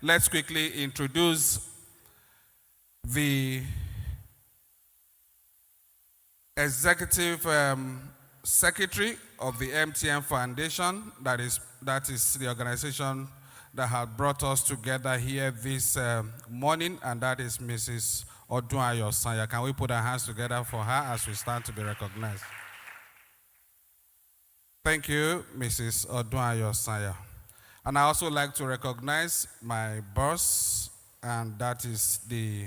Let's quickly introduce the Executive Secretary of the MTN Foundation. That is the organization that had brought us together here this morning, and that is Mrs. Odunayo Sanya. Can we put our hands together for her as we stand to be recognized? Thank you, Mrs. Odunayo Sanya. And I also like to recognize my boss, and that is the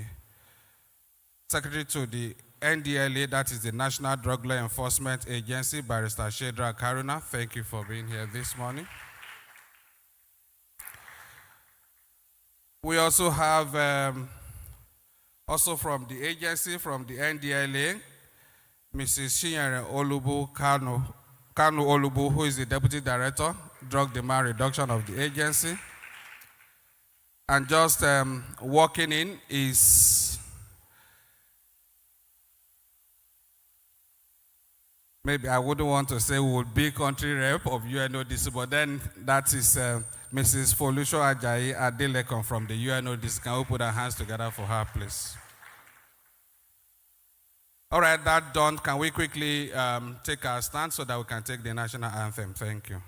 Secretary to the NDLA, that is the National Drug Law Enforcement Agency, Barrister Shedrack Haruna. Thank you for being here this morning. We also have, also from the agency, from the NDLA, Mrs. Chinyere Olubu Kanu Olubu, who is the Deputy Director, Drug Demand Reduction of the agency. And just walking in is maybe I wouldn't want to say would be country rep of UNODC, but then that is Mrs. Folusho Ajayi Adelekon from the UNODC. Can we put our hands together for her, please? All right, that done. Can we quickly take our stand so that we can take the national anthem? Thank you.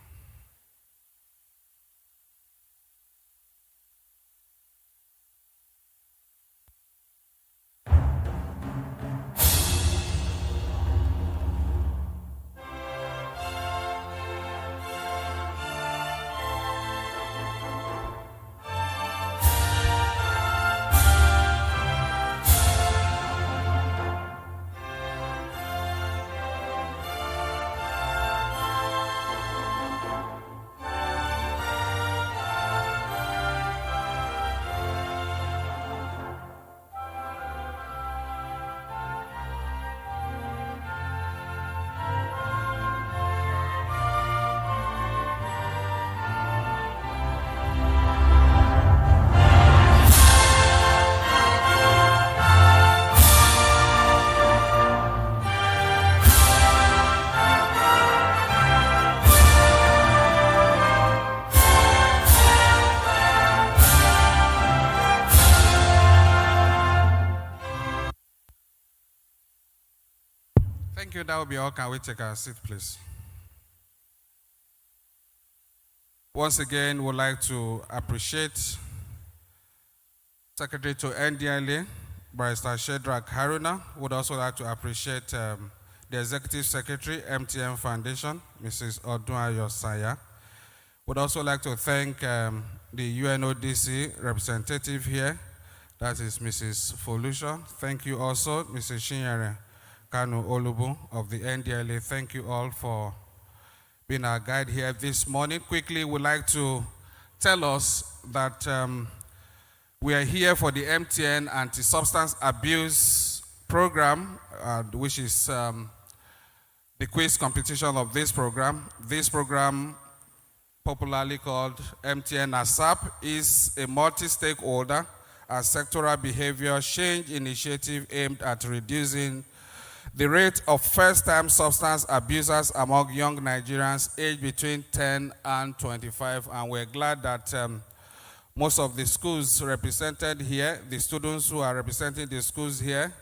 Thank you. That will be all. Can we take our seat, please? Once again, we'd like to appreciate Secretary to NDLA, Barrister Shedrack Haruna. Would also like to appreciate the Executive Secretary, MTN Foundation, Mrs. Odunayo Sanya. Would also like to thank the UNODC representative here, that is Mrs. Folusho. Thank you also, Mrs. Chinyere Kanu Olubu of the NDLA. Thank you all for being our guide here this morning. Quickly, we'd like to tell us that we are here for the MTN Anti-Substance Abuse Program, which is the quiz competition of this program. This program, popularly called MTN ASAP, is a multi-stakeholder and sectoral behavior change initiative aimed at reducing the rate of first-time substance abusers among young Nigerians aged between 10 and 25. And we're glad that most of the schools represented here, the students who are representing the schools here,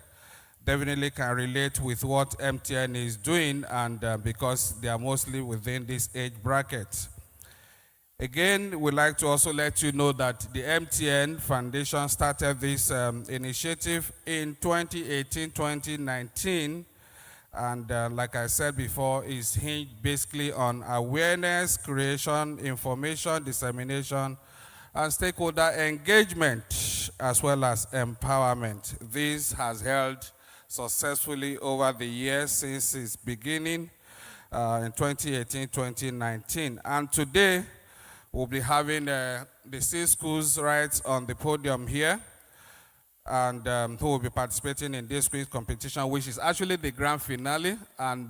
definitely can relate with what MTN is doing, and because they are mostly within this age bracket. Again, we'd like to also let you know that the MTN Foundation started this initiative in 2018-2019, and like I said before, is hinged basically on awareness, creation, information, dissemination, and stakeholder engagement, as well as empowerment. This has held successfully over the years since its beginning in 2018-2019. And today, we'll be having the 6 schools right on the podium here, and who will be participating in this quiz competition, which is actually the grand finale. And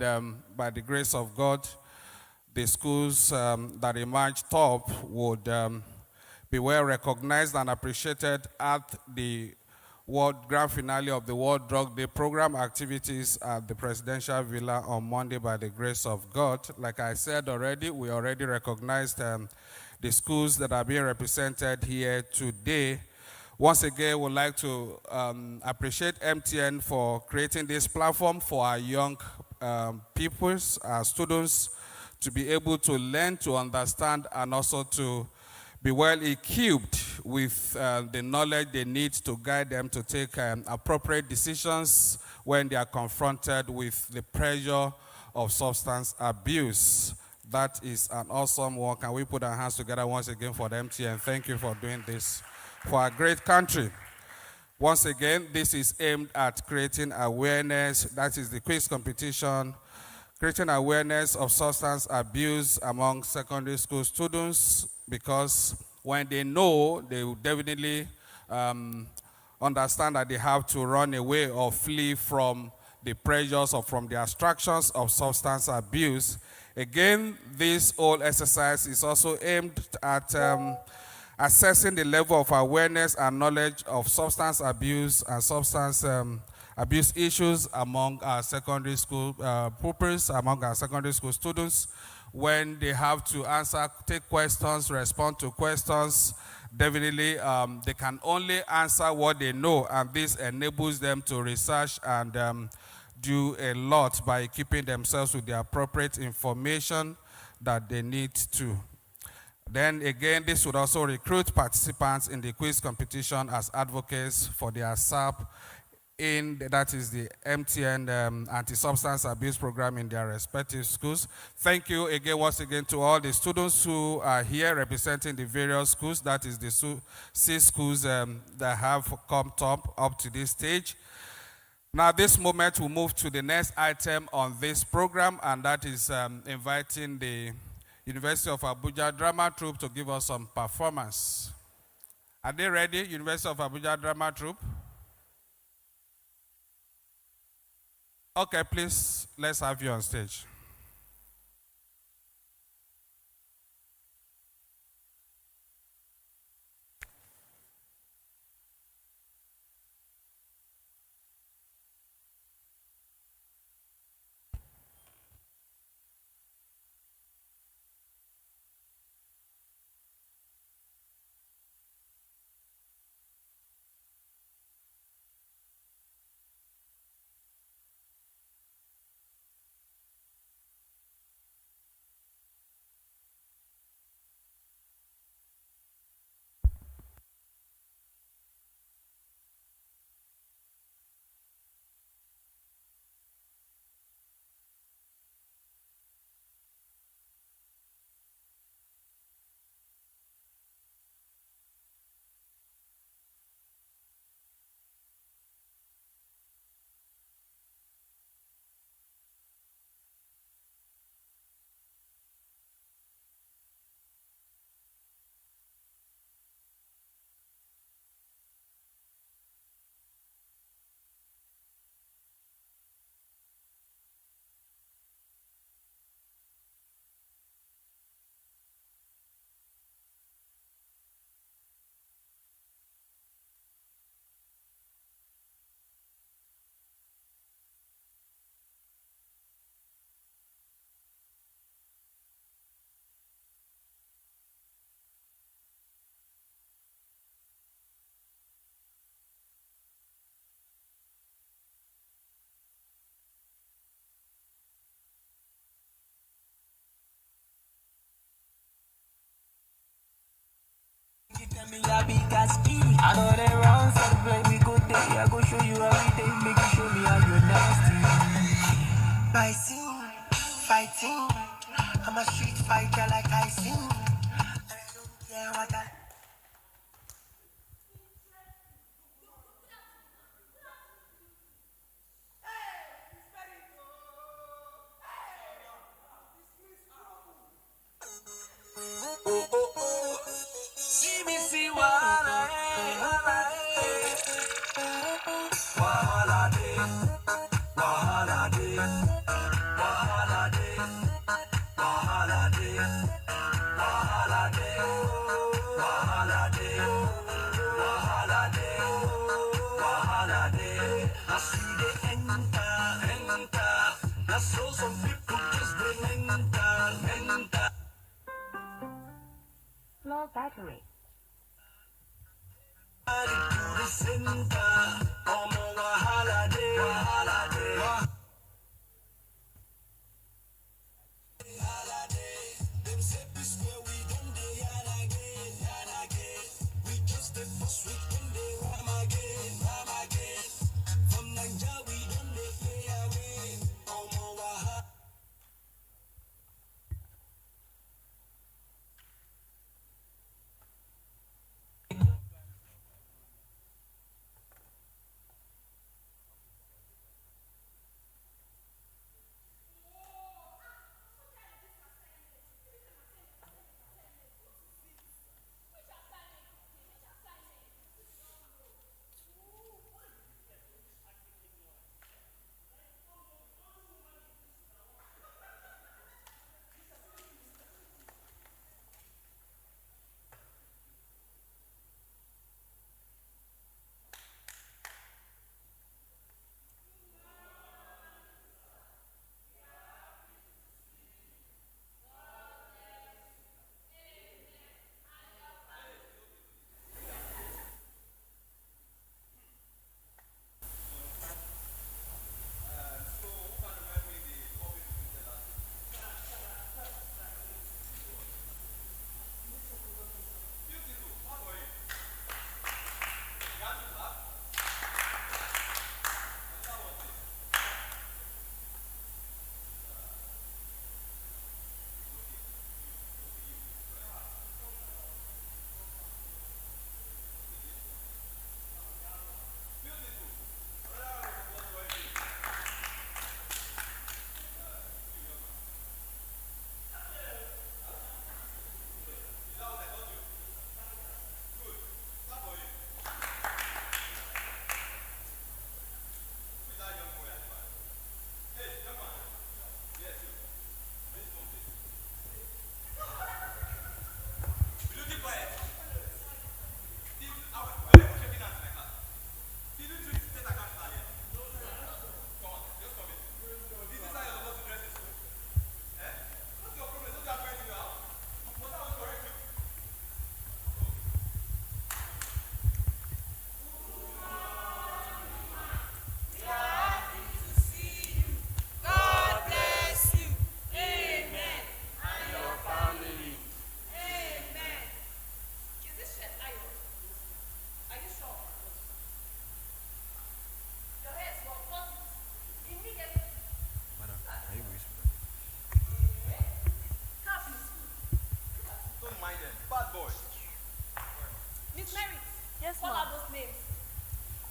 by the grace of God, the schools that emerge top would be well recognized and appreciated at the grand finale of the World Drug Day program activities at the Presidential Villa on Monday by the grace of God. Like I said already, we already recognized the schools that are being represented here today. Once again, we'd like to appreciate MTN for creating this platform for our young peoples, our students, to be able to learn, to understand, and also to be well equipped with the knowledge they need to guide them to take appropriate decisions when they are confronted with the pressure of substance abuse. That is an awesome work. Can we put our hands together once again for the MTN? Thank you for doing this for our great country. Once again, this is aimed at creating awareness. That is the quiz competition, creating awareness of substance abuse among secondary school students, because when they know, they will definitely understand that they have to run away or flee from the pressures or from the distractions of substance abuse. Again, this whole exercise is also aimed at assessing the level of awareness and knowledge of substance abuse and substance abuse issues among our secondary school pupils, among our secondary school students, when they have to answer, take questions, respond to questions. Definitely, they can only answer what they know, and this enables them to research and do a lot by equipping themselves with the appropriate information that they need to. Then again, this would also recruit participants in the quiz competition as advocates for the ASAP, that is the MTN anti-substance abuse program in their respective schools. Thank you again, once again, to all the students who are here representing the various schools. That is the 6 schools that have come up to this stage. Now, this moment, we'll move to the next item on this program, and that is inviting the University of Abuja Drama Troupe to give us some performance. Are they ready, University of Abuja Drama Troupe? Okay, please, let's have you on stage. I know they wrong, so play me good day. I go show you every day, make you show me how you're nasty. Fighting, I'm a street fighter like I sing. And I don't care what I. See me see wahala, wahala day, wahala day, wahala day, wahala day, wahala day. cell battery.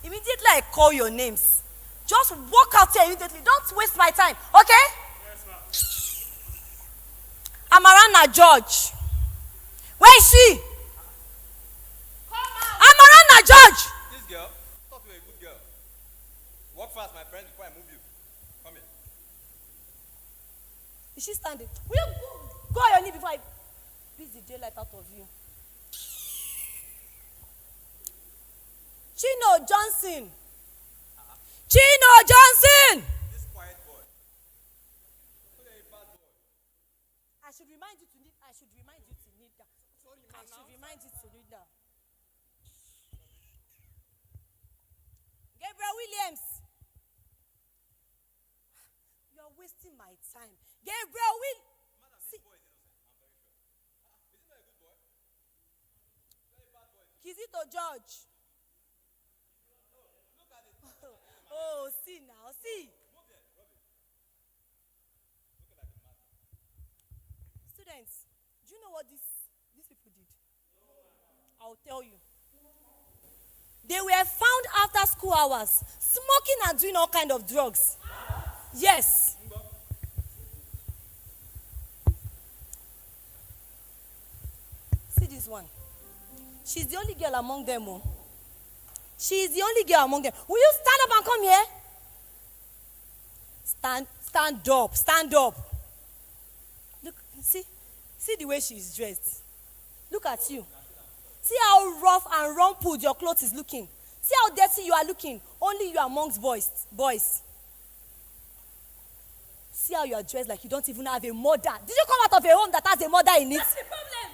Immediately I call your names, just walk out here immediately. Don't waste my time, okay? Yes, ma'am. Amarana George. Where is she? Amarana George. This girl, I thought you were a good girl. Walk fast, my friend, before I move you. Come here. Is she standing? Will you go on your knee before I beat the daylight out of you? Chino Johnson. Chino Johnson. This quiet boy. Look at a bad boy. I should remind you to kneel. I should remind you to kneel down. I should remind you to kneel down. Gabriel Williams. You are wasting my time. Gabriel Will. Madam, this boy is innocent. I'm very sure. Isn't that a good boy? Very bad boy. Kizito George. Oh, see now, see. Move there, Robin. Looking like a madman. Students, do you know what these people did? I'll tell you. They were found after school hours, smoking and doing all kind of drugs. Yes. See this one. She's the only girl among them. Oh. She is the only girl among them. Will you stand up and come here? Stand up, stand up. Look, see the way she is dressed. Look at you. See how rough and rumpled your clothes is looking. See how dirty you are looking. Only you amongst boys. See how you are dressed like you don't even have a mother. Did you come out of a home that has a mother in it? What's the problem?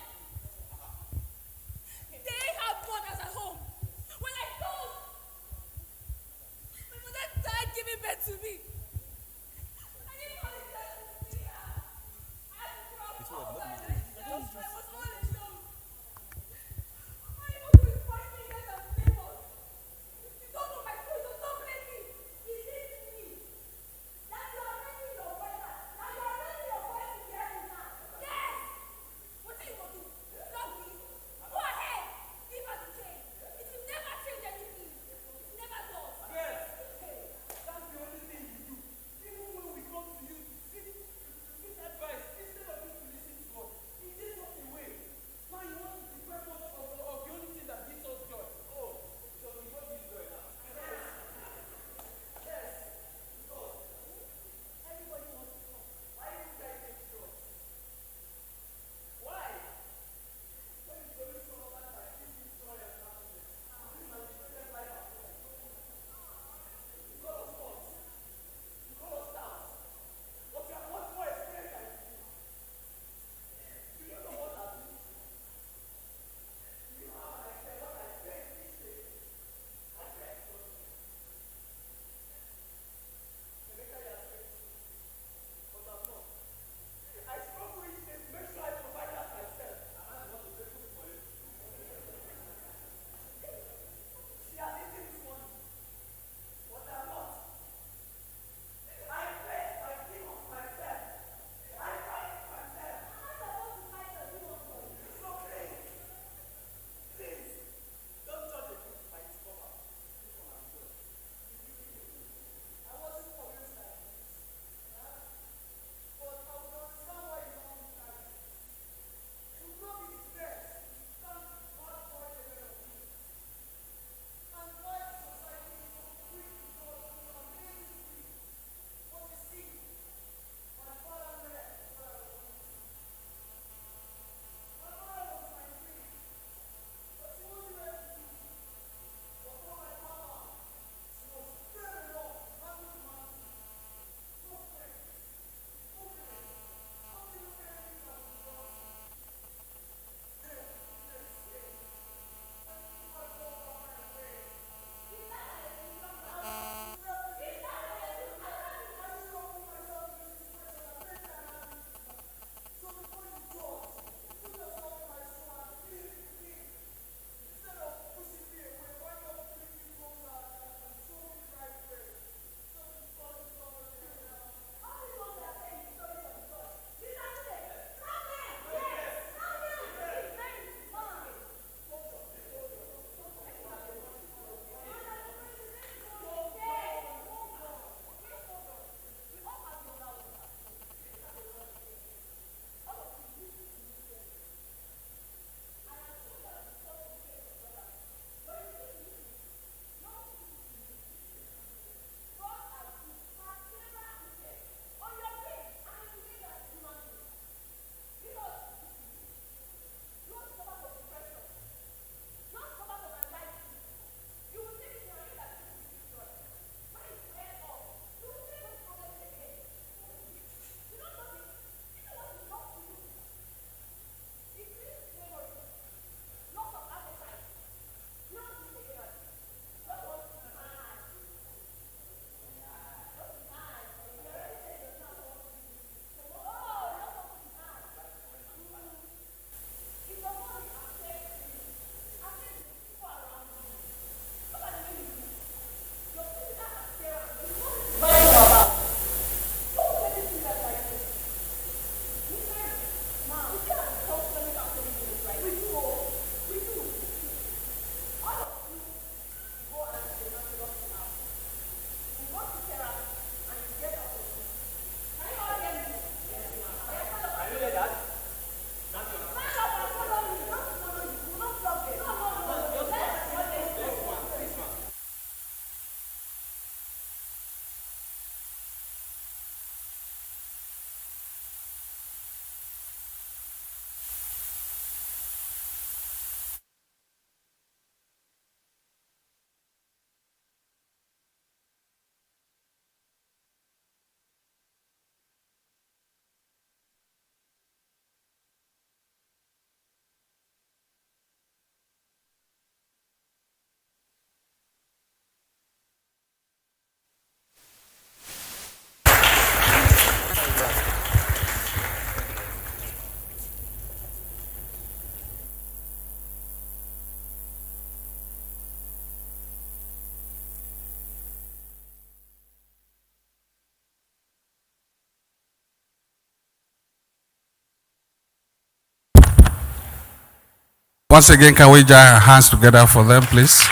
Once again, can we join our hands together for them, please?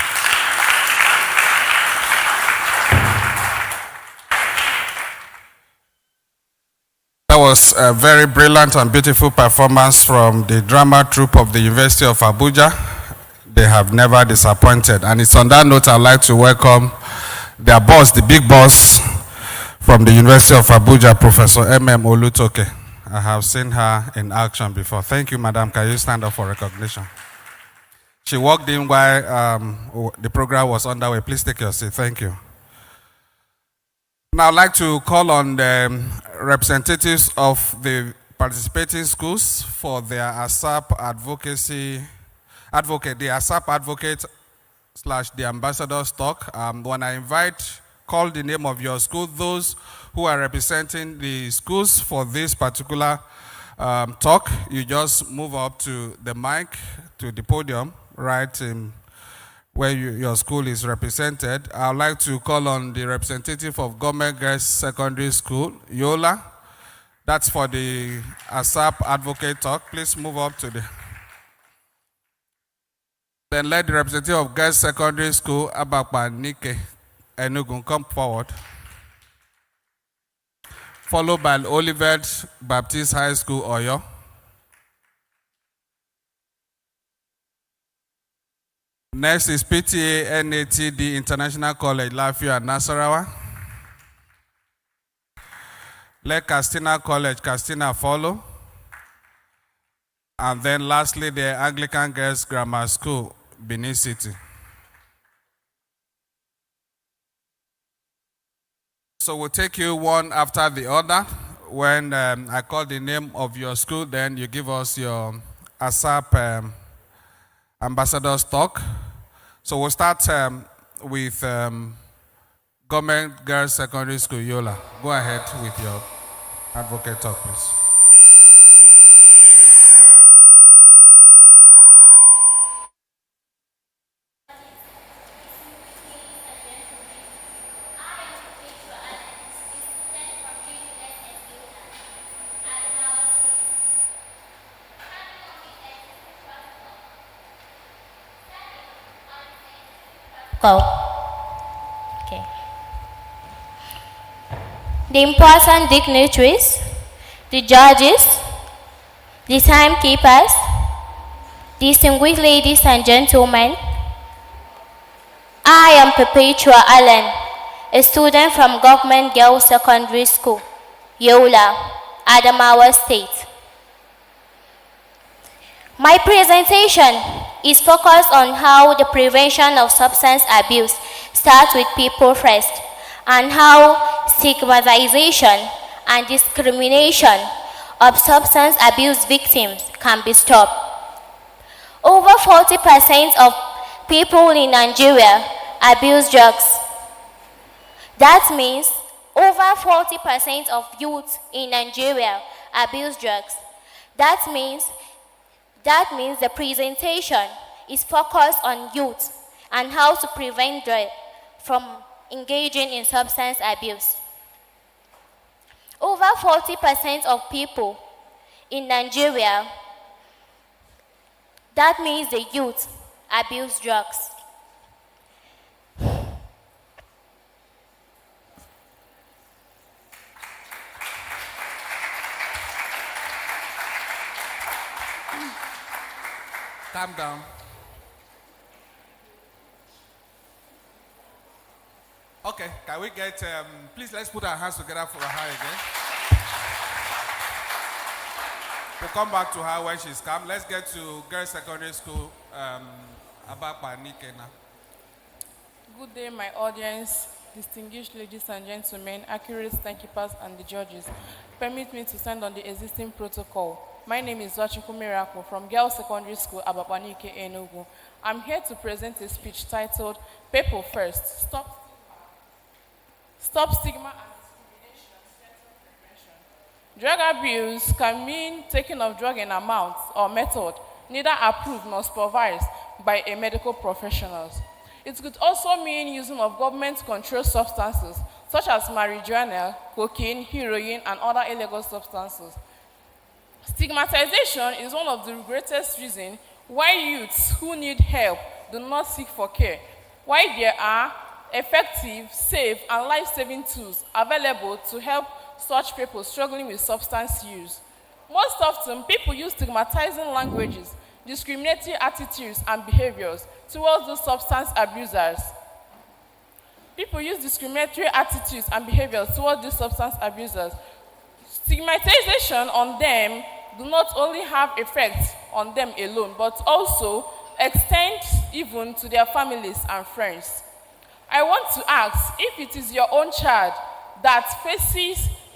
That was a very brilliant and beautiful performance from the drama troupe of the University of Abuja. They have never disappointed. And it's on that note I'd like to welcome their boss, the big boss from the University of Abuja, Professor M.M. Olutoke. I have seen her in action before. Thank you, Madam. Can you stand up for recognition? She walked in while the program was underway. Please take your seat. Thank you. Now I'd like to call on the representatives of the participating schools for their ASAP the ASAP advocate / the ambassador's talk. When I call the name of your school, those who are representing the schools for this particular talk, you just move up to the mic, to the podium, right in where your school is represented. I would like to call on the representative of Government Girls Secondary School, Yola. That's for the ASAP advocate talk. Please move up to the... Then let the representative of Girls Secondary School, Abakpa Nike Enugu, come forward. Followed by Olivet Baptist High School, Oyo. Next is PTA NATD International College, Lafia, Nasarawa. Let Castina College, Castina follow. And then lastly, the Anglican Girls Grammar School, Benin City. So we'll take you one after the other. When I call the name of your school, then you give us your ASAP ambassador's talk. So we'll start with Government Girls Secondary School, Yola. Go ahead with your advocate talk, please. Go. Okay. The important dignitaries, the judges, the timekeepers, distinguished ladies and gentlemen, I am Perpetua Allen, a student from Government Girls Secondary School, Yola, Adamawa State. My presentation is focused on how the prevention of substance abuse starts with people first, and how stigmatization and discrimination of substance abuse victims can be stopped. Over 40% of people in Nigeria abuse drugs. That means over 40% of youth in Nigeria abuse drugs. That means the presentation is focused on youth and how to prevent them from engaging in substance abuse. Over 40% of people in Nigeria, that means the youth, abuse drugs. Calm down. Okay, can we get, please let's put our hands together for her again. We'll come back to her when she's calm. Let's get to Girls Secondary School, Abakpa Nike now. Good day, my audience, distinguished ladies and gentlemen, accurate timekeepers, and the judges. Permit me to stand on the existing protocol. My name is Wachuku Miracle from Girls Secondary School, Abakpa Nike, Enugu. I'm here to present a speech titled, People First, Stop Stigma and Discrimination, Sexual Prevention. Drug abuse can mean taking of drug in amount or method, neither approved nor supervised by a medical professional. It could also mean using of government-controlled substances, such as marijuana, cocaine, heroin, and other illegal substances. Stigmatization is one of the greatest reasons Why youths who need help do not seek for care? Why there are effective, safe, and life-saving tools available to help such people struggling with substance use? Most often, people use stigmatizing languages, discriminatory attitudes, and behaviors towards those substance abusers. People use discriminatory attitudes and behaviors towards these substance abusers. Stigmatization on them do not only have effects on them alone, but also extend even to their families and friends. I want to ask if it is your own child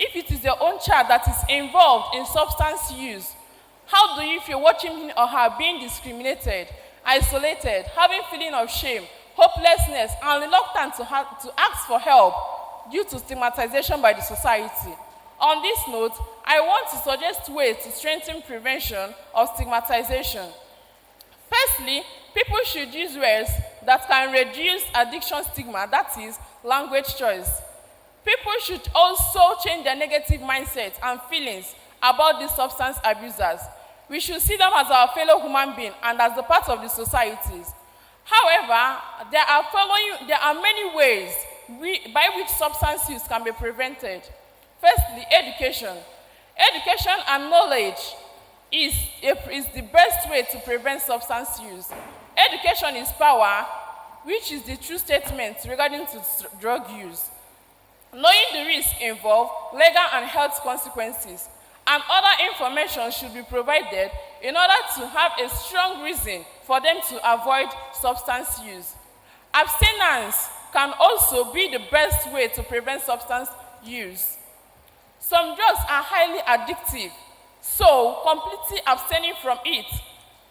if it is your own child that is involved in substance use, how do you feel watching him or her being discriminated, isolated, having feeling of shame, hopelessness, and reluctant to ask for help due to stigmatization by the society? On this note, I want to suggest ways to strengthen prevention of stigmatization. Firstly, people should use words that can reduce addiction stigma, that is, language choice. People should also change their negative mindset and feelings about these substance abusers. We should see them as our fellow human beings and as the part of the societies. However, there are many ways by which substance use can be prevented. Firstly, education. Education and knowledge is the best way to prevent substance use. Education is power, which is the true statement regarding to drug use. Knowing the risk involved, legal and health consequences, and other information should be provided in order to have a strong reason for them to avoid substance use. Abstinence can also be the best way to prevent substance use. Some drugs are highly addictive, so completely abstaining from it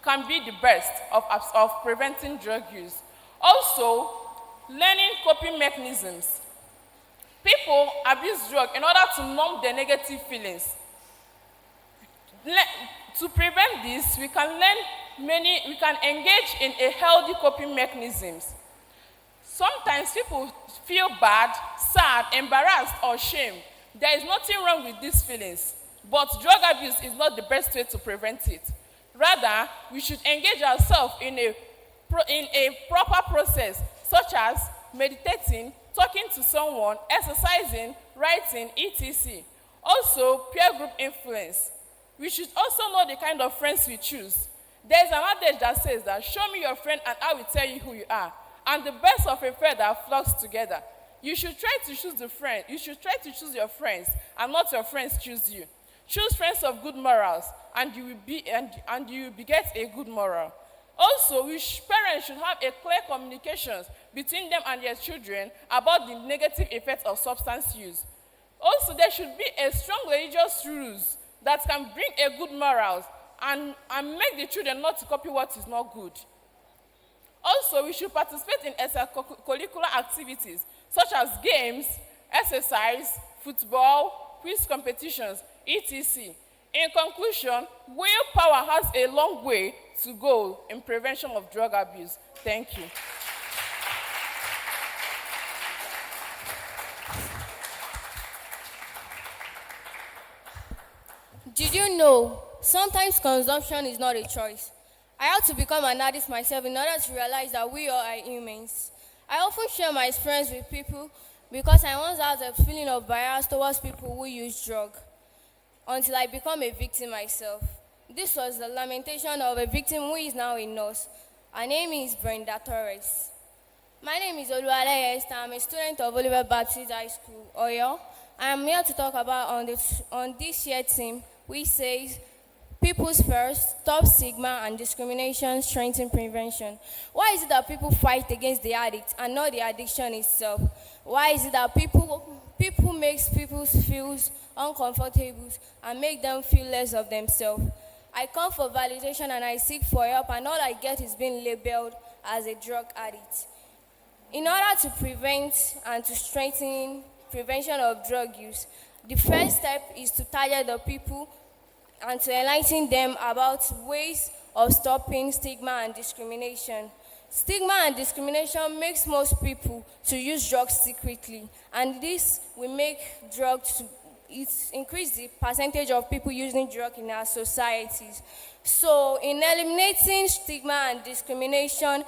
can be the best of preventing drug use. Also, learning coping mechanisms. People abuse drugs in order to numb their negative feelings. To prevent this, we can engage in a healthy coping mechanisms. Sometimes people feel bad, sad, embarrassed, or ashamed. There is nothing wrong with these feelings, but drug abuse is not the best way to prevent it. Rather, we should engage ourselves in a proper process, such as meditating, talking to someone, exercising, writing, etc. Also, peer group influence. We should also know the kind of friends we choose. There is an adage that says that, show me your friend and I will tell you who you are. And the best of a feather flocks together. You should try to choose your friends and not your friends choose you. Choose friends of good morals and you will beget a good moral. Also, parents should have a clear communication between them and their children about the negative effects of substance use. Also, there should be a strong religious rules that can bring a good morals and make the children not to copy what is not good. Also, we should participate in extracurricular activities such as games, exercise, football, quiz competitions, etc. In conclusion, willpower has a long way to go in prevention of drug abuse. Thank you. Did you know sometimes consumption is not a choice? I had to become an addict myself in order to realize that we all are humans. I often share my experience with people because I once had a feeling of bias towards people who use drugs until I become a victim myself. This was the lamentation of a victim who is now a nurse. Her name is Brenda Torres. My name is Oluwale Esther. I'm a student of Oliver Baptist High School, Oyo. I am here to talk about on this year's theme, which says People's First, Stop Stigma and Discrimination, Strengthen Prevention. Why is it that people fight against the addict and not the addiction itself? Why is it that people make people feel uncomfortable and make them feel less of themselves? I come for validation and I seek for help, and all I get is being labeled as a drug addict. In order to prevent and to strengthen prevention of drug use, the first step is to target the people and to enlighten them about ways of stopping stigma and discrimination. Stigma and discrimination makes most people to use drugs secretly, and this will make drugs it's increased the percentage of people using drug in our societies. So in eliminating stigma and discrimination,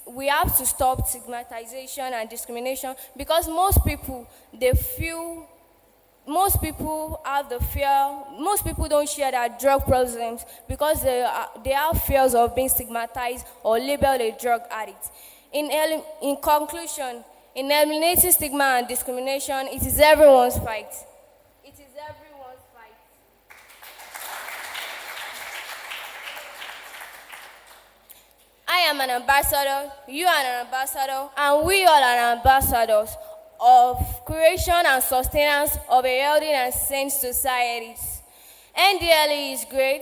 we have to stop stigmatization and discrimination because most people have the fear, most people don't share their drug problems because they have fears of being stigmatized or labeled a drug addict. In conclusion, in eliminating stigma and discrimination, it is everyone's fight. It is everyone's fight. I am an ambassador, you are an ambassador, and we all are ambassadors of creation and sustenance of a healthy and sane society. NDLE is great,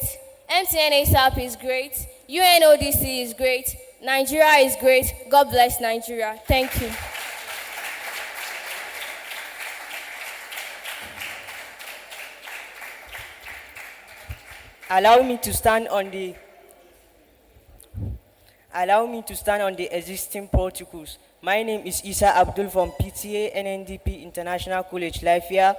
MTN ASAP is great, UNODC is great, Nigeria is great. God bless Nigeria. Thank you. Allow me to stand on the existing protocols. My name is Isa Abdul from PTA NNDP International College Lafia,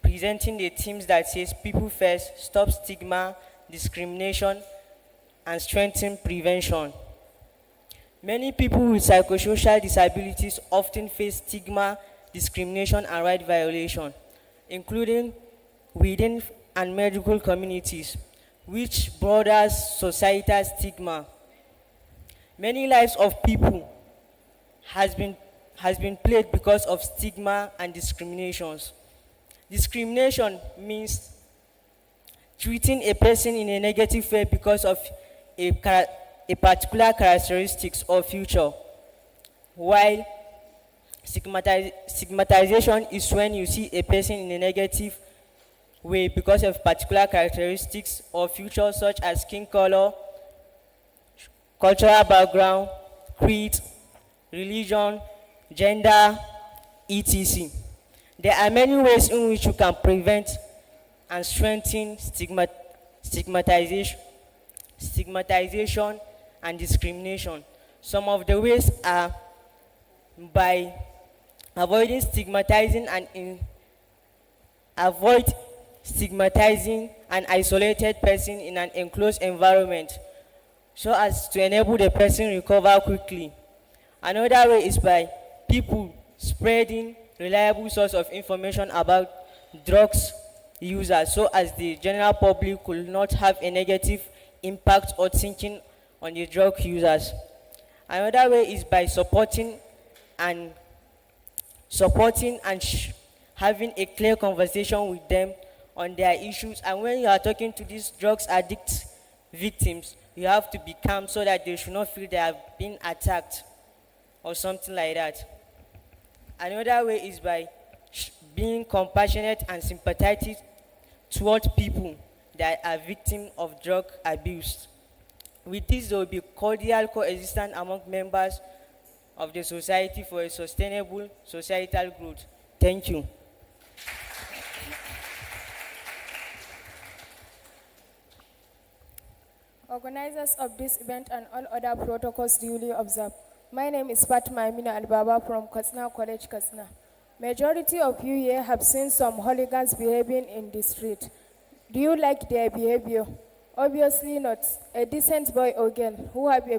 presenting the themes that says people first, stop stigma, discrimination, and strengthen prevention. Many people with psychosocial disabilities often face stigma, discrimination, and right violation, including within and medical communities, which borders societal stigma. Many lives of people has been played because of stigma and discriminations. Discrimination means treating a person in a negative way because of a particular characteristics or feature, while stigmatization is when you see a person in a negative way because of particular characteristics or features such as skin color, cultural background, creed, religion, gender, etc. There are many ways in which you can prevent and strengthen stigmatization and discrimination. Some of the ways are by avoiding stigmatizing an isolated person in an enclosed environment so as to enable the person recover quickly. Another way is by people spreading reliable source of information about drugs users so as the general public could not have a negative impact or thinking on the drug users. Another way is by supporting and having a clear conversation with them on their issues. And when you are talking to these drugs addict victims, you have to be calm so that they should not feel they have been attacked or something like that. Another way is by being compassionate and sympathetic towards people that are victims of drug abuse. With this, there will be cordial coexistence among members of the society for a sustainable societal growth. Thank you. Organizers of this event and all other protocols duly observed. My name is Fatima Amina Al-Baba from Katsina College, Katsina. Majority of you here have seen some hooligans behaving in the street. Do you like their behavior? Obviously not. A decent boy or girl who have a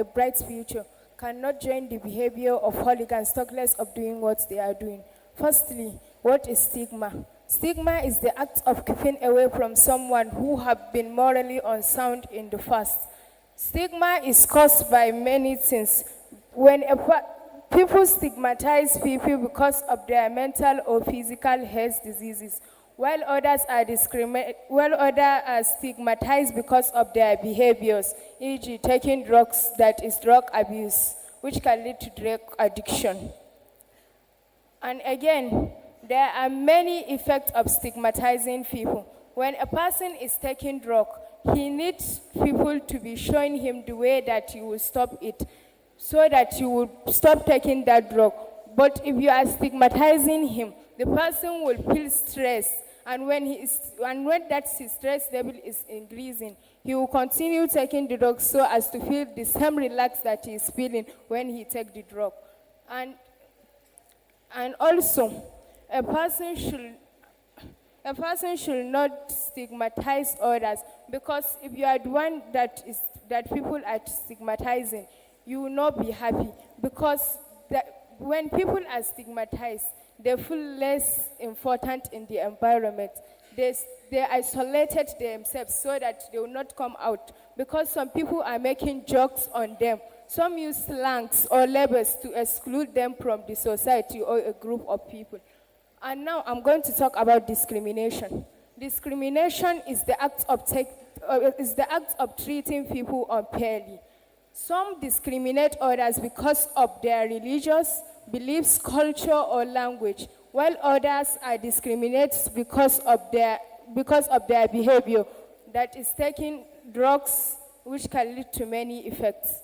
bright future cannot join the behavior of hooligans, talk less of doing what they are doing. Firstly, what is stigma? Stigma is the act of keeping away from someone who have been morally unsound in the past. Stigma is caused by many things. When people stigmatize people because of their mental or physical health diseases, while others are stigmatized because of their behaviors, e.g. taking drugs, that is drug abuse, which can lead to drug addiction. And again, there are many effects of stigmatizing people. When a person is taking drug, he needs people to be showing him the way that he will stop it, so that he will stop taking that drug. But if you are stigmatizing him, the person will feel stress, and when that stress level is increasing, he will continue taking the drug so as to feel the same relax that he is feeling when he takes the drug. And also, a person should a person should not stigmatize others, because if you are the one that people are stigmatizing, you will not be happy, because when people are stigmatized, they feel less important in the environment. They isolated themselves so that they will not come out, because some people are making jokes on them. Some use slangs or labels to exclude them from the society or a group of people. And now I'm going to talk about discrimination. Discrimination is the act of treating people unfairly. Some discriminate others because of their religious beliefs, culture, or language, while others are discriminated because of their behavior, that is taking drugs, which can lead to many effects.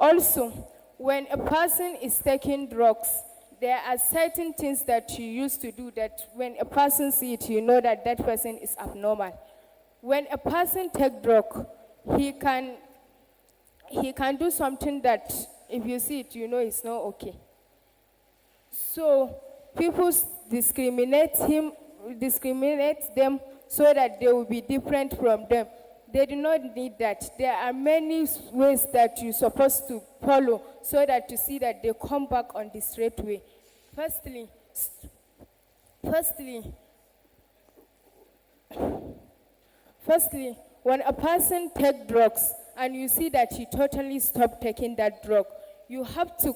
Also, when a person is taking drugs, there are certain things that you used to do that when a person sees it, you know that that person is abnormal. When a person takes drug, he can do something that if you see it, you know it's not okay. So people discriminate them so that they will be different from them. They do not need that. There are many ways that you're supposed to follow so that to see that they come back on the straight way. Firstly, when a person takes drugs and you see that he totally stopped taking that drug, you have to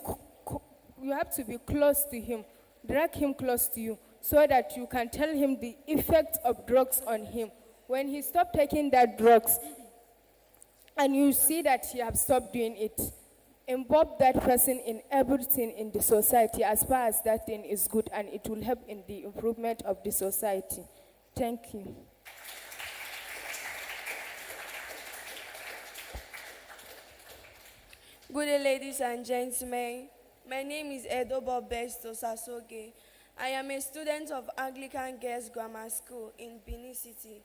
be close to him, drag him close to you, so that you can tell him the effect of drugs on him. When he stopped taking that drugs and you see that he has stopped doing it, involve that person in everything in the society as far as that thing is good, and it will help in the improvement of the society. Thank you. Good day, ladies and gentlemen. My name is Edobo Besto Sasoge. I am a student of Anglican Girls Grammar School in Benin City,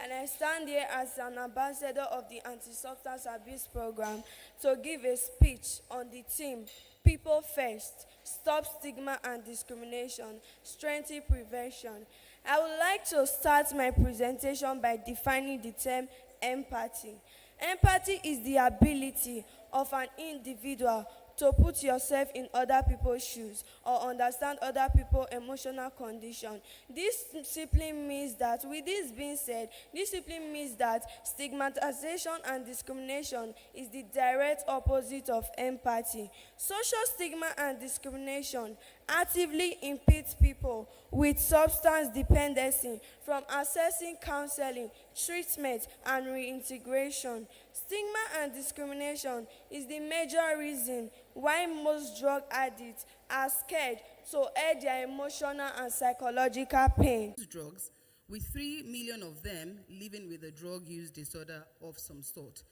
and I stand here as an ambassador of the Anti-Substance Abuse Program to give a speech on the theme, People First, Stop Stigma and Discrimination, Strengthen Prevention. I would like to start my presentation by defining the term empathy. Empathy is the ability of an individual to put yourself in other people's shoes or understand other people's emotional condition. This simply means that, with this being said, this simply means that stigmatization and discrimination is the direct opposite of empathy. Social stigma and discrimination actively impedes people with substance dependency from accessing counseling, treatment, and reintegration. Stigma and discrimination is the major reason why most drug addicts are scared to air their emotional and psychological pain. Drugs, with 3 million of them living with a drug use disorder of some sort.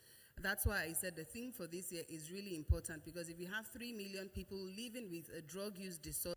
That's why I said the thing for this year is really important, because if you have 3 million people living with a drug use disorder,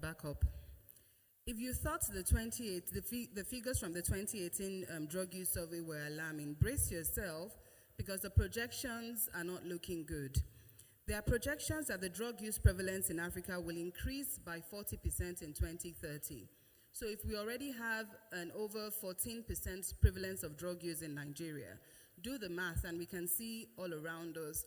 backup. If you thought the figures from the 2018 drug use survey were alarming, brace yourself because the projections are not looking good. There are projections that the drug use prevalence in Africa will increase by 40% in 2030. So if we already have an over 14% prevalence of drug use in Nigeria, do the math and we can see all around us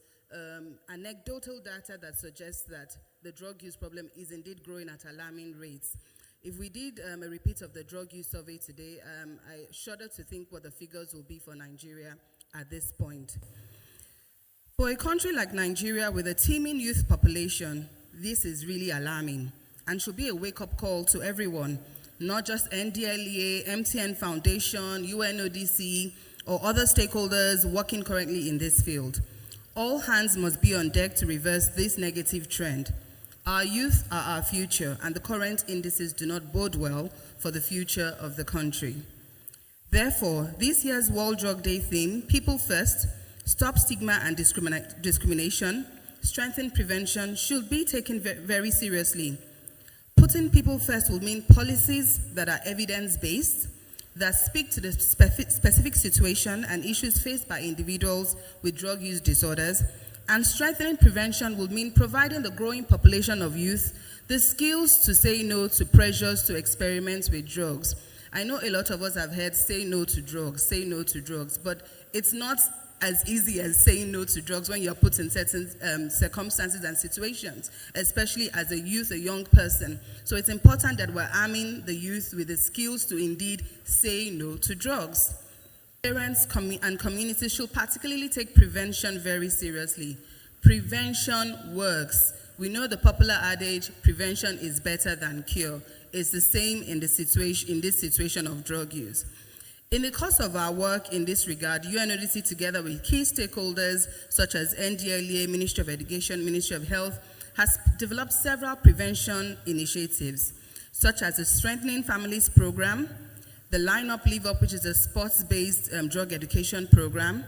anecdotal data that suggests that the drug use problem is indeed growing at alarming rates. If we did a repeat of the drug use survey today, I shudder to think what the figures will be for Nigeria at this point. For a country like Nigeria with a teeming youth population, this is really alarming and should be a wake-up call to everyone, not just NDLEA, MTN Foundation, UNODC, or other stakeholders working currently in this field. All hands must be on deck to reverse this negative trend. Our youth are our future, and the current indices do not bode well for the future of the country. Therefore, this year's World Drug Day theme, People First, Stop Stigma and Discrimination, Strengthen Prevention, should be taken very seriously. Putting people first will mean policies that are evidence-based, that speak to the specific situation and issues faced by individuals with drug use disorders, and strengthening prevention will mean providing the growing population of youth the skills to say no to pressures to experiment with drugs. I know a lot of us have heard say no to drugs, but it's not as easy as saying no to drugs when you're put in certain circumstances and situations, especially as a youth, a young person. So it's important that we're arming the youth with the skills to indeed say no to drugs. Parents and communities should particularly take prevention very seriously. Prevention works. We know the popular adage, prevention is better than cure. It's the same in this situation of drug use. In the course of our work in this regard, UNODC, together with key stakeholders such as NDLEA, Ministry of Education, Ministry of Health, has developed several prevention initiatives, such as the Strengthening Families Program, the Line Up, Live Up, which is a sports-based drug education program,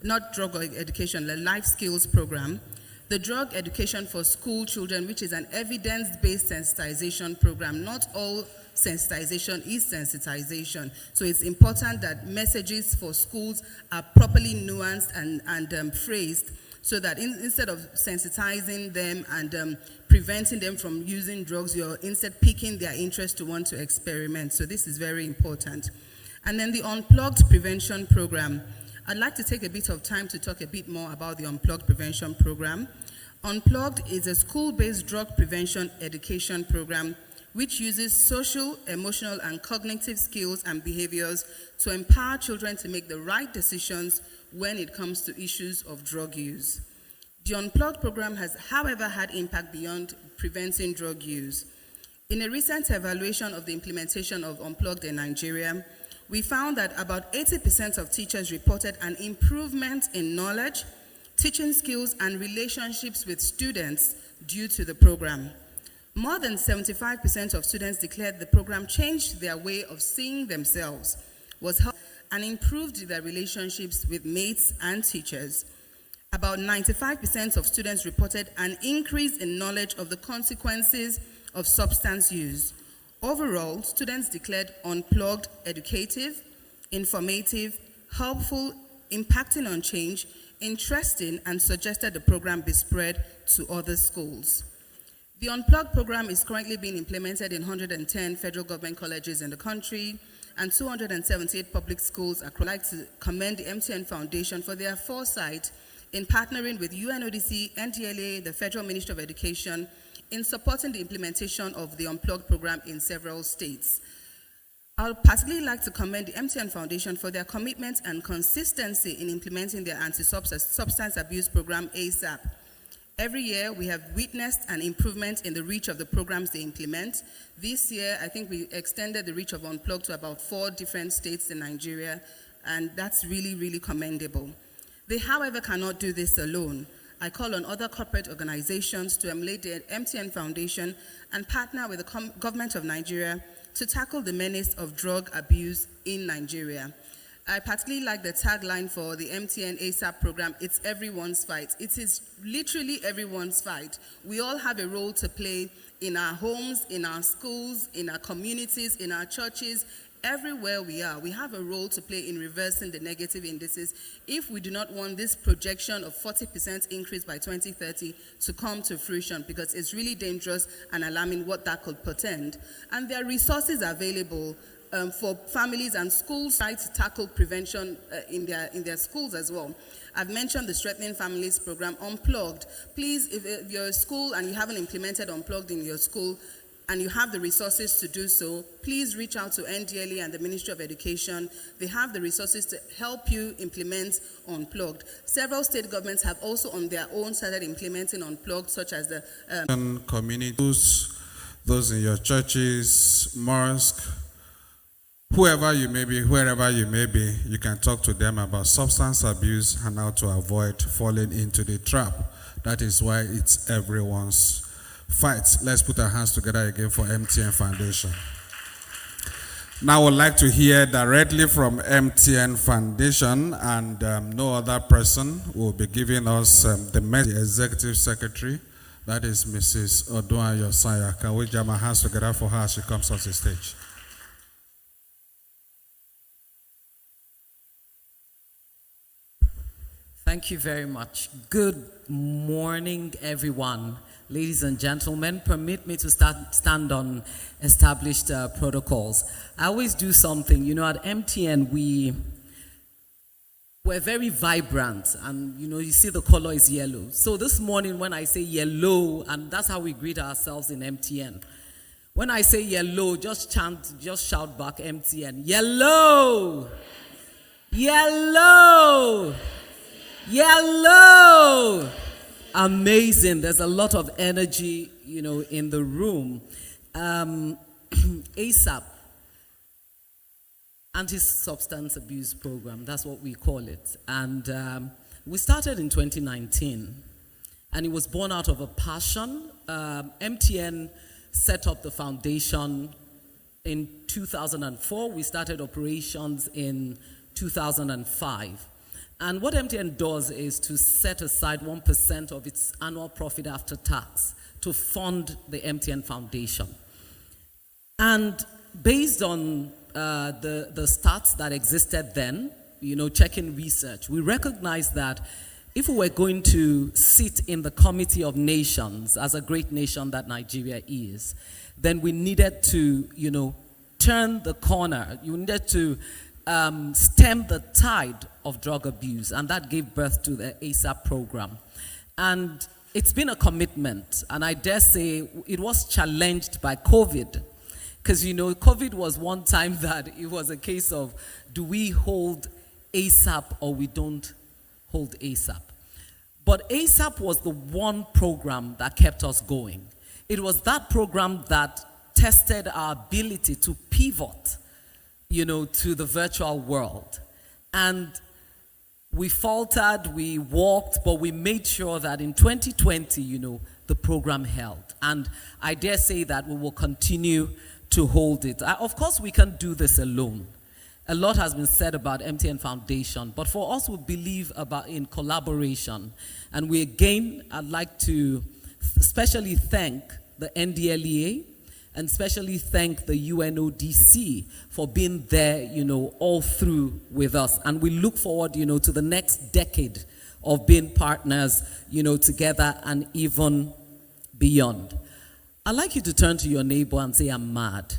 not drug education, the life skills program, the Drug Education for School Children, which is an evidence-based sensitization program. Not all sensitization is sensitization. So it's important that messages for schools are properly nuanced and phrased so that instead of sensitizing them and preventing them from using drugs, you're instead piquing their interest to want to experiment. So this is very important. And then the Unplugged Prevention Program. I'd like to take a bit of time to talk a bit more about the Unplugged Prevention Program. Unplugged is a school-based drug prevention education program which uses social, emotional, and cognitive skills and behaviors to empower children to make the right decisions when it comes to issues of drug use. The Unplugged program has, however, had impact beyond preventing drug use. In a recent evaluation of the implementation of Unplugged in Nigeria, we found that about 80% of teachers reported an improvement in knowledge, teaching skills, and relationships with students due to the program. More than 75% of students declared the program changed their way of seeing themselves, and improved their relationships with mates and teachers. About 95% of students reported an increase in knowledge of the consequences of substance use. Overall, students declared Unplugged educative, informative, helpful, impacting on change, interesting, and suggested the program be spread to other schools. The Unplugged program is currently being implemented in 110 federal government colleges in the country and 278 public schools. I'd like to commend the MTN Foundation for their foresight in partnering with UNODC, NDLEA, the Federal Ministry of Education, in supporting the implementation of the Unplugged program in several states. I would particularly like to commend the MTN Foundation for their commitment and consistency in implementing their anti-substance abuse program ASAP. Every year, we have witnessed an improvement in the reach of the programs they implement. This year, I think we extended the reach of Unplugged to about 4 different states in Nigeria, and that's really, really commendable. They, however, cannot do this alone. I call on other corporate organizations to emulate the MTN Foundation and partner with the government of Nigeria to tackle the menace of drug abuse in Nigeria. I particularly like the tagline for the MTN ASAP program, it's everyone's fight. It is literally everyone's fight. We all have a role to play in our homes, in our schools, in our communities, in our churches. Everywhere we are, we have a role to play in reversing the negative indices if we do not want this projection of 40% increase by 2030 to come to fruition, because it's really dangerous and alarming what that could portend. And there are resources available for families and schools try to tackle prevention in their schools as well. I've mentioned the Strengthening Families program, Unplugged. Please, if you're a school and you haven't implemented Unplugged in your school and you have the resources to do so, please reach out to NDLEA and the Ministry of Education. They have the resources to help you implement Unplugged. Several state governments have also on their own started implementing Unplugged, such as the communities, those in your churches, mosque, whoever you may be, wherever you may be, you can talk to them about substance abuse and how to avoid falling into the trap. That is why it's everyone's fight. Let's put our hands together again for MTN Foundation. Now I would like to hear directly from MTN Foundation, and no other person will be giving us the Executive Secretary, that is Mrs. Odua Yosaya. Can we jam our hands together for her as she comes on the stage? Thank you very much. Good morning, everyone. Ladies and gentlemen, permit me to stand on established protocols. I always do something. You know, at MTN, we're very vibrant, and you know, you see the color is yellow. So this morning, when I say yellow, and that's how we greet ourselves in MTN. When I say yellow, just shout back MTN. Yellow! Yellow! Yellow! Amazing. There's a lot of energy, you know, in the room. ASAP, Anti-Substance Abuse Program, that's what we call it. And we started in 2019, and it was born out of a passion. MTN set up the foundation in 2004. We started operations in 2005. And what MTN does is to set aside 1% of its annual profit after tax to fund the MTN Foundation. And based on the stats that existed then, you know, checking research, we recognized that if we were going to sit in the Committee of Nations as a great nation that Nigeria is, then we needed to, you know, turn the corner. You needed to stem the tide of drug abuse, and that gave birth to the ASAP program. And it's been a commitment, and I dare say it was challenged by COVID, because you know, COVID was one time that it was a case of, do we hold ASAP or we don't hold ASAP? But ASAP was the one program that kept us going. It was that program that tested our ability to pivot, you know, to the virtual world. And we faltered, we walked, but we made sure that in 2020, you know, the program held. And I dare say that we will continue to hold it. Of course, we can't do this alone. A lot has been said about MTN Foundation, but for us, we believe in collaboration. And I'd like to especially thank the NDLEA, and especially thank the UNODC for being there, you know, all through with us. And we look forward, you know, to the next decade of being partners, you know, together and even beyond. I'd like you to turn to your neighbor and say, I'm mad.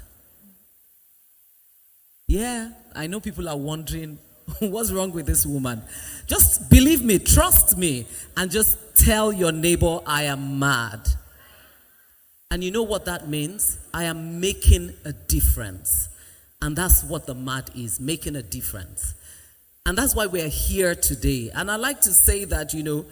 Yeah, I know people are wondering, what's wrong with this woman? Just believe me, trust me, and just tell your neighbor, I am mad. And you know what that means? I am making a difference. And that's what the MAD is, making a difference. And that's why we're here today. And I like to say that, you know,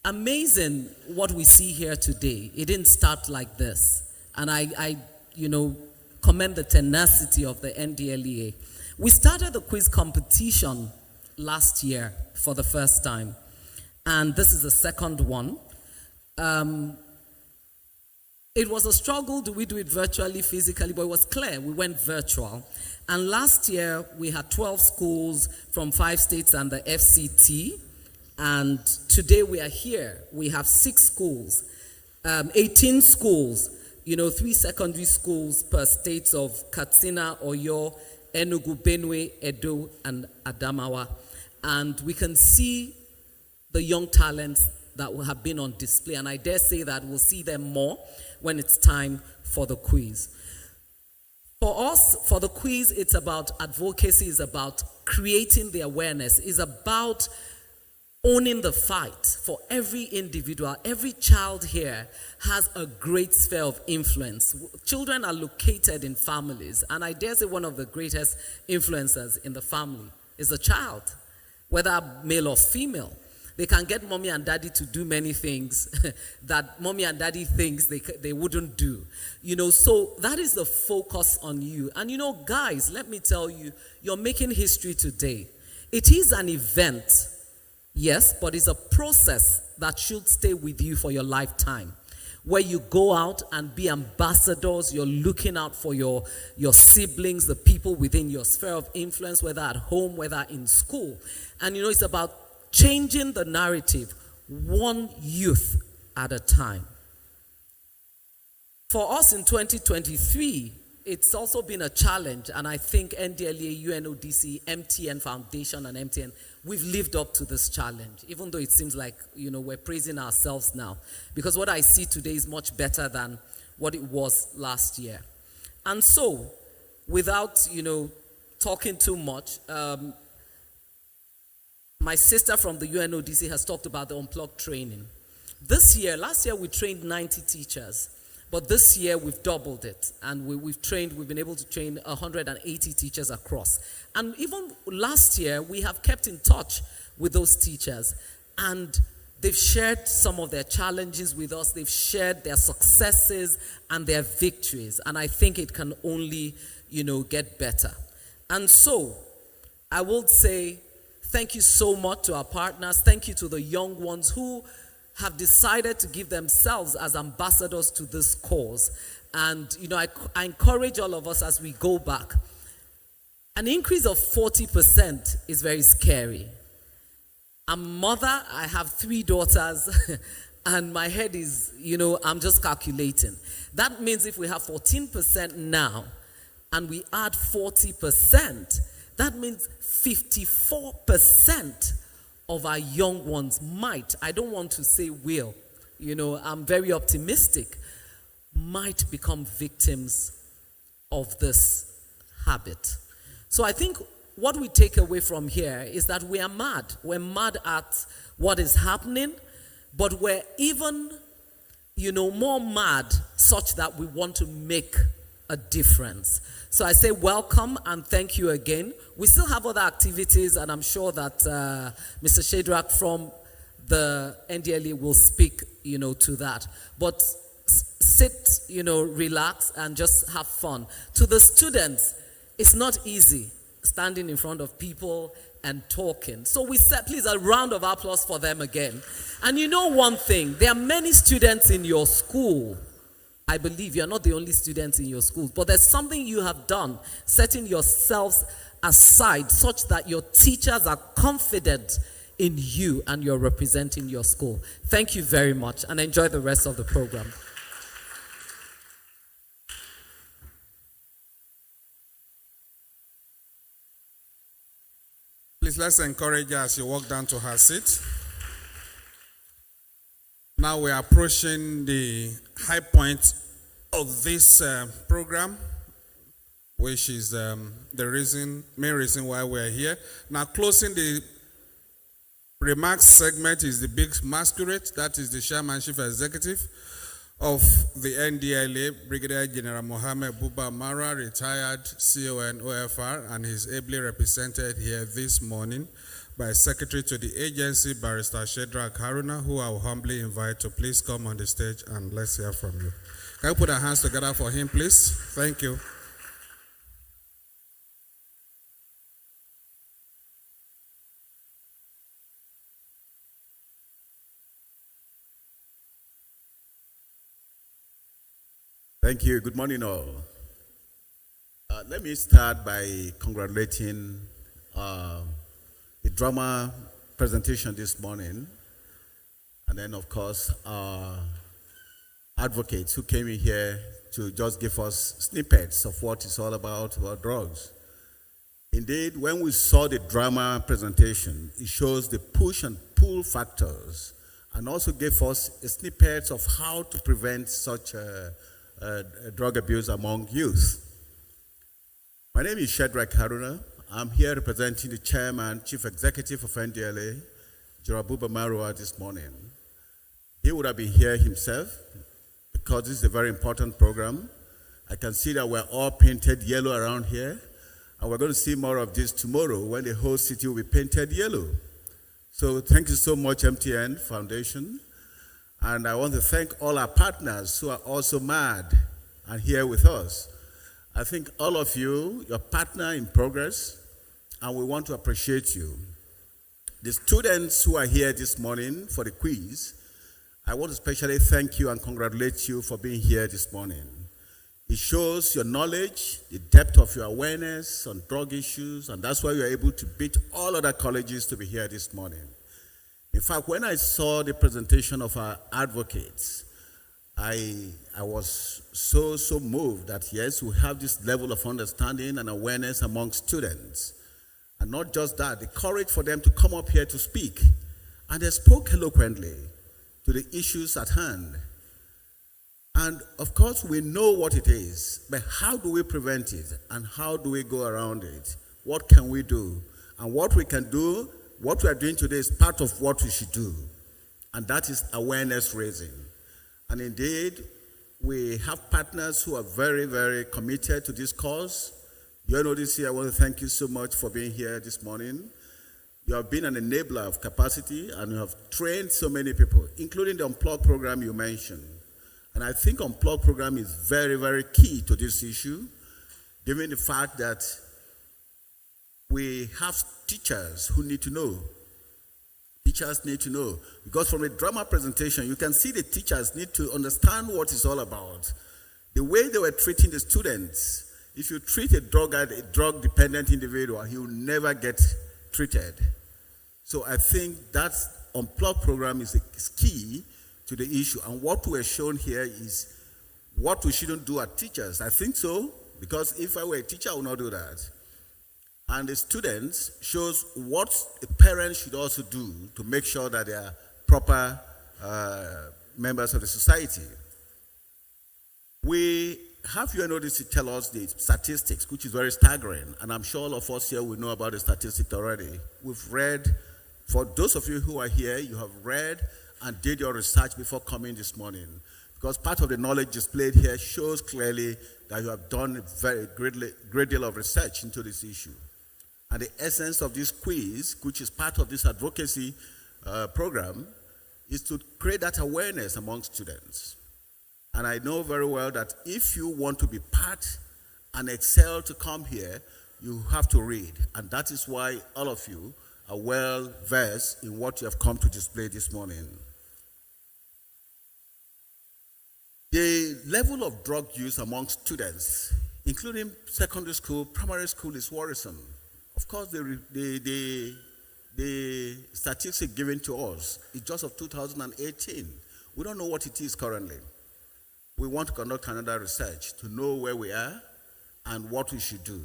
amazing what we see here today. It didn't start like this. And I you know, commend the tenacity of the NDLEA. We started the quiz competition last year for the first time. And this is the second one. It was a struggle. Do we do it virtually, physically? But it was clear. We went virtual. And last year, we had 12 schools from 5 states and the FCT. And today we are here. We have 6 schools, 18 schools, 3 secondary schools per states of Katsina, Oyo, Enugu, Benue, Edo, and Adamawa. And we can see the young talents that will have been on display. And I dare say that we'll see them more when it's time for the quiz. For us, for the quiz, it's about advocacy, it's about creating the awareness, it's about owning the fight for every individual. Every child here has a great sphere of influence. Children are located in families, and I dare say one of the greatest influencers in the family is a child, whether male or female. They can get mommy and daddy to do many things that mommy and daddy thinks they wouldn't do. So that is the focus on you. And guys, let me tell you, you're making history today. It is an event, yes, but it's a process that should stay with you for your lifetime, where you go out and be ambassadors. You're looking out for your siblings, the people within your sphere of influence, whether at home, whether in school. And it's about changing the narrative, one youth at a time. For us in 2023, it's also been a challenge, and I think NDLEA, UNODC, MTN Foundation, and MTN, we've lived up to this challenge, even though it seems like, we're praising ourselves now, because what I see today is much better than what it was last year. And so, without, talking too much, my sister from the UNODC has talked about the unplugged training. Last year we trained 90 teachers, but this year we've doubled it, and we've been able to train 180 teachers across. And even last year, we have kept in touch with those teachers, and they've shared some of their challenges with us. They've shared their successes and their victories, and I think it can only, get better. And so, I will say, thank you so much to our partners. Thank you to the young ones who have decided to give themselves as ambassadors to this cause. And, I encourage all of us as we go back. An increase of 40% is very scary. I'm a mother, I have 3 daughters, and my head is, I'm just calculating. That means if we have 14% now, and we add 40%, that means 54% of our young ones might, I don't want to say will, I'm very optimistic, might become victims of this habit. So I think what we take away from here is that we are mad. We're mad at what is happening, but we're even, more mad such that we want to make a difference. So I say welcome and thank you again. We still have other activities, and I'm sure that Mr. Shadrach from the NDLE will speak, to that. But sit, relax and just have fun. To the students, it's not easy standing in front of people and talking. So we said, please, a round of applause for them again. And one thing, there are many students in your school. I believe you're not the only students in your schools, but there's something you have done, setting yourselves aside such that your teachers are confident in you and you're representing your school. Thank you very much, and enjoy the rest of the program. Please, let's encourage her as you walk down to her seat. Now we are approaching the high point of this program, which is the main reason why we are here. Now, closing the remarks segment is the big masquerade. That is the chairmanship executive of the NDLA, Brigadier General Mohammed Buba Mara, retired CON OFR, and he's ably represented here this morning by Secretary to the agency, Barrister Shadrach Haruna, who I will humbly invite to please come on the stage and let's hear from you. Can you put our hands together for him, please? Thank you. Thank you. Good morning, all. Let me start by congratulating the drama presentation this morning, and then, of course, our advocates who came in here to just give us snippets of what it's all about drugs. Indeed, when we saw the drama presentation, it shows the push and pull factors and also gave us snippets of how to prevent such drug abuse among youth. My name is Shedrack Haruna. I'm here representing the chairman, chief executive of NDLA, Jarabuba Marwa, this morning. He would have been here himself because this is a very important program. I can see that we're all painted yellow around here, and we're going to see more of this tomorrow when the whole city will be painted yellow. So thank you so much, MTN Foundation. And I want to thank all our partners who are also mad and here with us. I think all of you, your partner in progress, and we want to appreciate you. The students who are here this morning for the quiz, I want to especially thank you and congratulate you for being here this morning. It shows your knowledge, the depth of your awareness on drug issues, and that's why you're able to beat all other colleges to be here this morning. In fact, when I saw the presentation of our advocates, I was so moved that yes, we have this level of understanding and awareness among students. And not just that, the courage for them to come up here to speak. And they spoke eloquently to the issues at hand. And of course, we know what it is, but how do we prevent it? And how do we go around it? What can we do? And what we can do, what we are doing today is part of what we should do. And that is awareness raising. And indeed, we have partners who are very, very committed to this cause. You know this year, I want to thank you so much for being here this morning. You have been an enabler of capacity, and you have trained so many people, including the Unplug program you mentioned. And I think Unplug program is very, very key to this issue, given the fact that we have teachers who need to know. Teachers need to know. Because from a drama presentation, you can see the teachers need to understand what it's all about. The way they were treating the students, if you treat a drug-dependent individual, he will never get treated. So I think that Unplug program is key to the issue. And what we're shown here is what we shouldn't do as teachers. I think so, because if I were a teacher, I would not do that. And the students shows what a parent should also do to make sure that they are proper members of the society. We have UNODC to tell us the statistics, which is very staggering, and I'm sure all of us here will know about the statistics already. We've read, for those of you who are here, you have read and did your research before coming this morning, because part of the knowledge displayed here shows clearly that you have done a very great deal of research into this issue. And the essence of this quiz, which is part of this advocacy program, is to create that awareness among students. And I know very well that if you want to be part and excel to come here, you have to read. And that is why all of you are well versed in what you have come to display this morning. The level of drug use among students, including secondary school, primary school, is worrisome. Of course, the statistic given to us is just of 2018. We don't know what it is currently. We want to conduct another research to know where we are and what we should do.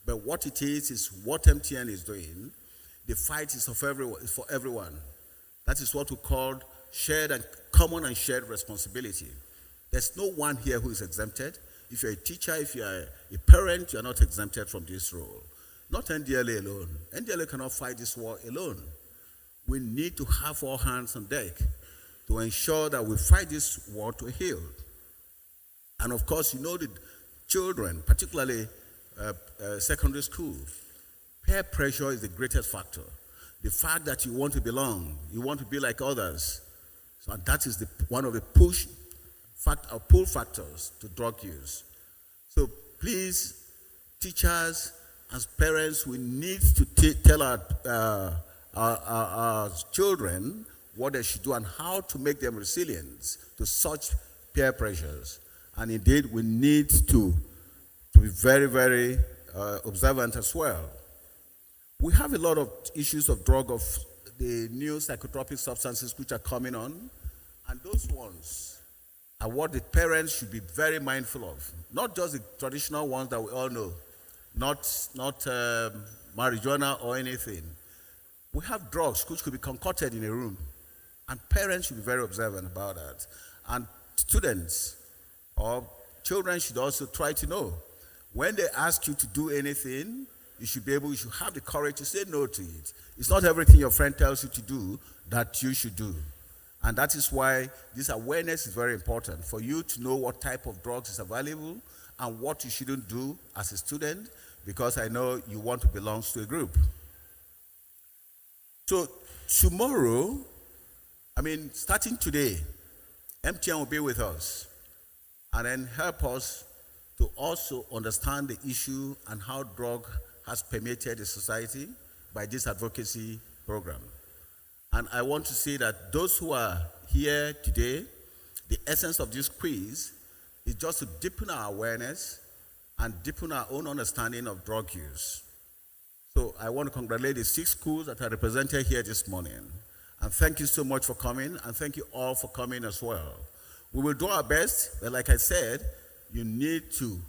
But what it is what MTN is doing. The fight is for everyone. That is what we call common and shared responsibility. There's no one here who is exempted. If you're a teacher, if you're a parent, you're not exempted from this role. Not NDLA alone. NDLA cannot fight this war alone. We need to have all hands on deck to ensure that we fight this war to a hill. And of course, you know the children, particularly secondary school, peer pressure is the greatest factor. The fact that you want to belong, you want to be like others. So that is one of the pull factors to drug use. So please, teachers, as parents, we need to tell our children what they should do and how to make them resilient to such peer pressures. And indeed, we need to be very, very observant as well. We have a lot of issues of of the new psychotropic substances which are coming on, and those ones are what the parents should be very mindful of. Not just the traditional ones that we all know, not marijuana or anything. We have drugs which could be concocted in a room, and parents should be very observant about that. And students or children should also try to know when they ask you to do anything, you should have the courage to say no to it. It's not everything your friend tells you to do that you should do. And that is why this awareness is very important, for you to know what type of drugs is available and what you shouldn't do as a student, because I know you want to belong to a group. So tomorrow, starting today, MTN will be with us and then help us to also understand the issue and how drug has permeated the society by this advocacy program. And I want to say that those who are here today, the essence of this quiz is just to deepen our awareness and deepen our own understanding of drug use. So I want to congratulate the 6 schools that are represented here this morning. And thank you so much for coming, and thank you all for coming as well. We will do our best, but like I said, you need to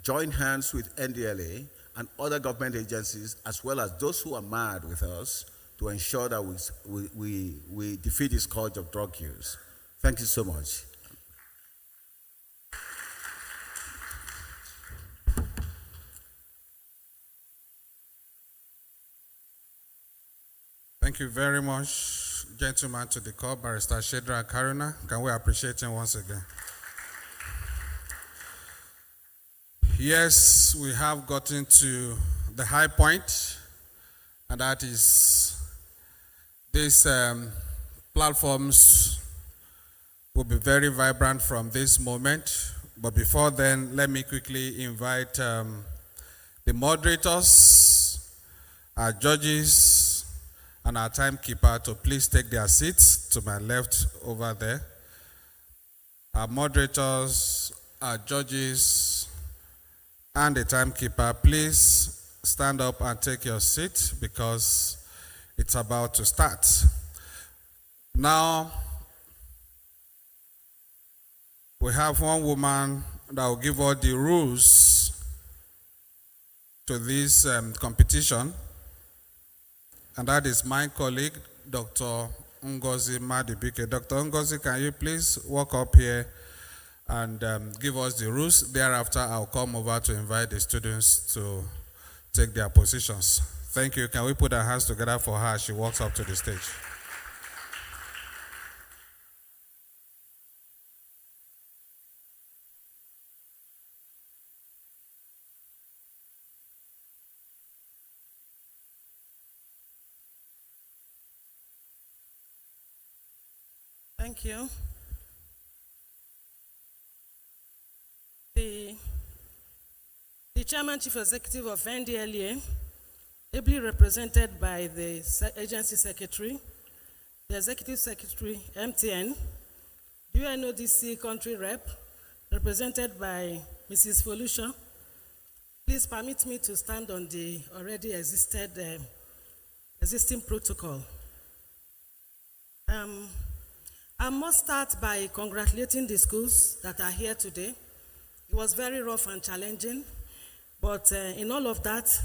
join hands with NDLA and other government agencies, as well as those who are mad with us, to ensure that we defeat this scourge of drug use. Thank you so much. Thank you very much, gentlemen, to the call, Barrister Shedrack Haruna. Can we appreciate him once again? Yes, we have gotten to the high point, and that is these platforms will be very vibrant from this moment. But before then, let me quickly invite the moderators, our judges, and our timekeeper to please take their seats to my left over there. Our moderators, our judges, and the timekeeper, please stand up and take your seat because it's about to start. Now, we have one woman that will give us the rules to this competition, and that is my colleague, Dr. Ngozi Madibike. Dr. Ngozi, can you please walk up here and give us the rules? Thereafter, I'll come over to invite the students to take their positions. Thank you. Can we put our hands together for her as she walks up to the stage? Thank you. The Chairman Chief Executive of NDLEA, ably represented by the Agency Secretary, the Executive Secretary, MTN, UNODC Country Rep, represented by Mrs. Folusha. Please permit me to stand on the already existing protocol. I must start by congratulating the schools that are here today. It was very rough and challenging, but in all of that,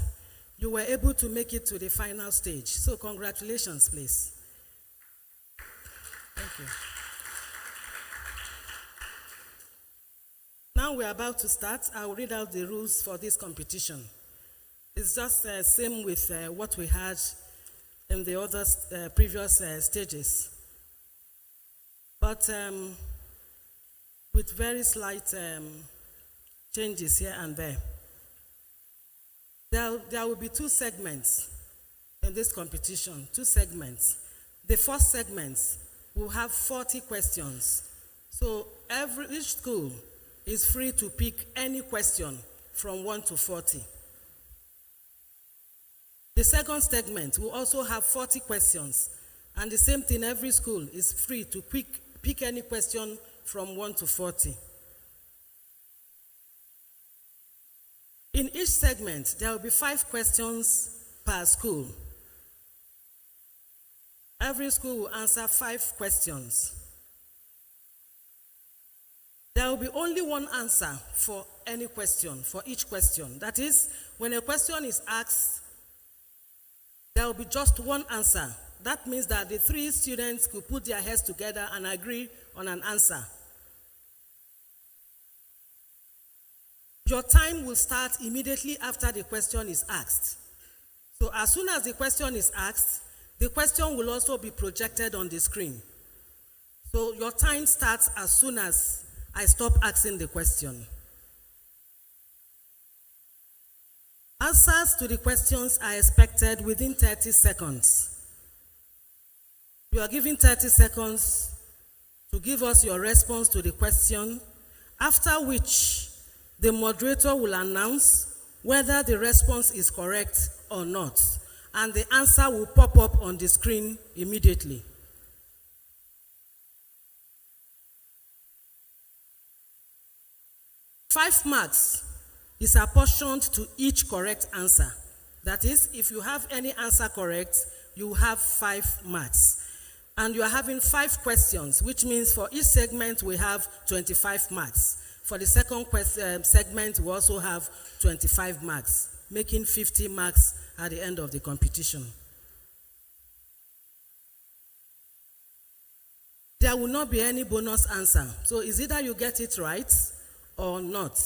you were able to make it to the final stage. So congratulations, please. Thank you. Now we're about to start. I will read out the rules for this competition. It's just the same with what we had in the other previous stages. But with very slight changes here and there. There will be 2 segments in this competition, 2 segments. The first segment will have 40 questions. So each school is free to pick any question from 1 to 40. The second segment will also have 40 questions. And the same thing, every school is free to pick any question from 1 to 40. In each segment, there will be 5 questions per school. Every school will answer 5 questions. There will be only one answer for any question, for each question. That is, when a question is asked, there will be just one answer. That means that the 3 students could put their heads together and agree on an answer. Your time will start immediately after the question is asked. So as soon as the question is asked, the question will also be projected on the screen. So your time starts as soon as I stop asking the question. Answers to the questions are expected within 30 seconds. You are given 30 seconds to give us your response to the question, after which the moderator will announce whether the response is correct or not, and the answer will pop up on the screen immediately. Five marks is apportioned to each correct answer. That is, if you have any answer correct, you have 5 marks. And you are having 5 questions, which means for each segment we have 25 marks. For the second segment, we also have 25 marks, making 50 marks at the end of the competition. There will not be any bonus answer. So it's either you get it right or not.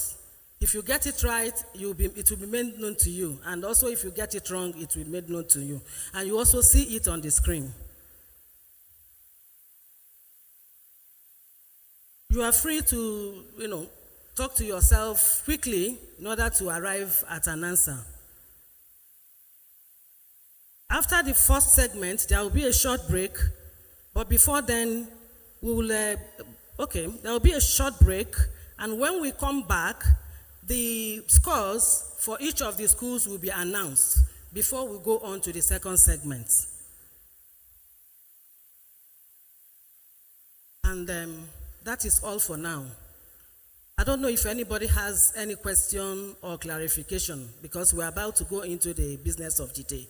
If you get it right, it will be made known to you. And also if you get it wrong, it will be made known to you. And you also see it on the screen. You are free to, talk to yourself quickly in order to arrive at an answer. After the first segment, there will be a short break. But before then, there will be a short break. And when we come back, the scores for each of the schools will be announced before we go on to the second segment. And that is all for now. I don't know if anybody has any question or clarification, because we're about to go into the business of the day.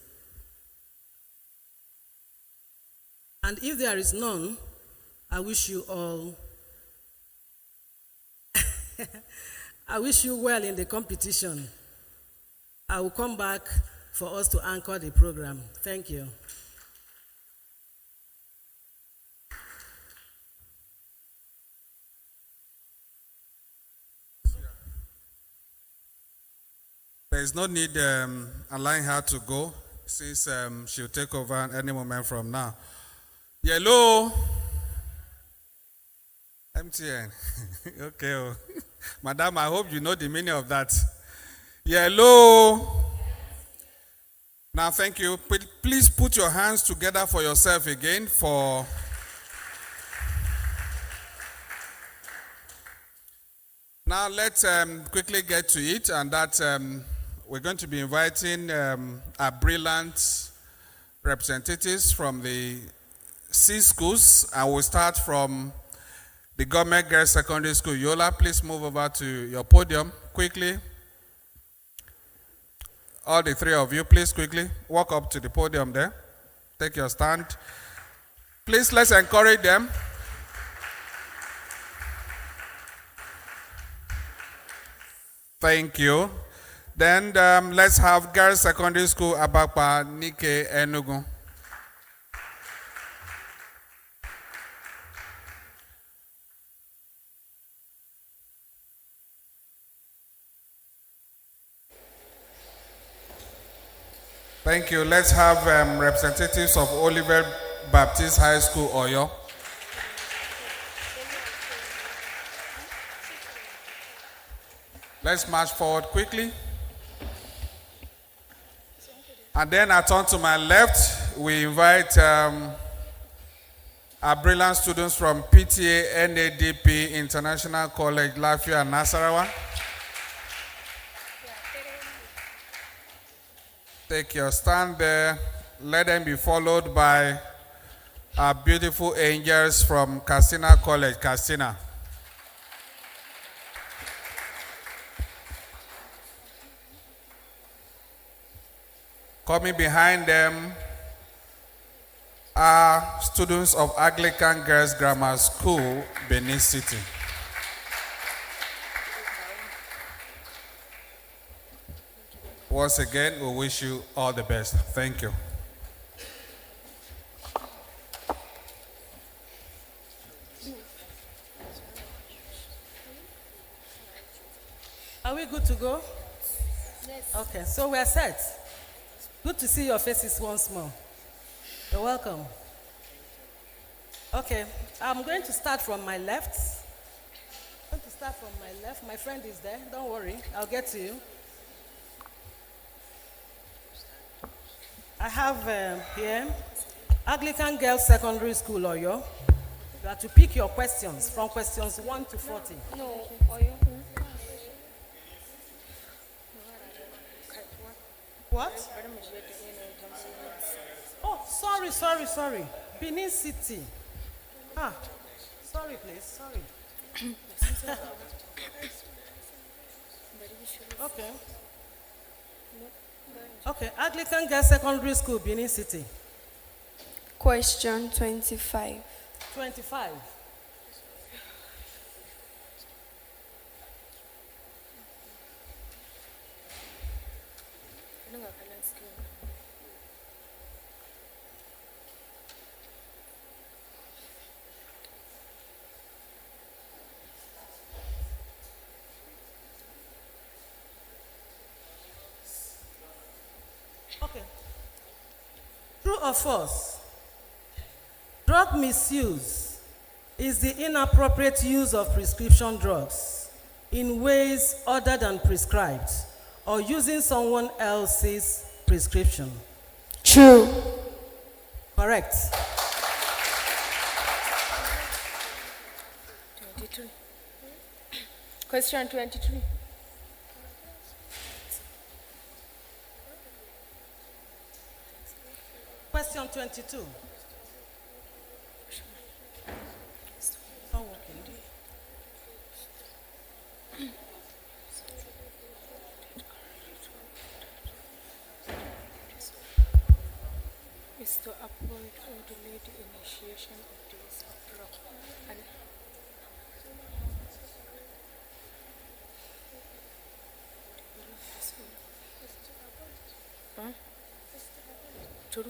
And if there is none, I wish you all I wish you well in the competition. I will come back for us to anchor the program. Thank you. There is no need allowing her to go, since she'll take over any moment from now. Yellow. MTN. Okay. Oh. Madam, I hope you know the meaning of that. Yellow. Now, thank you. Please put your hands together for yourself again for... Now, let's quickly get to it, and that we're going to be inviting our brilliant representatives from the 6 schools, and we'll start from the Government Girls Secondary School. Yola, please move over to your podium quickly. All the 3 of you, please quickly walk up to the podium there. Take your stand. Please, let's encourage them. Thank you. Then let's have Girls Secondary School, Abakpa, Nike, Enugu. Thank you. Let's have representatives of Oliver Baptist High School, Oyo. Let's march forward quickly. And then I turn to my left. We invite our brilliant students from PTA NADP International College, Lafia, Nasarawa. Take your stand there. Let them be followed by our beautiful angels from Katsina College, Katsina. Coming behind them are students of Anglican Girls Grammar School, Benin City. Once again, we wish you all the best. Thank you. Are we good to go? Yes. Okay, so we're set. Good to see your faces once more. You're welcome. Okay, I'm going to start from my left. My friend is there. Don't worry, I'll get to you. I have here Anglican Girls Secondary School, Oyo. You have to pick your questions from questions 1 to 40. No, Oyo. What? Oh, sorry. Benin City. Sorry, please, sorry. Okay, Anglican Girls Secondary School, Benin City. Question 25. 25. Okay. True or false? Drug misuse is the inappropriate use of prescription drugs in ways other than prescribed or using someone else's prescription. True. Correct. 23. Question 23. Question 22. Is to avoid or delay the initiation of the use of drug and True.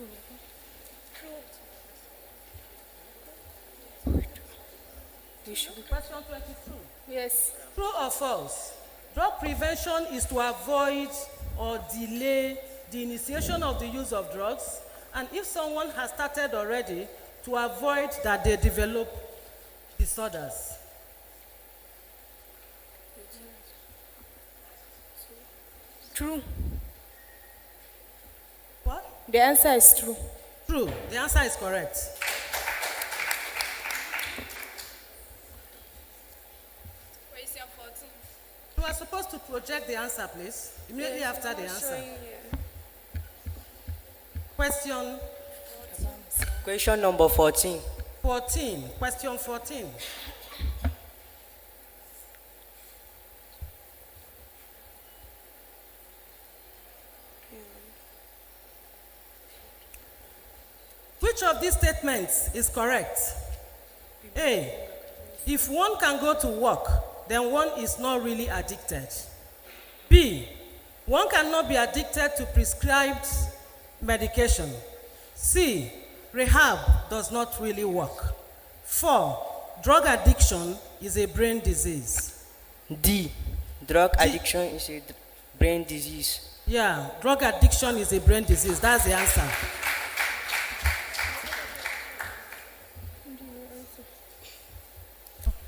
Question 22. Yes. True or false? Drug prevention is to avoid or delay the initiation of the use of drugs, and if someone has started already, to avoid that they develop disorders. True. What? The answer is true. True. The answer is correct. Question 14. You are supposed to project the answer, please, immediately after the answer. Question number 14. 14. Question 14. Which of these statements is correct? A. If one can go to work, then one is not really addicted. B. One cannot be addicted to prescribed medication. C. Rehab does not really work. 4. Drug addiction is a brain disease. D. Drug addiction is a brain disease. Yeah, drug addiction is a brain disease. That's the answer.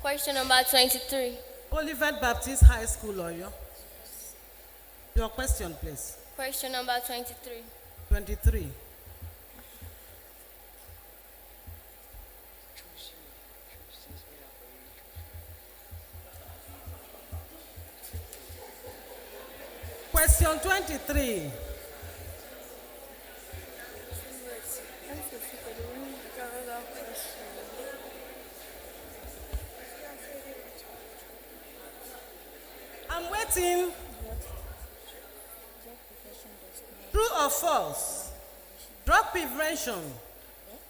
Question number 23. Olivet Baptist High School, Oyo. Your question, please. Question number 23. 23. Question 23. I'm waiting. True or false? Drug prevention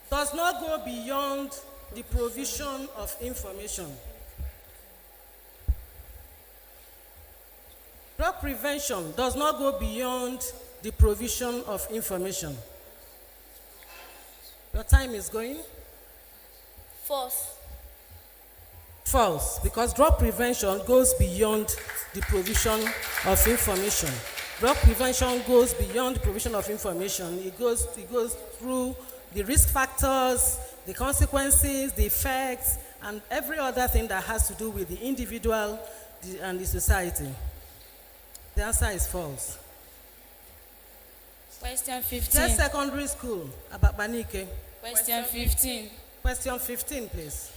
does not go beyond the provision of information. Drug prevention does not go beyond the provision of information. Your time is going? False. False, because drug prevention goes beyond the provision of information. Drug prevention goes beyond the provision of information. It goes through the risk factors, the consequences, the effects, and every other thing that has to do with the individual and the society. The answer is false. Question 15. Just secondary school, Ababanike. Question 15. Question 15, please.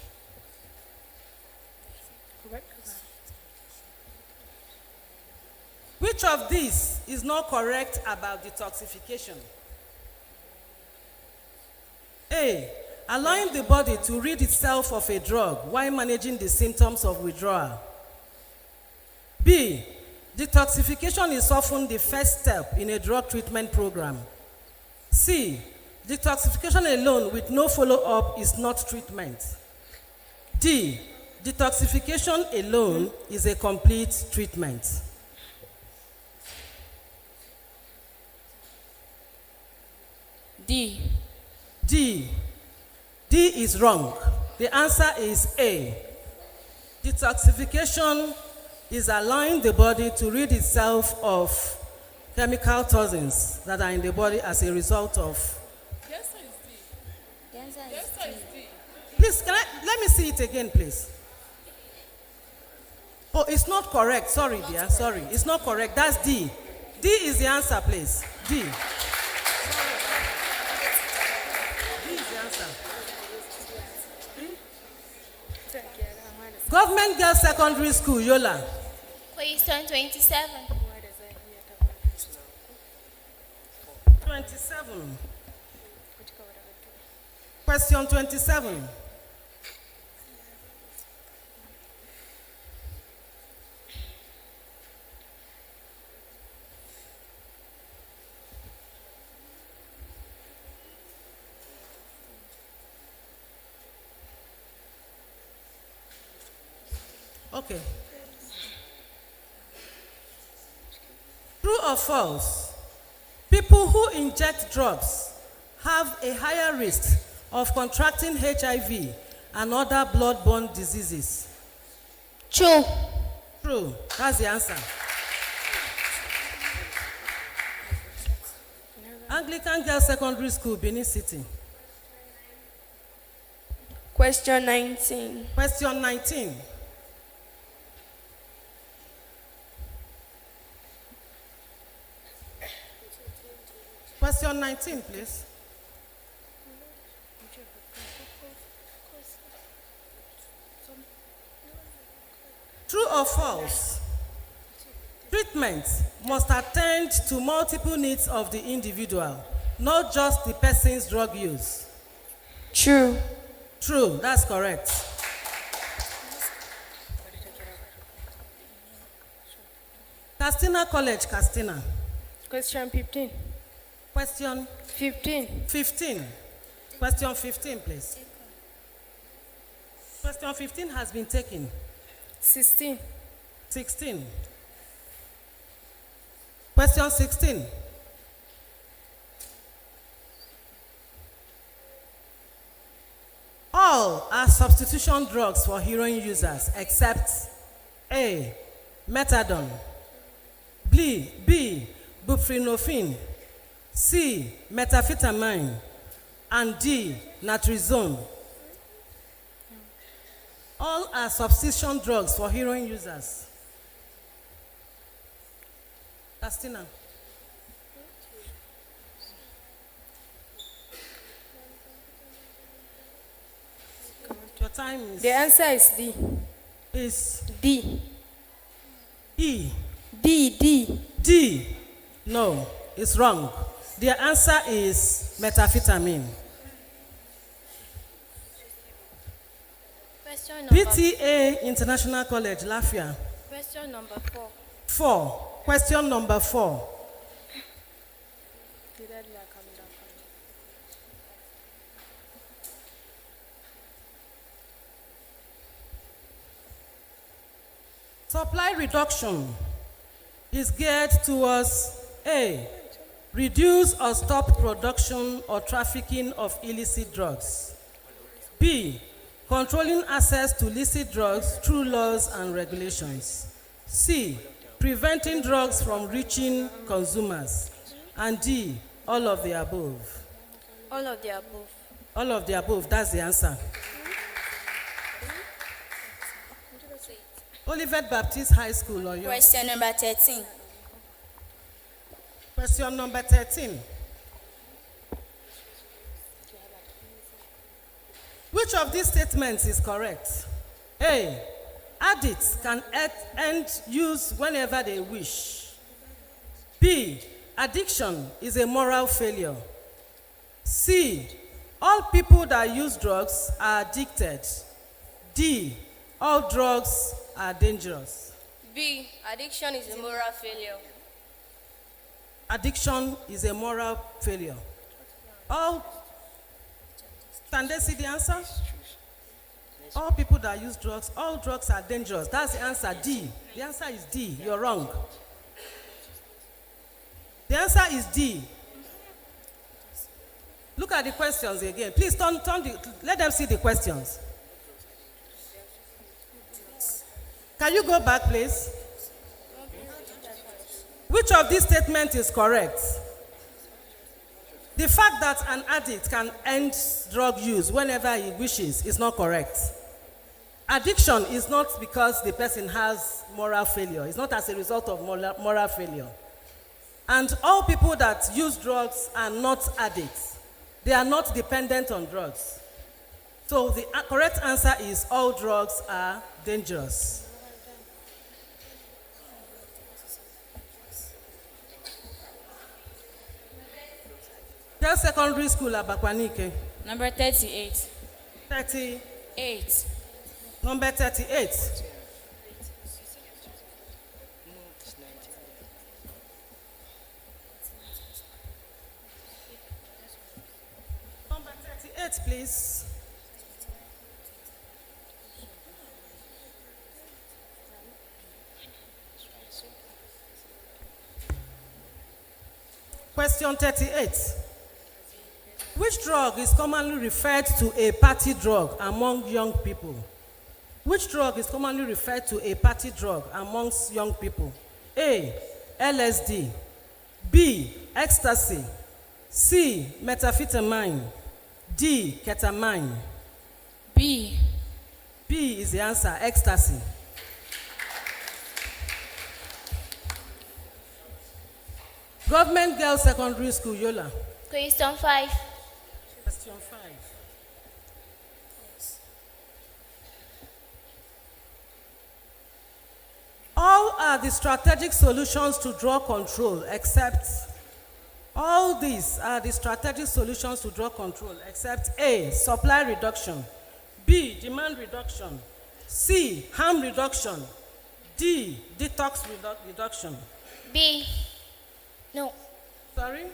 Which of these is not correct about detoxification? A. Allowing the body to rid itself of a drug while managing the symptoms of withdrawal. B. Detoxification is often the first step in a drug treatment program. C. Detoxification alone with no follow-up is not treatment. D. Detoxification alone is a complete treatment. D. D. D is wrong. The answer is A. Detoxification is allowing the body to rid itself of chemical toxins that are in the body as a result of. The answer is D. The answer The answer is D. Please, let me see it again, please. Oh, it's not correct. Sorry, dear. Sorry. It's not correct. That's D. D is the answer, please. D. Government Girls Secondary School, Yola. Question 27. 27. Question 27. Okay. True or false? People who inject drugs have a higher risk of contracting HIV and other blood-borne diseases. True. True. That's the answer. Anglican Girls Secondary School, Benin City. Question 19. Question 19. Question 19, please. True or false? Treatment must attend to multiple needs of the individual, not just the person's drug use. True. True, that's correct. Castina College, Castina. Question 15. Question 15. 15. Question 15, please. Question 15 has been taken. 16. 16. Question 16. All are substitution drugs for heroin users except A. Methadone, B. Buprenorphine, C. Methamphetamine, and D. Naltrexone. All are substitution drugs for heroin users. Castina. Your time is. The answer is D. Is D. E. D. D. No, it's wrong. The answer is methamphetamine. Question number, PTA International College, Lafia. question number 4. 4. Question number 4. Supply reduction is geared towards A, reduce or stop production or trafficking of illicit drugs. B, controlling access to illicit drugs through laws and regulations. C, preventing drugs from reaching consumers. And D, all of the above. All of the above. All of the above, that's the answer. Olivet Baptist High School, Oyo. Question number 13. Question number 13. Which of these statements is correct? A, addicts can end use whenever they wish. B, addiction is a moral failure. C, all people that use drugs are addicted. D, all drugs are dangerous. B, addiction is a moral failure. Addiction is a moral failure. Can they see the answer? All people that use drugs, all drugs are dangerous. That's the answer, D. The answer is D. You're wrong. The answer is D. Look at the questions again. Please let them see the questions. Can you go back, please? Which of these statements is correct? The fact that an addict can end drug use whenever he wishes is not correct. Addiction is not because the person has moral failure. It's not as a result of moral failure. And all people that use drugs are not addicts. They are not dependent on drugs. So the correct answer is all drugs are dangerous. Girls Secondary School, Abakwanike. Number 38. 38. Number 38. Number 38, please. Question 38. Which drug is commonly referred to a party drug among young people? Which drug is commonly referred to a party drug amongst young people? A, LSD. B, ecstasy. C, methamphetamine. D, ketamine. B. B is the answer, ecstasy. Government Girls Secondary School, Yola. Question 5. Question 5. All are the strategic solutions to drug control except A, supply reduction, B, demand reduction, C, harm reduction, D, detox reduction. B. No. Sorry?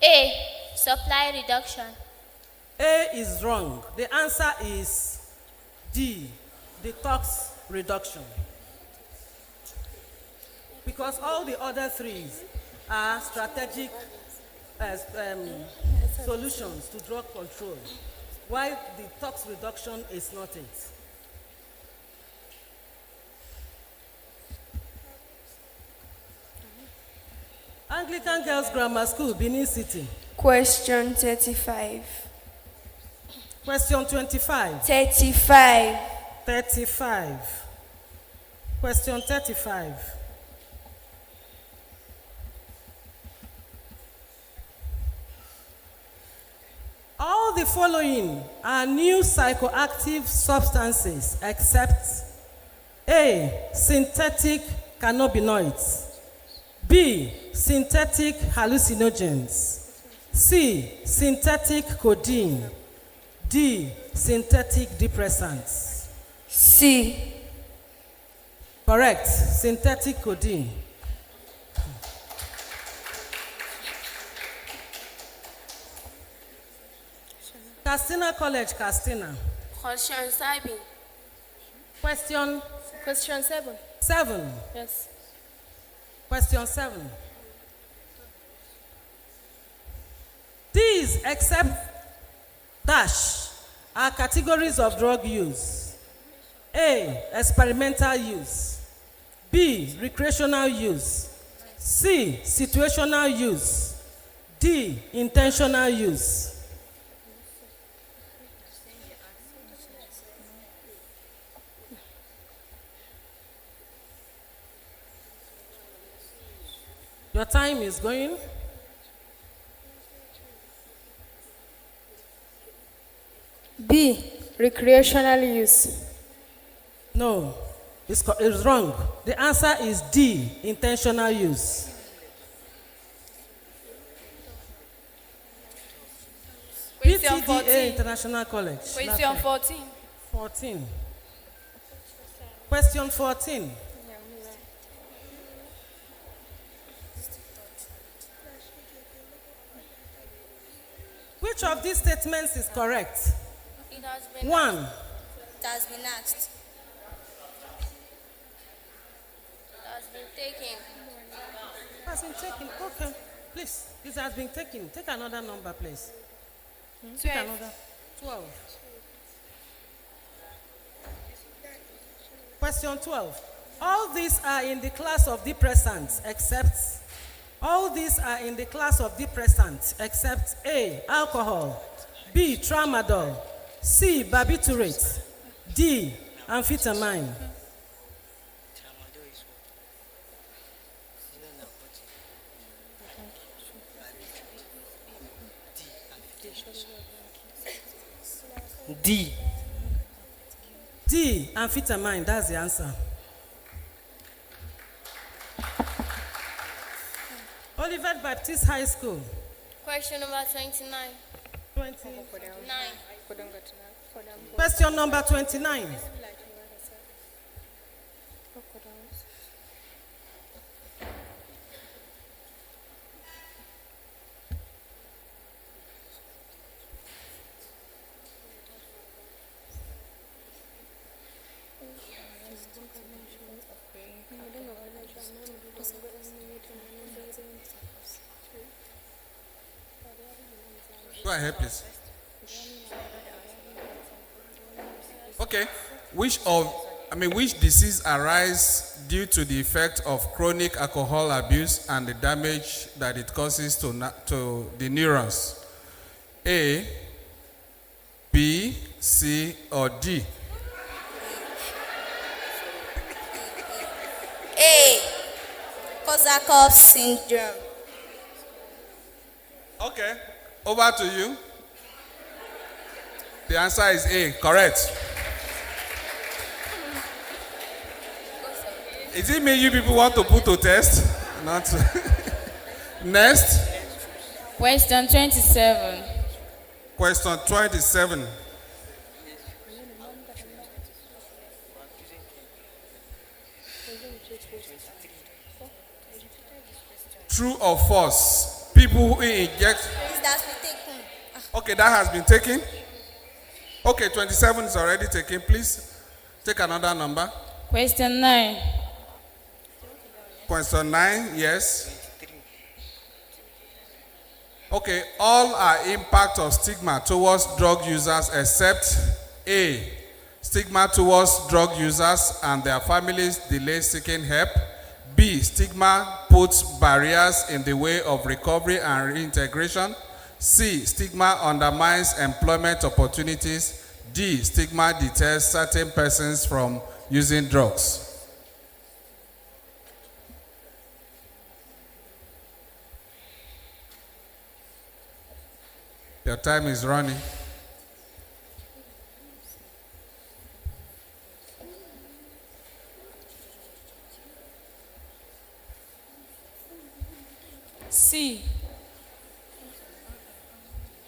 A. Supply reduction. A is wrong. The answer is D, detox reduction. Because all the other three are strategic solutions to drug control, while detox reduction is not it. Anglican Girls Grammar School, Benin City. Question 35. Question 25. 35. 35. Question 35. All the following are new psychoactive substances except A, synthetic cannabinoids, B, synthetic hallucinogens, C, synthetic codeine, D, synthetic depressants. C. Correct, synthetic codeine. Castina College, Castina. Question 7. Question Question 7. 7. Yes. Question 7. These, except dash, are categories of drug use. A, experimental use. B, recreational use. C, situational use. D, intentional use. Your time is going. B. Recreational use. No, it's wrong. The answer is D, intentional use. Question PTDA 14. International College. Question Lafayette. 14. 14. Question 14. Which of these statements is correct? It has been 1. It has been asked. It has been taken. Has been taken. Okay. Please. This has been taken. Take another number, please. Take 12. another. 12. Question 12. All these are in the class of depressants except A, alcohol, B, tramadol, C, barbiturate, D, amphetamine. D. D, amphetamine, that's the answer. Olivet Baptist High School. Question number 29. 29. 9. Question number 29. Go ahead, please. Okay. Which disease arise due to the effect of chronic alcohol abuse and the damage that it causes to the neurons? A, B, C, or D? A. Korsakoff syndrome. Okay. Over to you. The answer is A, correct. Is it me you people want to put to test? Not Next. Question 27. Question 27. True or false? People who inject. Okay, that has been taken. Okay, 27 is already taken. Please take another number. Question 9. Question 9, yes. Okay, all are impact of stigma towards drug users except A, stigma towards drug users and their families delay seeking help. B, stigma puts barriers in the way of recovery and reintegration. C, stigma undermines employment opportunities. D, stigma deters certain persons from using drugs. Your time is running. C.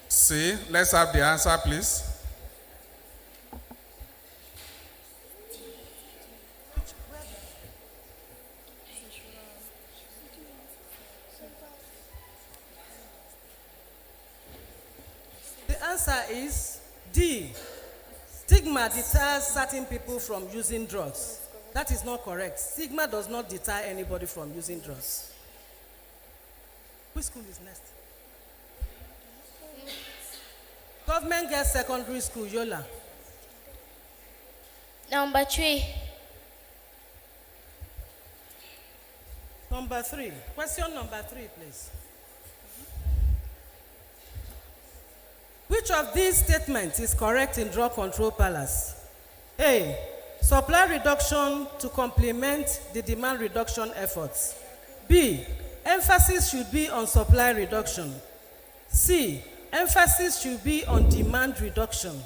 C. Let's have the answer, please. The answer is D, stigma deters certain people from using drugs. That is not correct. Stigma does not deter anybody from using drugs. Which school is next? Government Girls Secondary School, Yola. Number 3. Number 3. Question number 3, please. Which of these statements is correct in Drug Control Palace? A, supply reduction to complement the demand reduction efforts. B, emphasis should be on supply reduction. C, emphasis should be on demand reduction.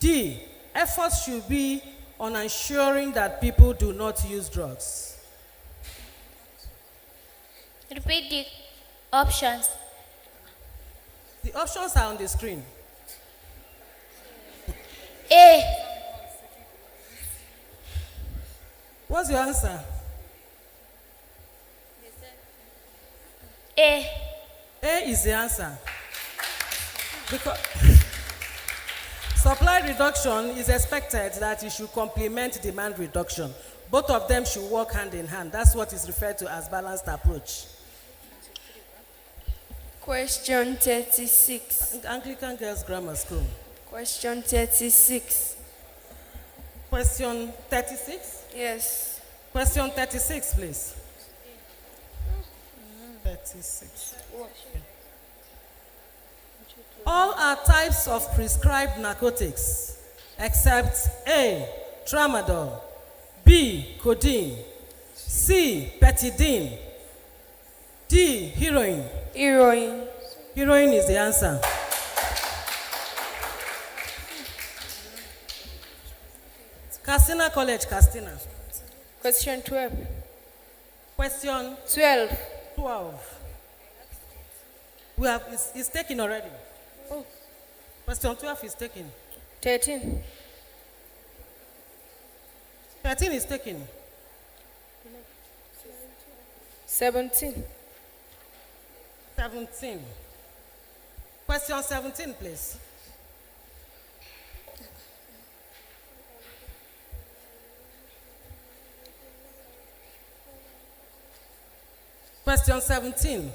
D, efforts should be on ensuring that people do not use drugs. Repeat the options. The options are on the screen. A. What's your answer? A. A is the answer. Because supply reduction is expected that it should complement demand reduction. Both of them should work hand in hand. That's what is referred to as balanced approach. Question 36. Anglican Girls Grammar School. Question 36. Question 36? Yes. Question 36, please. 36. All are types of prescribed narcotics except A, tramadol, B, codeine, C, petidine, D, heroin. Heroin. Heroin is the answer. Castina College, Castina. Question 12. Question 12. 12. We have, it's taken already. Oh. Question 12 is taken. 13. 13 is taken. 17. 17. Question 17, please. Question 17.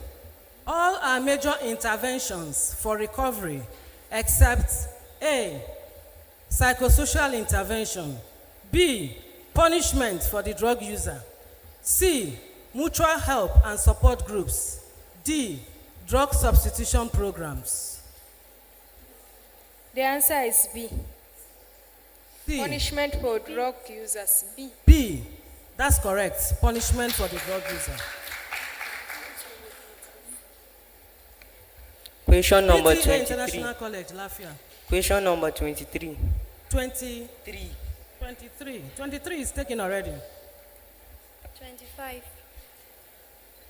All are major interventions for recovery except A, psychosocial intervention, B, punishment for the drug user, C, mutual help and support groups, D, drug substitution programs. The answer is B. C. Punishment for drug users. B. B. That's correct. Punishment for the drug user. Question number PTA 23. International College, Lafia. Question number 23. 23. 23. 23 is taken already. 25.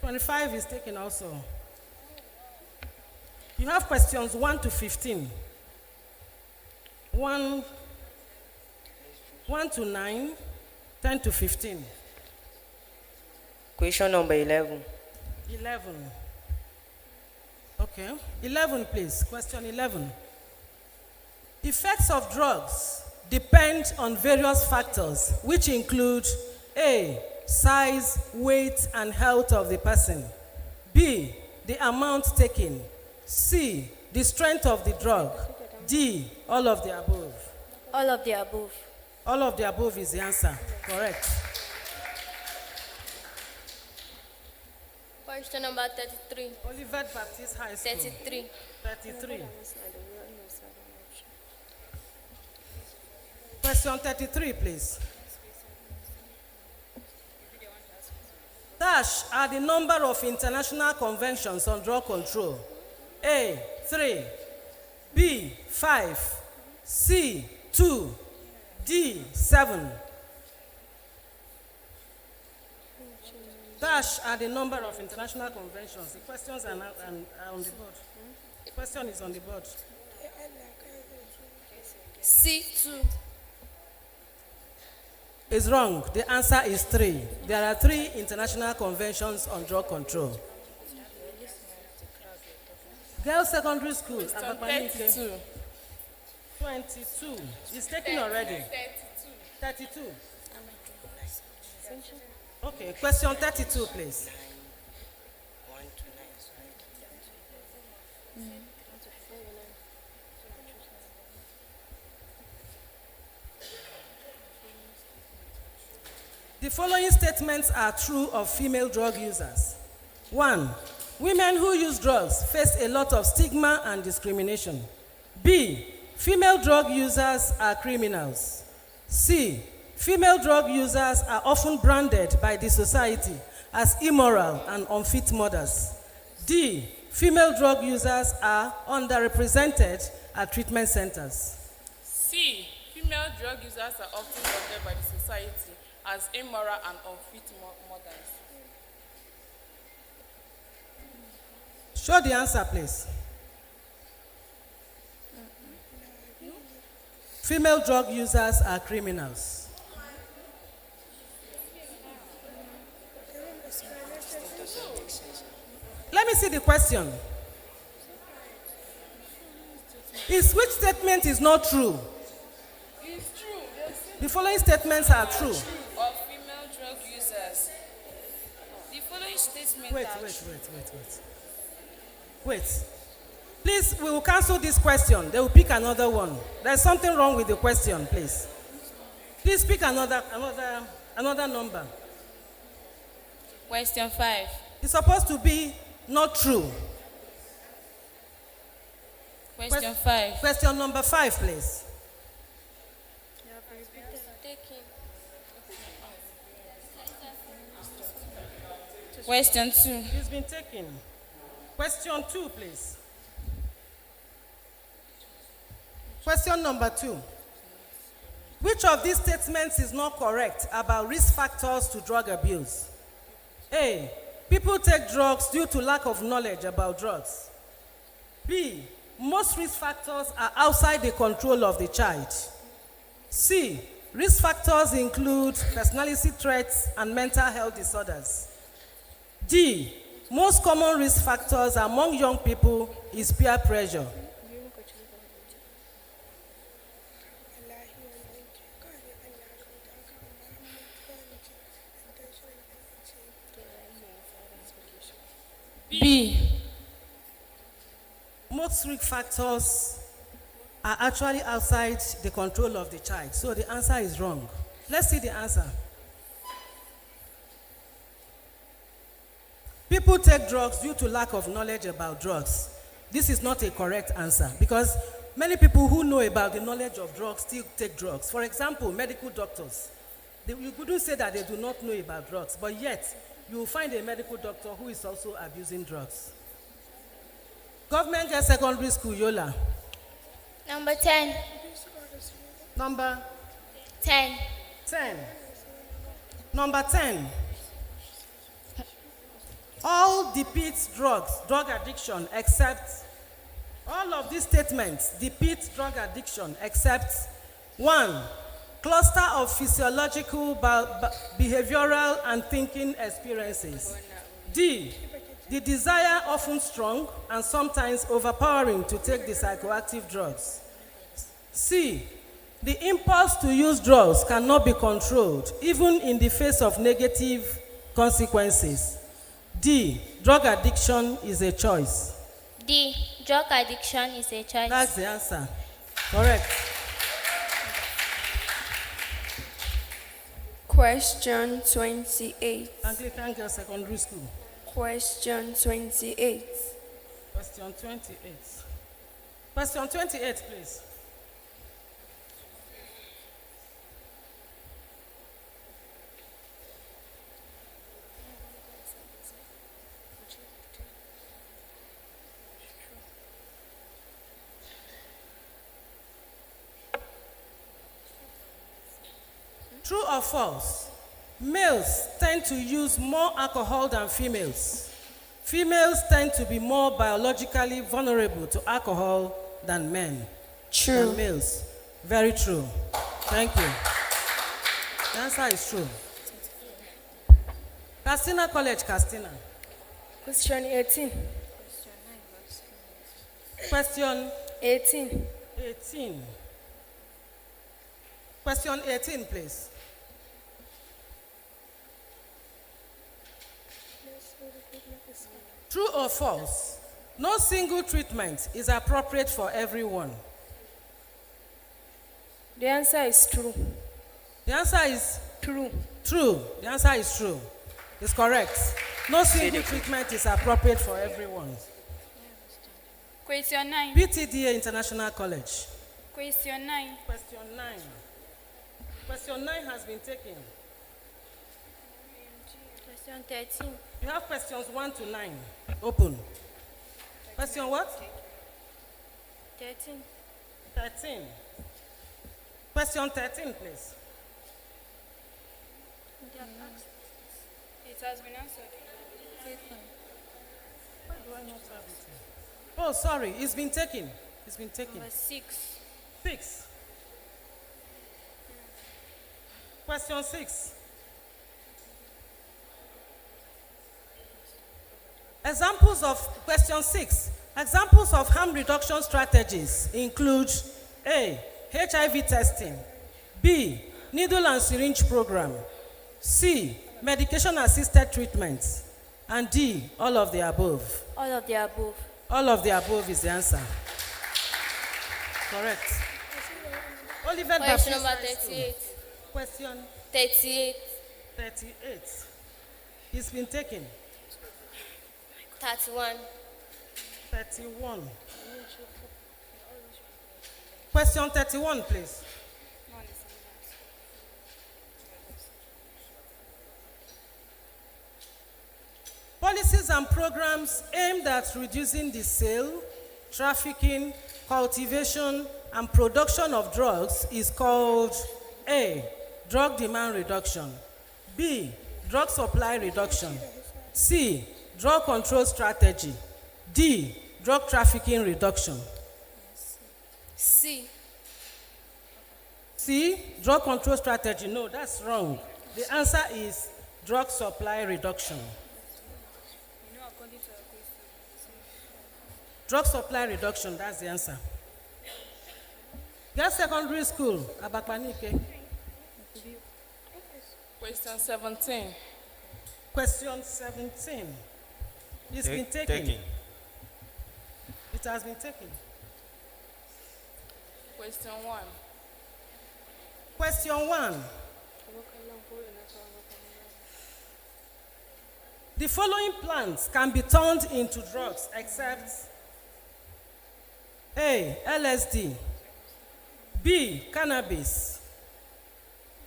25 is taken also. You have questions 1 to 15. 1 to 9, 10 to 15. Question number 11. 11. Okay. 11, please. Question 11. Effects of drugs depend on various factors, which include A, size, weight, and health of the person. B, the amount taken. C, the strength of the drug. D, all of the above. All of the above. All of the above is the answer. Correct. Question number 33. Olivet Baptist High School. 33. 33. Question 33, please. Dash are the number of international conventions on drug control. A, 3. B, 5. C, 2. D, 7. Dash are the number of international conventions. The questions are, are on the board. The question is on the board. C2. It's wrong. The answer is 3. There are 3 international conventions on drug control. Girls Secondary School. Question 32. 22. It's taken already. 32. Okay, question 32, please. The following statements are true of female drug users. 1. Women who use drugs face a lot of stigma and discrimination. B. Female drug users are criminals. C. Female drug users are often branded by the society as immoral and unfit mothers. D. Female drug users are underrepresented at treatment centers. C. Female drug users are often branded by the society as immoral and unfit mothers. Show the answer, please. Female drug users are criminals. Let me see the question. Which statement is not true? It's true. The following statements are true. Of female drug users. The following statement Wait. are Wait. Please, we will cancel this question. They will pick another one. There's something wrong with the question, please. Please pick another number. Question 5. It's supposed to be not true. Question 5. Question number 5, please. Question 2. It's been taken. Question 2, please. Question number 2. Which of these statements is not correct about risk factors to drug abuse? A. People take drugs due to lack of knowledge about drugs. B. Most risk factors are outside the control of the child. C. Risk factors include personality traits and mental health disorders. D. Most common risk factors among young people is peer pressure. B. Most risk factors are actually outside the control of the child. So the answer is wrong. Let's see the answer. People take drugs due to lack of knowledge about drugs. This is not a correct answer because many people who know about the knowledge of drugs still take drugs. For example, medical doctors. You couldn't say that they do not know about drugs, but yet you will find a medical doctor who is also abusing drugs. Government Girls Secondary School, Yola. Number 10. Number 10. 10. Number 10. All depicts drug addiction except, all of these statements depict drug addiction except 1. Cluster of physiological, behavioral, and thinking experiences. D. The desire often strong and sometimes overpowering to take the psychoactive drugs. C. The impulse to use drugs cannot be controlled, even in the face of negative consequences. D. Drug addiction is a choice. D. Drug addiction is a choice. That's the answer. Correct. Question 28. Anglican Girls Secondary School. Question 28. Question 28. Question 28, please. True or false? Males tend to use more alcohol than females. Females tend to be more biologically vulnerable to alcohol than men. True. Than males. Very true. Thank you. The answer is true. Castina College, Castina. Question 18. Question 18. 18. Question 18, please. True or false? No single treatment is appropriate for everyone. The answer is true. The answer is true. True. The answer is true. It's correct. No single treatment is appropriate for everyone. Question 9. PTDA International College. Question 9. Question 9. Question 9 has been taken. Question 13. You have questions 1 to 9. Open. Question what? 13. 13. Question 13, please. It has been answered. Why do I not have it here? Oh, sorry. It's been taken. It's been taken. Number 6. 6. Question 6. Examples of question 6. Examples of harm reduction strategies include A. HIV testing. B. Needle and syringe program. C. Medication assisted treatment. And D. All of the above. All of the above. All of the above is the answer. Correct. Olivet Question Baptist number High School. 38. Question 38. 38. It's been taken. 31. 31. Question 31, please. Policies and programs aimed at reducing the sale, trafficking, cultivation, and production of drugs is called A. Drug demand reduction. B. Drug supply reduction. C. Drug control strategy. D. Drug trafficking reduction. C. C. Drug control strategy. No, that's wrong. The answer is drug supply reduction. Drug supply reduction, that's the answer. Girls Secondary School, Abakpanike. Question 17. Question 17. It's been taken. It has been taken. Question 1. Question 1. The following plants can be turned into drugs except A. LSD. B. Cannabis.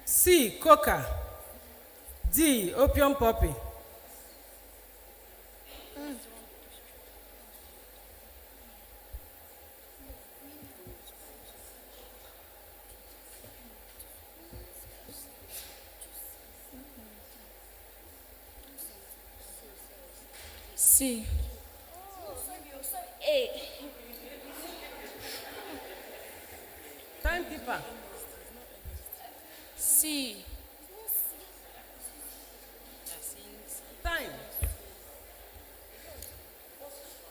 C. Coca. D. Opium poppy. C. A. Timekeeper. C. Time.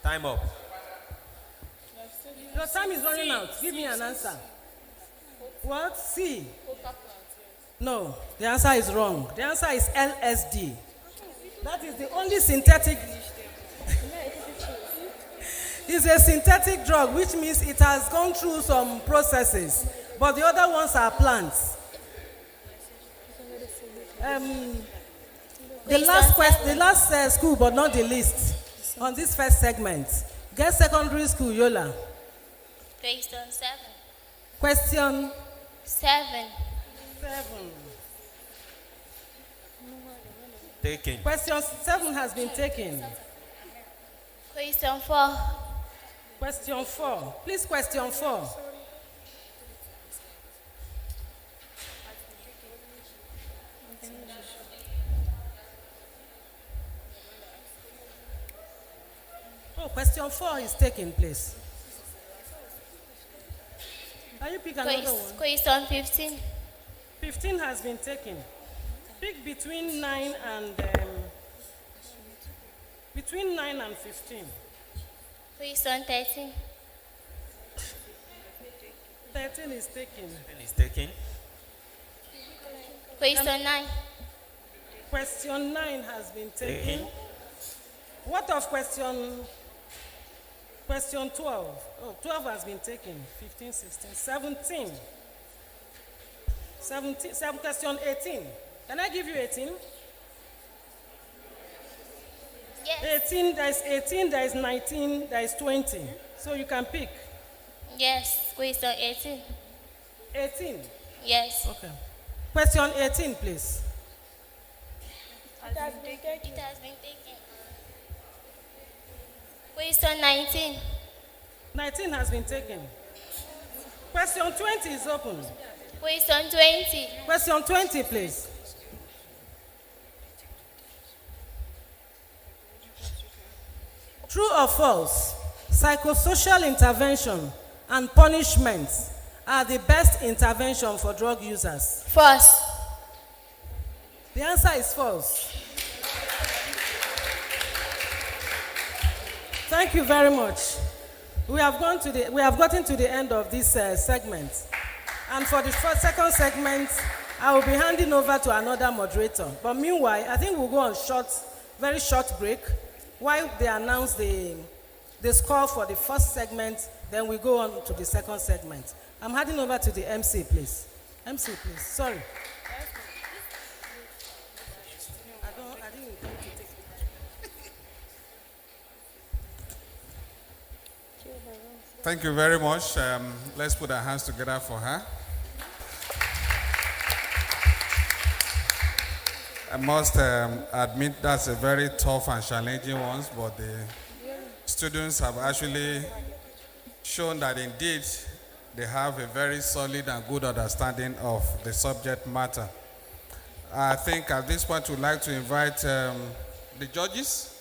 Time up. Your time is running out. Give me an answer. What? C. No, the answer is wrong. The answer is LSD. That is the only synthetic. It's a synthetic drug, which means it has gone through some processes, but the other ones are plants. The last school, but not the least, on this first segment. Girls Secondary School, Yola. Question 7. Question 7. 7. Taken. Question 7 has been taken. Question 4. Question 4. Please, question 4. Oh, question 4 is taken, please. Can you pick another one? Question 15. 15 has been taken. Pick between 9 and 15. Question 13. 13 is taken. 10 is taken. Question 9. Question 9 has been taken. What of question 12? Oh, 12 has been taken. 15, 16, 17. 17, question 18. Can I give you 18? Yes. 18, there is 18, there is 19, there is 20. So you can pick. Yes. Question 18. 18? Yes. Okay. Question 18, please. It has been taken. Question 19. 19 has been taken. Question 20 is open. Question 20. Question 20, please. True or false? Psychosocial intervention and punishment are the best intervention for drug users. False. The answer is false. Thank you very much. We have gotten to the end of this segment. And for the second segment, I will be handing over to another moderator. But meanwhile, I think we'll go on very short break while they announce the score for the first segment, then we go on to the second segment. I'm handing over to the MC, please. MC, please. Sorry. I didn't intend to take it. Thank you very much. Let's put our hands together for her. I must admit that's a very tough and challenging one, but the students have actually shown that indeed they have a very solid and good understanding of the subject matter. I think at this point we'd like to invite the judges.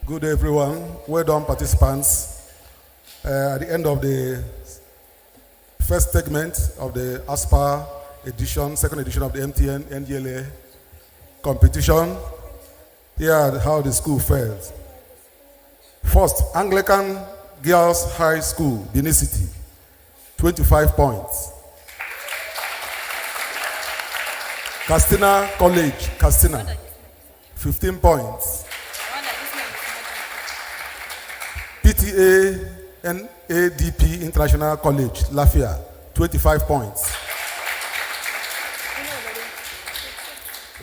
Good day, everyone. Well done, participants. At the end of the first segment of the ASPA edition, second edition of the MTN NDLA competition, here are how the school fared. First, Anglican Girls High School, Benin City, 25 points. Castina College, Castina, 15 points. PTA NADP International College, Lafia, 25 points.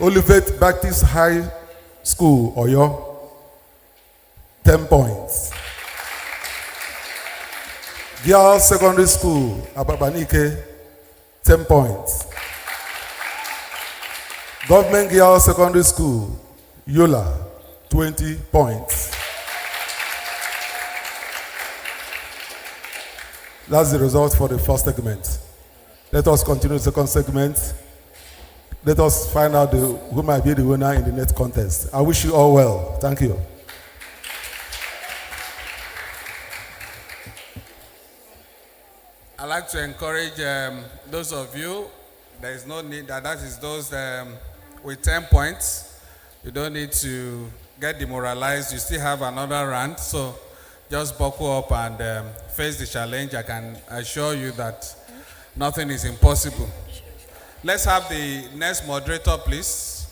Olivet Baptist High School, Oyo, 10 points. Girls Secondary School, Ababanike, 10 points. Government Girls Secondary School, Yola, 20 points. That's the result for the first segment. Let us continue the second segment. Let us find out who might be the winner in the next contest. I wish you all well. Thank you. I'd like to encourage those of you, there is no need, that is those with 10 points. You don't need to get demoralized. You still have another round. So just buckle up and face the challenge. I can assure you that nothing is impossible. Let's have the next moderator, please.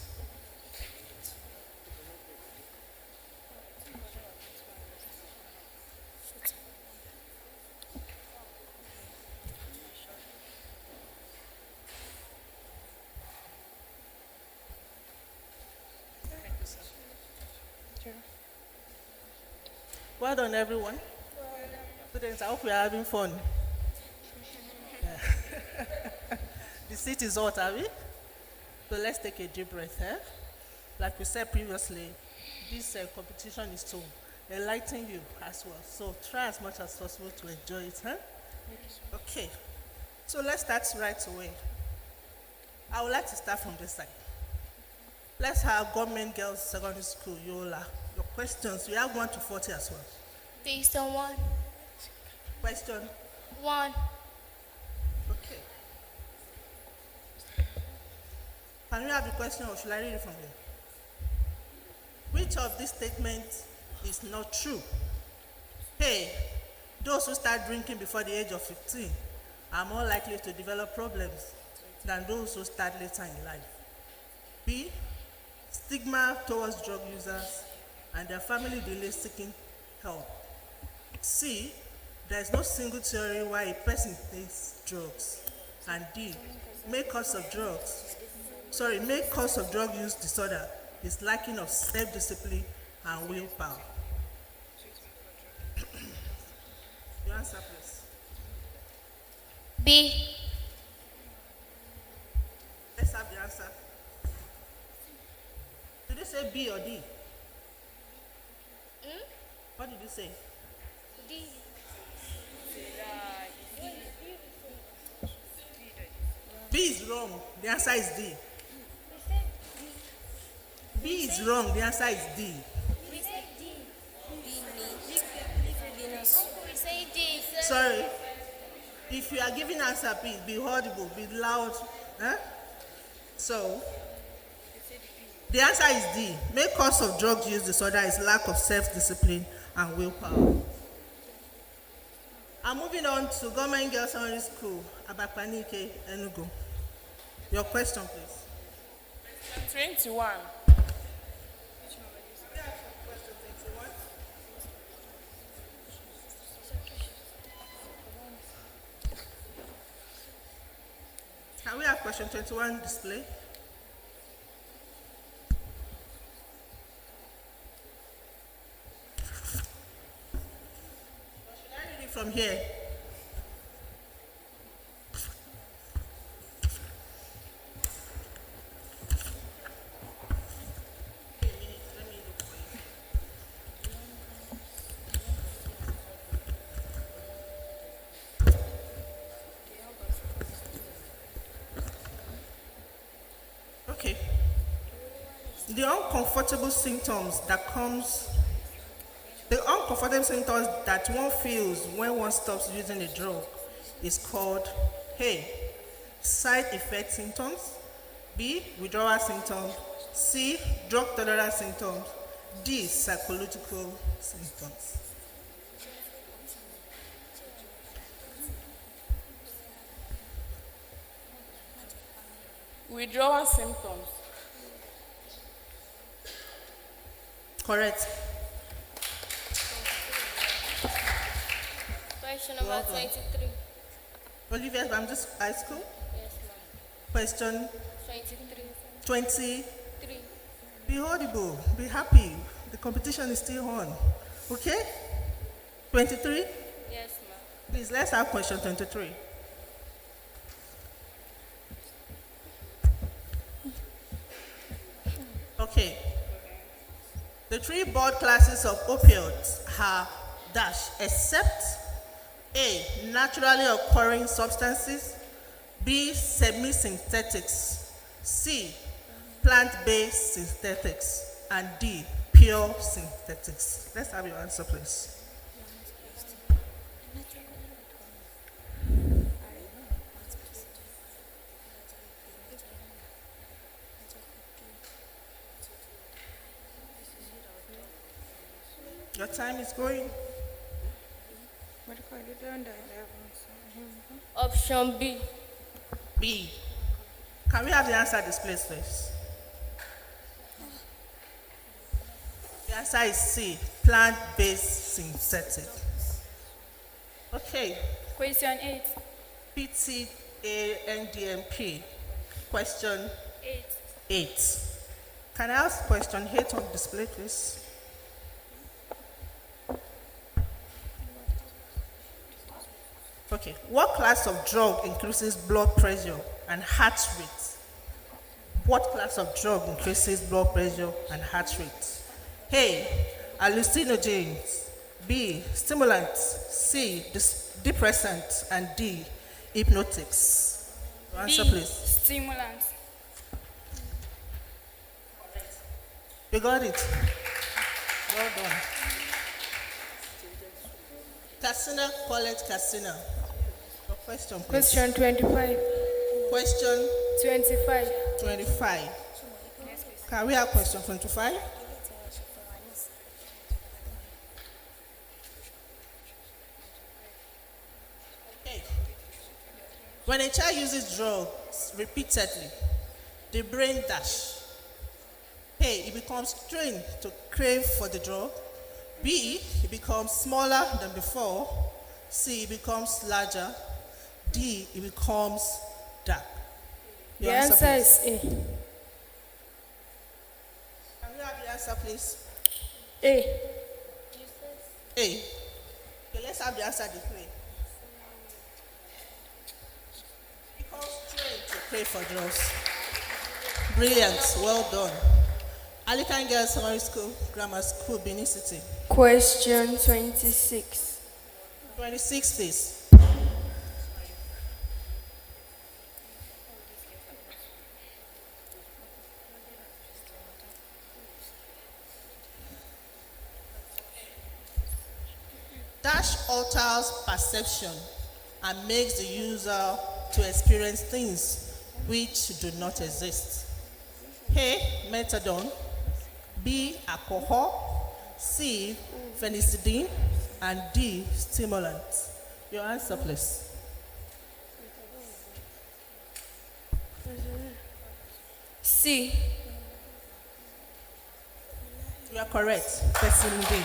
Well done, everyone. Students, I hope we are having fun. Yeah. The seat is hot, are we? So let's take a deep breath. Like we said previously, this competition is to enlighten you as well. So try as much as possible to enjoy it. Okay. So let's start right away. I would like to start from this side. Let's have Government Girls Secondary School, Yola. Your questions, we have 1 to 40 as well. Question 1. Question 1. Okay. Can we have the question or should I read it from here? Which of these statements is not true? A. Those who start drinking before the age of 15 are more likely to develop problems than those who start later in life. B. Stigma towards drug users and their family delays seeking help. C. There is no single theory why a person takes drugs. And D. Main cause of drug use disorder is lacking of self-discipline and willpower. Your answer, please. B. Let's have the answer. Did you say B or D? What did you say? D. B is wrong. The answer is D. B is wrong. The answer is D. We say D. We say D. Sorry. If you are giving answer, please be audible, be loud. Huh? So, the answer is D. Main cause of drug use disorder is lack of self-discipline and willpower. I'm moving on to Government Girls Secondary School, Abapanike, Enugu. Your question, please. 21. Can we have question 21 display? Should I read it from here? Okay. The uncomfortable symptoms that one feels when one stops using a drug is called A. Side effect symptoms, B. Withdrawal symptoms, C. Drug tolerance symptoms, D. Psychological symptoms. Withdrawal symptoms. Correct. Question number Well done. 23. Olivia from this high school. Yes, ma'am. Question 23. 20. 3. Be audible, be happy. The competition is still on. Okay? 23? Yes, ma'am. Please, let's have question 23. Okay. The three broad classes of opioids are dash, except A. Naturally occurring substances, B. Semi-synthetics, C. Plant-based synthetics, and D. Pure synthetics. Let's have your answer, please. Your time is going. Option B. B. Can we have the answer displayed, please? The answer is C. Plant-based synthetic. Okay. Question 8. PTANDMP. Question 8. 8. Can I ask question 8 on display, please? Okay. What class of drug increases blood pressure and heart rate? What class of drug increases blood pressure and heart rate? A. Hallucinogens. B. Stimulants. C. Depressants. And D. Hypnotics. Your answer, B. please. Stimulants. You got it. Well done. Katsina College, Katsina. Your question, please. Question 25. Question 25. 25. Can we have question 25? Okay. When a child uses drugs repeatedly, the brain dash. A, it becomes trained to crave for the drug. B, it becomes smaller than before. C, it becomes larger. D, it becomes dark. The Your answer is please. A. Can we have the answer, please? A. A. Okay, let's have the answer displayed. Becomes trained to crave for drugs. Brilliant, well done. Alican Girls Secondary School, Grammar School, Benin City. Question 26. 26, please. Dash alters perception and makes the user to experience things which do not exist. A, methadone. B, alcohol. C, phenicillin. And D, stimulant. Your answer, please. C. You are correct. Phenicillin.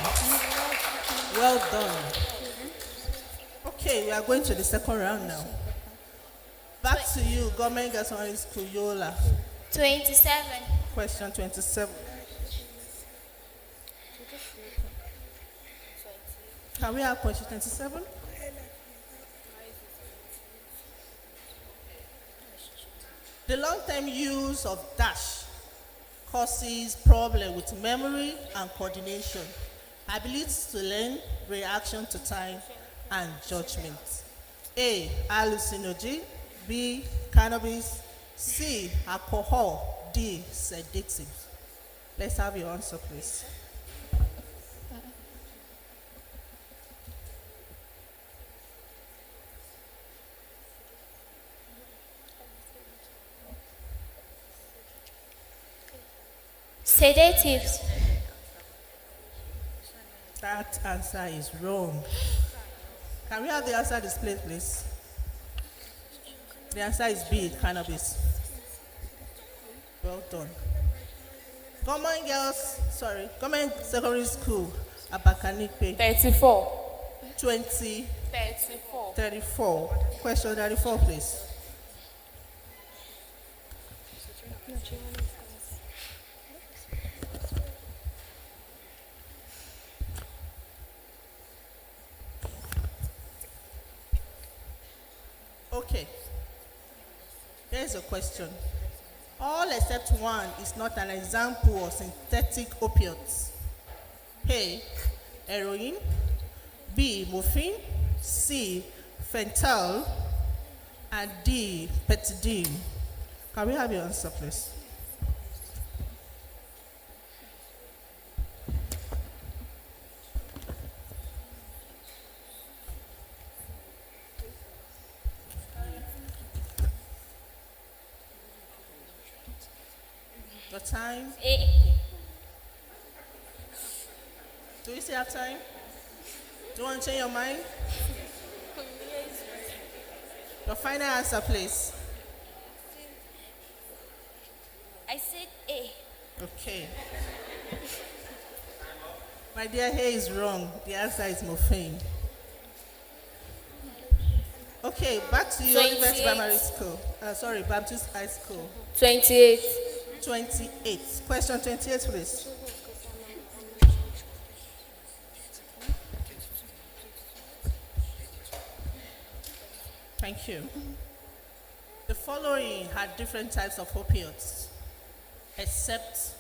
Well done. Okay, we are going to the second round now. Back to you, Government Girls Secondary School, Yola. 27. Question 27. Can we have question 27? The long-term use of dash causes problem with memory and coordination, ability to learn, reaction to time, and judgment. A, hallucinogen. B, cannabis. C, alcohol. D, sedative. Let's have your answer, please. Sedatives. That answer is wrong. Can we have the answer displayed, please? The answer is B, cannabis. Well done. Government Secondary School, Abakaliki. 34. 20. 34. 34. Question 34, please. Okay. Here's a question. All except one is not an example of synthetic opiates. A, heroin. B, morphine. C, fentanyl. And D, petidine. Can we have your answer, please? Your time? Do you still have time? Do you want to change your mind? Your final answer, please. I said A. Okay. My dear, A is wrong. The answer is morphine. Okay, back to you, University Primary School. Baptist High School. 28. 28. Question 28, please. Thank you. The following had different types of opioids, except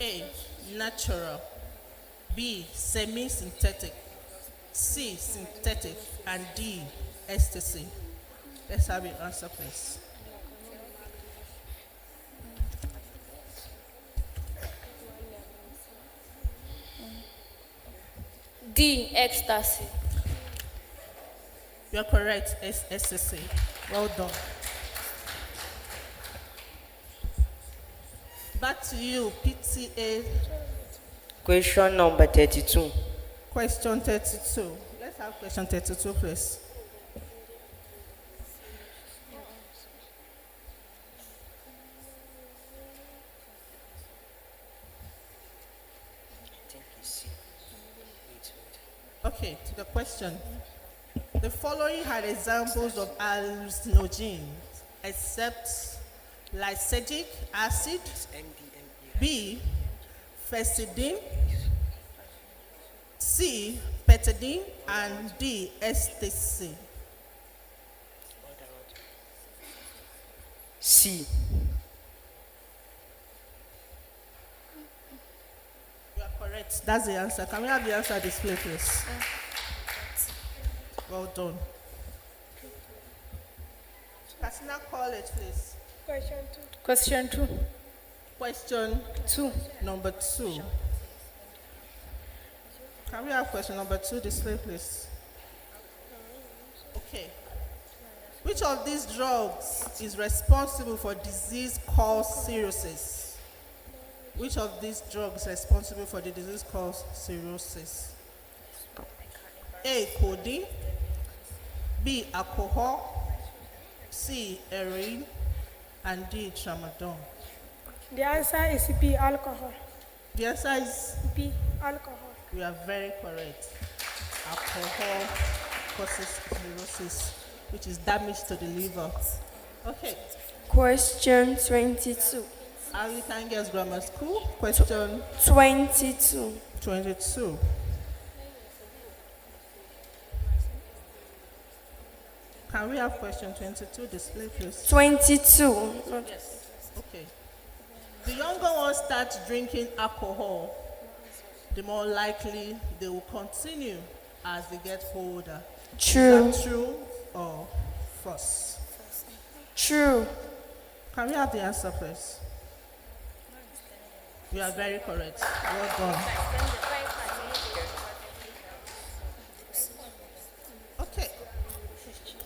A, natural, B, semi-synthetic, C, synthetic, and D, ecstasy. Let's have your answer, please. D, ecstasy. You're correct, ecstasy. Well done. Back to you, PTA. Question number 32. Question 32. Let's have question 32, please. Okay, to the question. The following are examples of hallucinogens, except lysergic acid, B, fescidin, C, petadine, and D, ecstasy. C. You are correct. That's the answer. Can we have the answer displayed, please? Well done. Katsina College, please. Question 2. Question 2. Number 2. Can we have question number 2 displayed, please? Okay. Which of these drugs is responsible for disease called cirrhosis? Which of these drugs is responsible for the disease called cirrhosis? A, codeine. B, alcohol. C, heroin. And D, tramadol. The answer is B, alcohol. The answer is B, alcohol. you are very correct. Alcohol causes cirrhosis, which is damage to the liver. Okay. Question 22. Anglican Girls Grammar School. Question 22. 22. Can we have question 22 displayed, please? 22. Yes. Okay. The younger ones start drinking alcohol, the more likely they will continue as they get older. True. Is that true or false? True. Can we have the answer, please? You are very correct. Well done. Okay.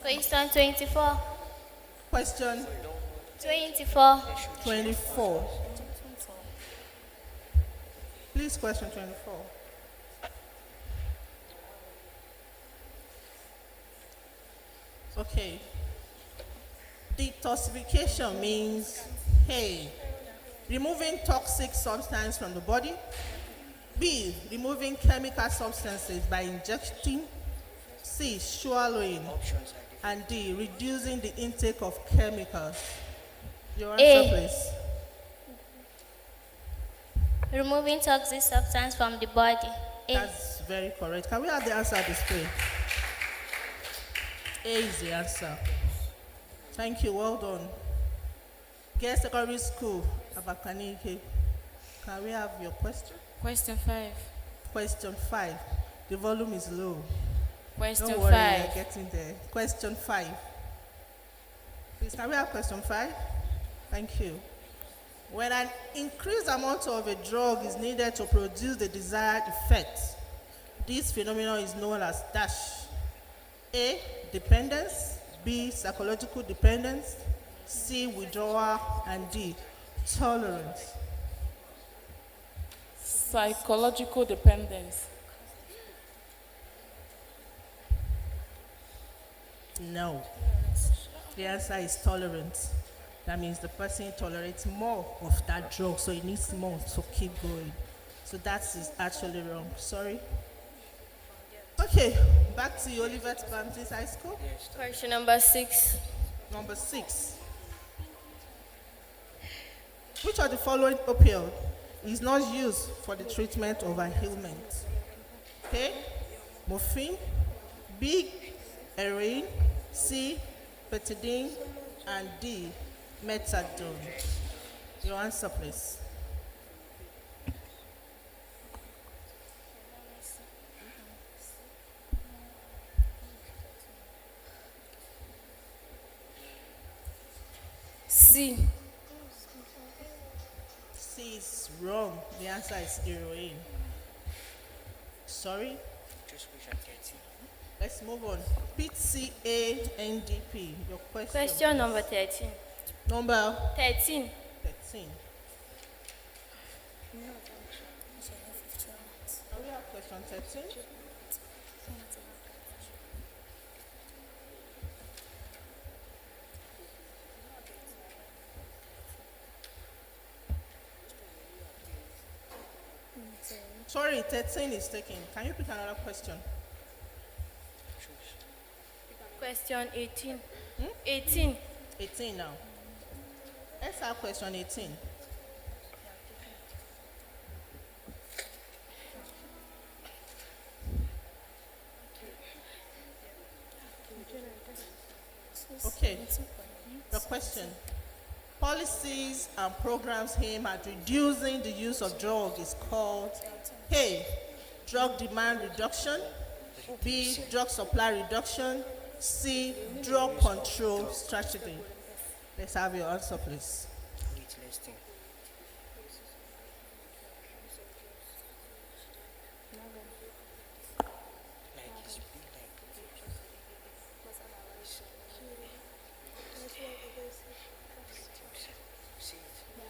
Question 24. Question 24. 24. Please, question 24. Okay. Detoxification means A, removing toxic substance from the body. B, removing chemical substances by injecting. C, swallowing. And D, reducing the intake of chemicals. Your answer, A. please. Removing toxic substance from the body. A. That's very correct. Can we have the answer displayed? A is the answer. Thank you, well done. Girls Secondary School, Abakanike. Can we have your question? Question 5. Question 5. The volume is low. Question Don't worry, 5. we're getting there. Question 5. Please, can we have question 5? Thank you. When an increased amount of a drug is needed to produce the desired effect, this phenomenon is known as dash. A, dependence. B, psychological dependence. C, withdrawal. And D, tolerance. Psychological dependence. No. The answer is tolerance. That means the person tolerates more of that drug, so he needs more to keep going. So that is actually wrong. Sorry. Okay, back to you, Olivet Baptist High School. Question number 6. Number 6. Which of the following opioid is not used for the treatment of an ailment? A, morphine. B, heroin. C, petadine. And D, methadone. Your answer, please. C. C is wrong. The answer is heroin. Sorry? Let's move on. PTA NDP. Your question. Question number 13. Number 13. 13. We have question 13. Sorry, 13 is taken. Can you pick another question? Question 18. 18. 18 now. Let's have question 18. Okay. The question. Policies and programs aimed at reducing the use of drugs is called A. Drug demand reduction. B. Drug supply reduction. C. Drug control strategy. Let's have your answer, please.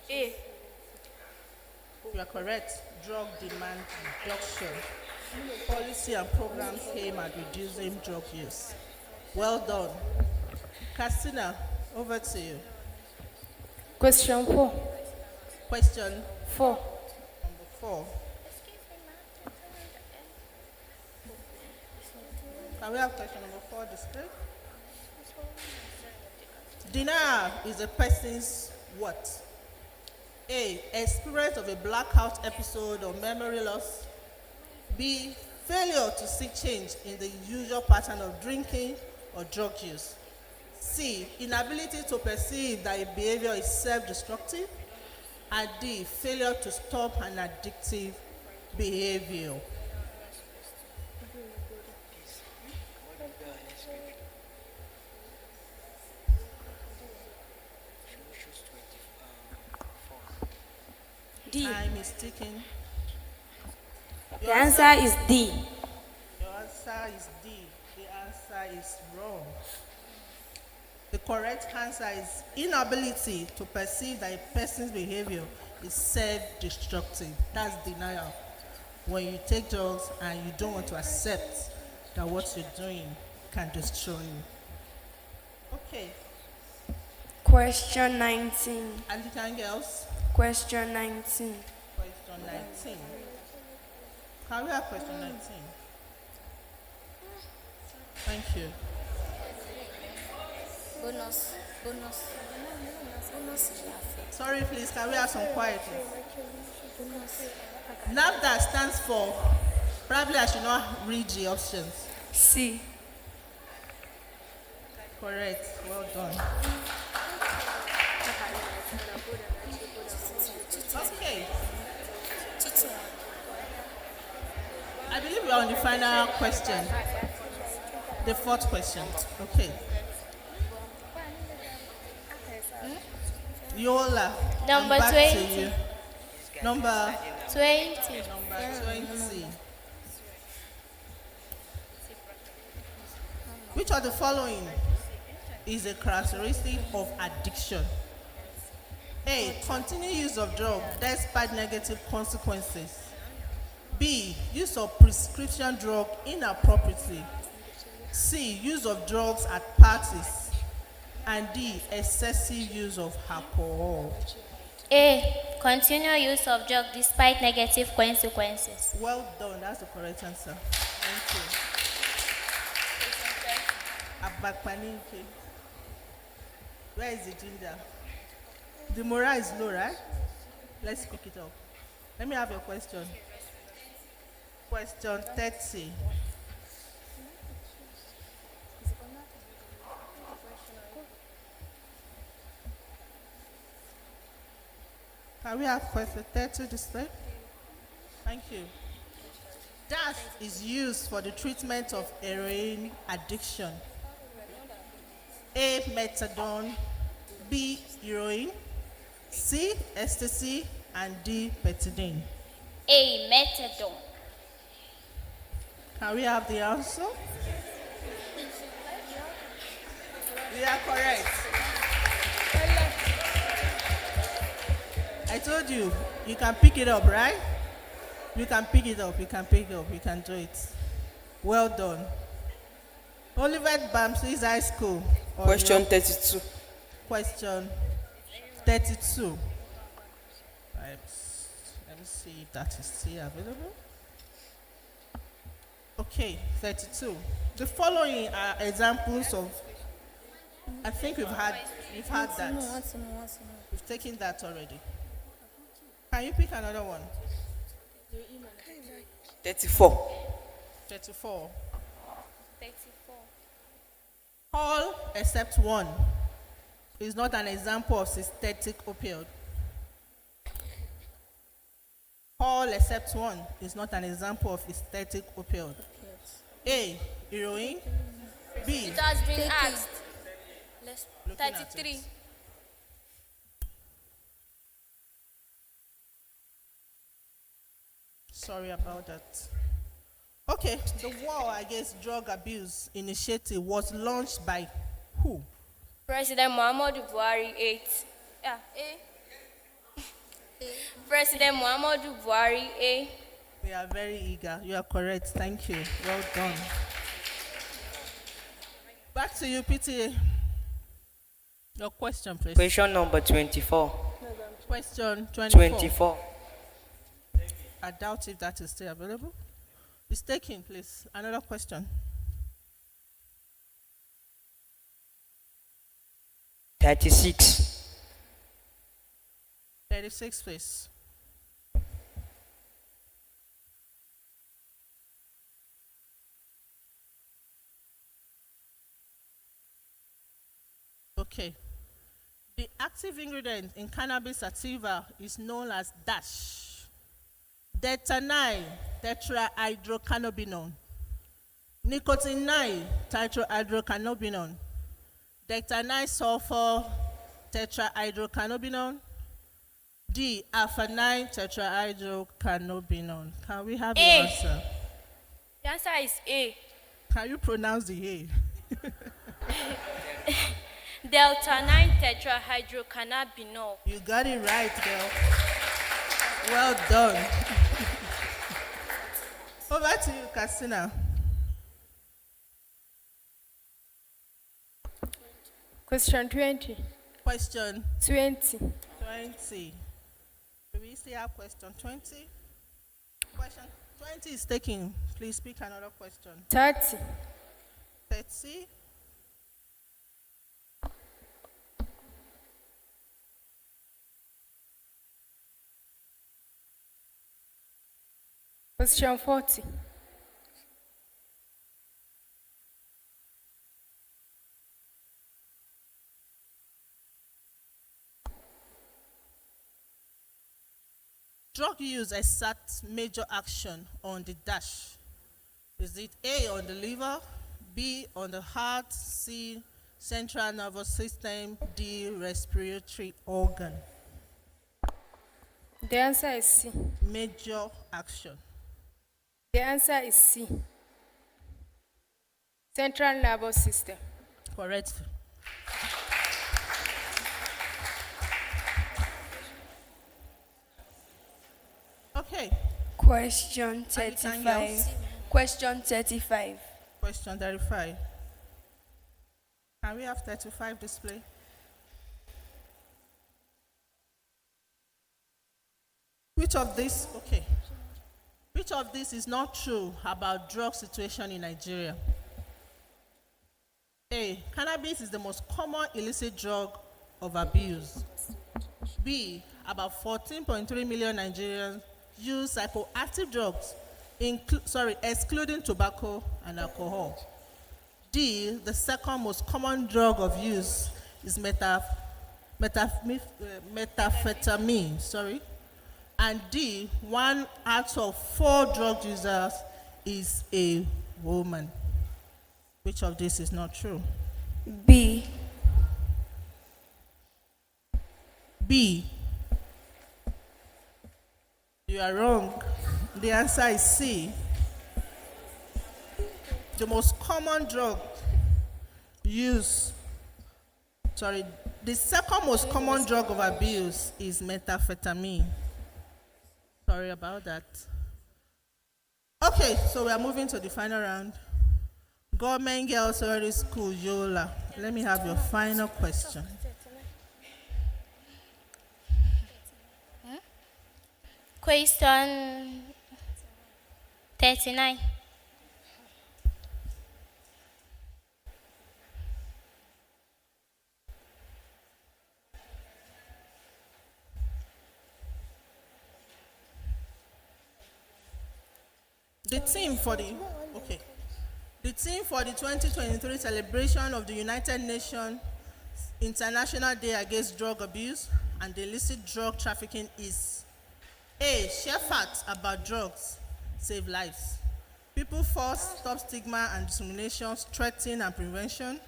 A. You are correct. Drug demand reduction. Policy and programs aim at reducing drug use. Well done. Christina, over to you. Question 4. Question 4. number 4. Can we have question number 4 displayed? Denial is a person's what? A. Experience of a blackout episode or memory loss. B. Failure to see change in the usual pattern of drinking or drug use. C. Inability to perceive that a behavior is self-destructive. And D. Failure to stop an addictive behavior. D. Time is ticking. The answer is D. Your answer is D. The answer is wrong. The correct answer is inability to perceive that a person's behavior is self-destructive. That's denial. When you take drugs and you don't want to accept that what you're doing can destroy you. Okay. Question 19. Anything else? Question 19. Question 19. Can we have question 19? Thank you. Bonus. Sorry, please, can we have some quiet? NAFDA stands for, probably I should not read the options. C. Correct, well done. Okay. I believe we are on the final question. The fourth question. Okay. Yola. Number I'm back 20. to you. Number 20. Number 20. Which of the following is a characteristic of addiction? A. Continued use of drugs despite negative consequences. B. Use of prescription drug inappropriately. C. Use of drugs at parties. And D. Excessive use of alcohol. A. Continual use of drug despite negative consequences. Well done. That's the correct answer. Thank you. Abakpaninke. Where is the ginger? The morale is low, right? Let's pick it up. Let me have your question. Question 30. Can we have question 30 display? Thank you. DAS is used for the treatment of heroin addiction. A. Methadone. B. Heroin. C. Ecstasy. And D. Petidine. A. Methadone. Can we have the answer? We are correct. I told you, you can pick it up, right? You can pick it up, you can pick it up, you can do it. Well done. Olivet Bamsis High School. Question 32. Question 32. Right. Let me see if that is still available. Okay, 32. The following are examples of, I think we've had that. We've taken that already. Can you pick another one? 34. 34. 34. All except one is not an example of synthetic opioid. All except one is not an example of synthetic opioid. A. Heroin. B. It has been asked. Looking at 33. it. Sorry about that. Okay, the War Against Drug Abuse initiative was launched by who? President Muhammadu Buhari 8. Yeah, A. President Muhammadu Buhari A. We are very eager. You are correct. Thank you. Well done. Back to you, PTA. Your question, please. Question number 24. Question 24. 24. I doubt if that is still available. It's taken, please. Another question. 36. 36, please. Okay. The active ingredient in cannabis sativa is known as DASH. Delta-9 tetrahydrocannabinol. Nicotine-9 tetrahydrocannabinol. Delta-9 sulfur tetrahydrocannabinol. D. Alpha-9 tetrahydrocannabinol. Can we have the A. answer? The answer is A. Can you pronounce the A? Delta 9 tetrahydrocannabinol. You got it right, girl. Well done. Over to you, Kassina. Question 20. Question 20. 20. Do we still have question 20? Question 20 is taken. Please pick another question. 30. 30. Question 40. Drug use exerts major action on the DASH. Is it A, on the liver, B, on the heart, C, central nervous system, D, respiratory organ? The answer is C. Major action. The answer is C. Central nervous system. Correct. Okay. Question Anything 35. else? Question 35. Question 35. Can we have 35 display? Which of this, okay. Which of this is not true about drug situation in Nigeria? A, cannabis is the most common illicit drug of abuse. B, about 14.3 million Nigerians use psychoactive drugs, excluding tobacco and alcohol. D, the second most common drug of use is methamphetamine, and D, 1 out of 4 drug users is a woman. Which of this is not true? B. B. You are wrong. The answer is C. The most common drug used, The second most common drug of abuse is methamphetamine. Sorry about that. Okay, so we are moving to the final round. Government Girls Secondary School, Yola. Let me have your final question. Question 39. The theme for the 2023 celebration of the United Nations International Day Against Drug Abuse and Illicit Drug Trafficking is A. Share facts about drugs, save lives. People first, stop stigma and discrimination, strengthening and prevention.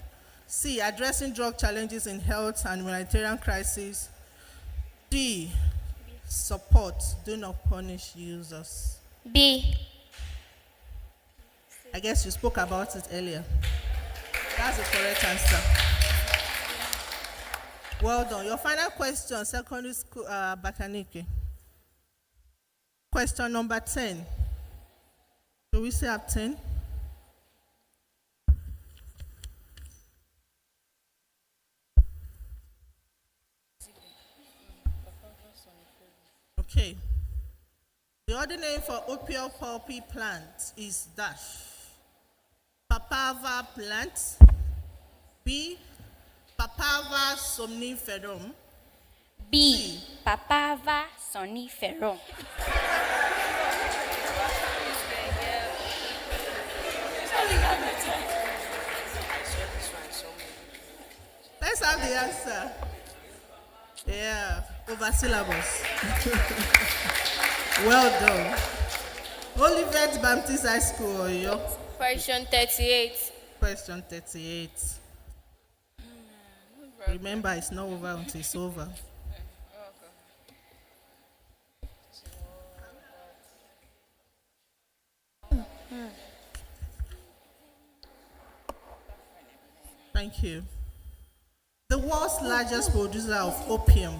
C. Addressing drug challenges in health and humanitarian crises. D. Support, do not punish users. B. I guess you spoke about it earlier. That's the correct answer. Well done. Your final question, secondary school, Bakanike. Question number 10. Do we say have 10? Okay. The other name for opium poppy plant is dash. Papaver plant. B. Papaver somniferum. B. Papaver somniferum. Let's have the answer. Yeah, over syllabus. Well done. Olivet Baptist High School, Oyo. Question 38. Question 38. Remember, it's not over until it's over. Thank you. The world's largest producer of opium.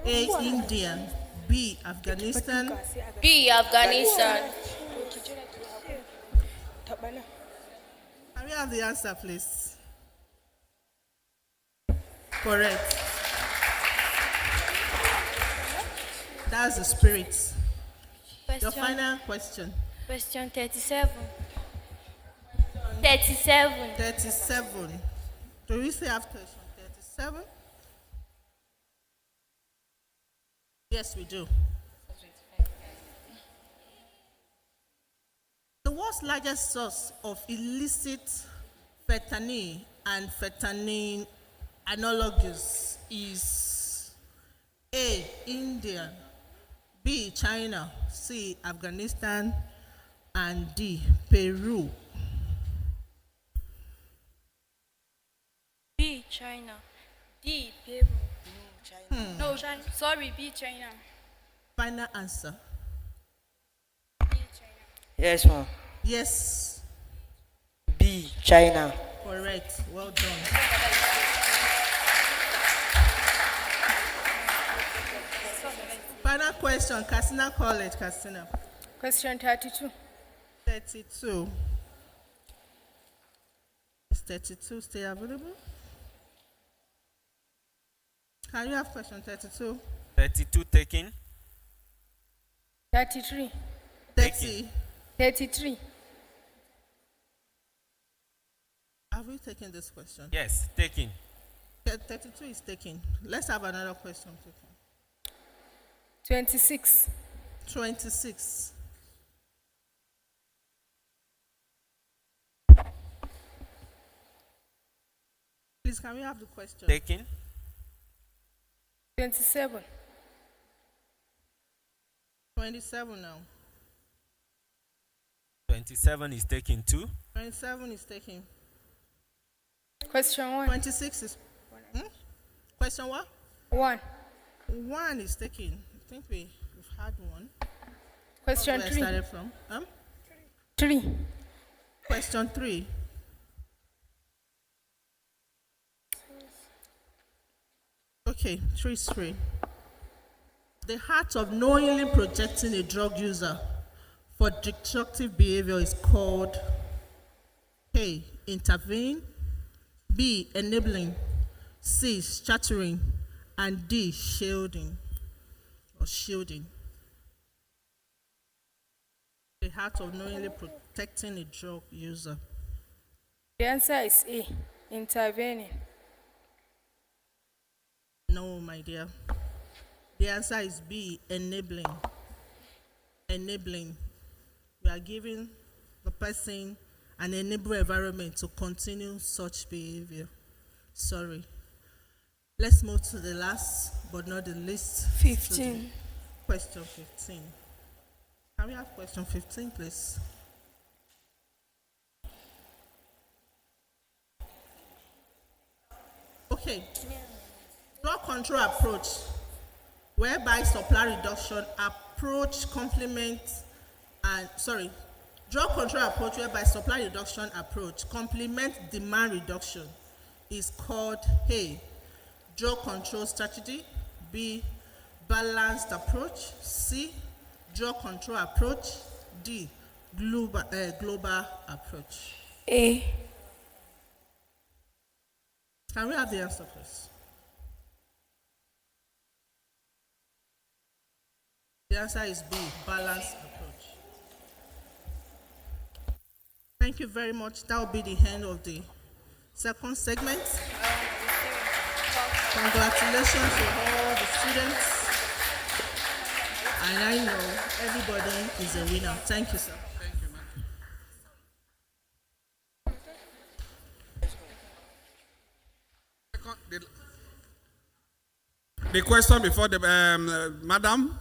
A. India. B. Afghanistan. B. Afghanistan. Can we have the answer, please? Correct. That's the spirit. Your final question. Question 37. 37. 37. Do we say after 37? Yes, we do. The world's largest source of illicit fentanyl and fentanyl analogues is A. India, B. China, C. Afghanistan, and D. Peru. B. China. D. Peru. No, China. Sorry, B. China. Final answer. Yes, ma'am. Yes. B. China. Correct. Well done. Final question, Katsina College, Katsina. Question 32. 32. Is 32 still available? Can you have question 32? 32 taken. 33. 30. 33. Have we taken this question? Yes, taken. 32 is taken. Let's have another question. 26. 26. Please, can we have the question? Taken. 27. 27 now. 27 is taken too. 27 is taken. Question 1. 26 is. Question what? 1. 1 is taken. I think we've had one. Question Where I 3. started from. 3. Question 3. Okay, 3-3. The act of knowingly projecting a drug user for destructive behavior is called A. Intervene, B. Enabling, C. Shattering, and D. Shielding or shielding. The act of knowingly protecting a drug user. The answer is A, intervening. No, my dear. The answer is B, enabling. Enabling. We are giving the person an enable environment to continue such behavior. Sorry. Let's move to the last but not the least. 15. Question 15. Can we have question 15, please? Okay. Drug control approach, whereby supply reduction approach complements drug control approach whereby supply reduction approach complements demand reduction is called A. Drug control strategy, B. Balanced approach, C. Drug control approach, D. Global approach. A. Can we have the answer, please? The answer is B, balanced approach. Thank you very much. That will be the end of the second segment. Congratulations to all the students. And I know everybody is a winner. Thank you, sir. The question before the madam,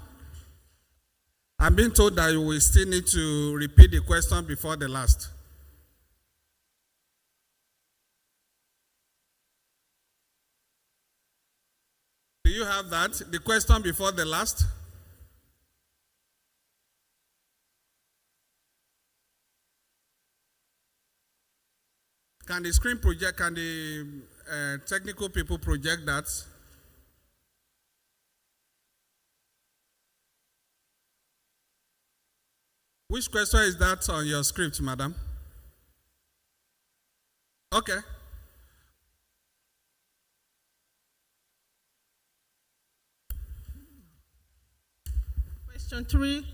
I'm being told that you will still need to repeat the question before the last. Do you have that? The question before the last? Can the screen project, can the technical people project that? Which question is that on your script, madam? Okay. Question 3.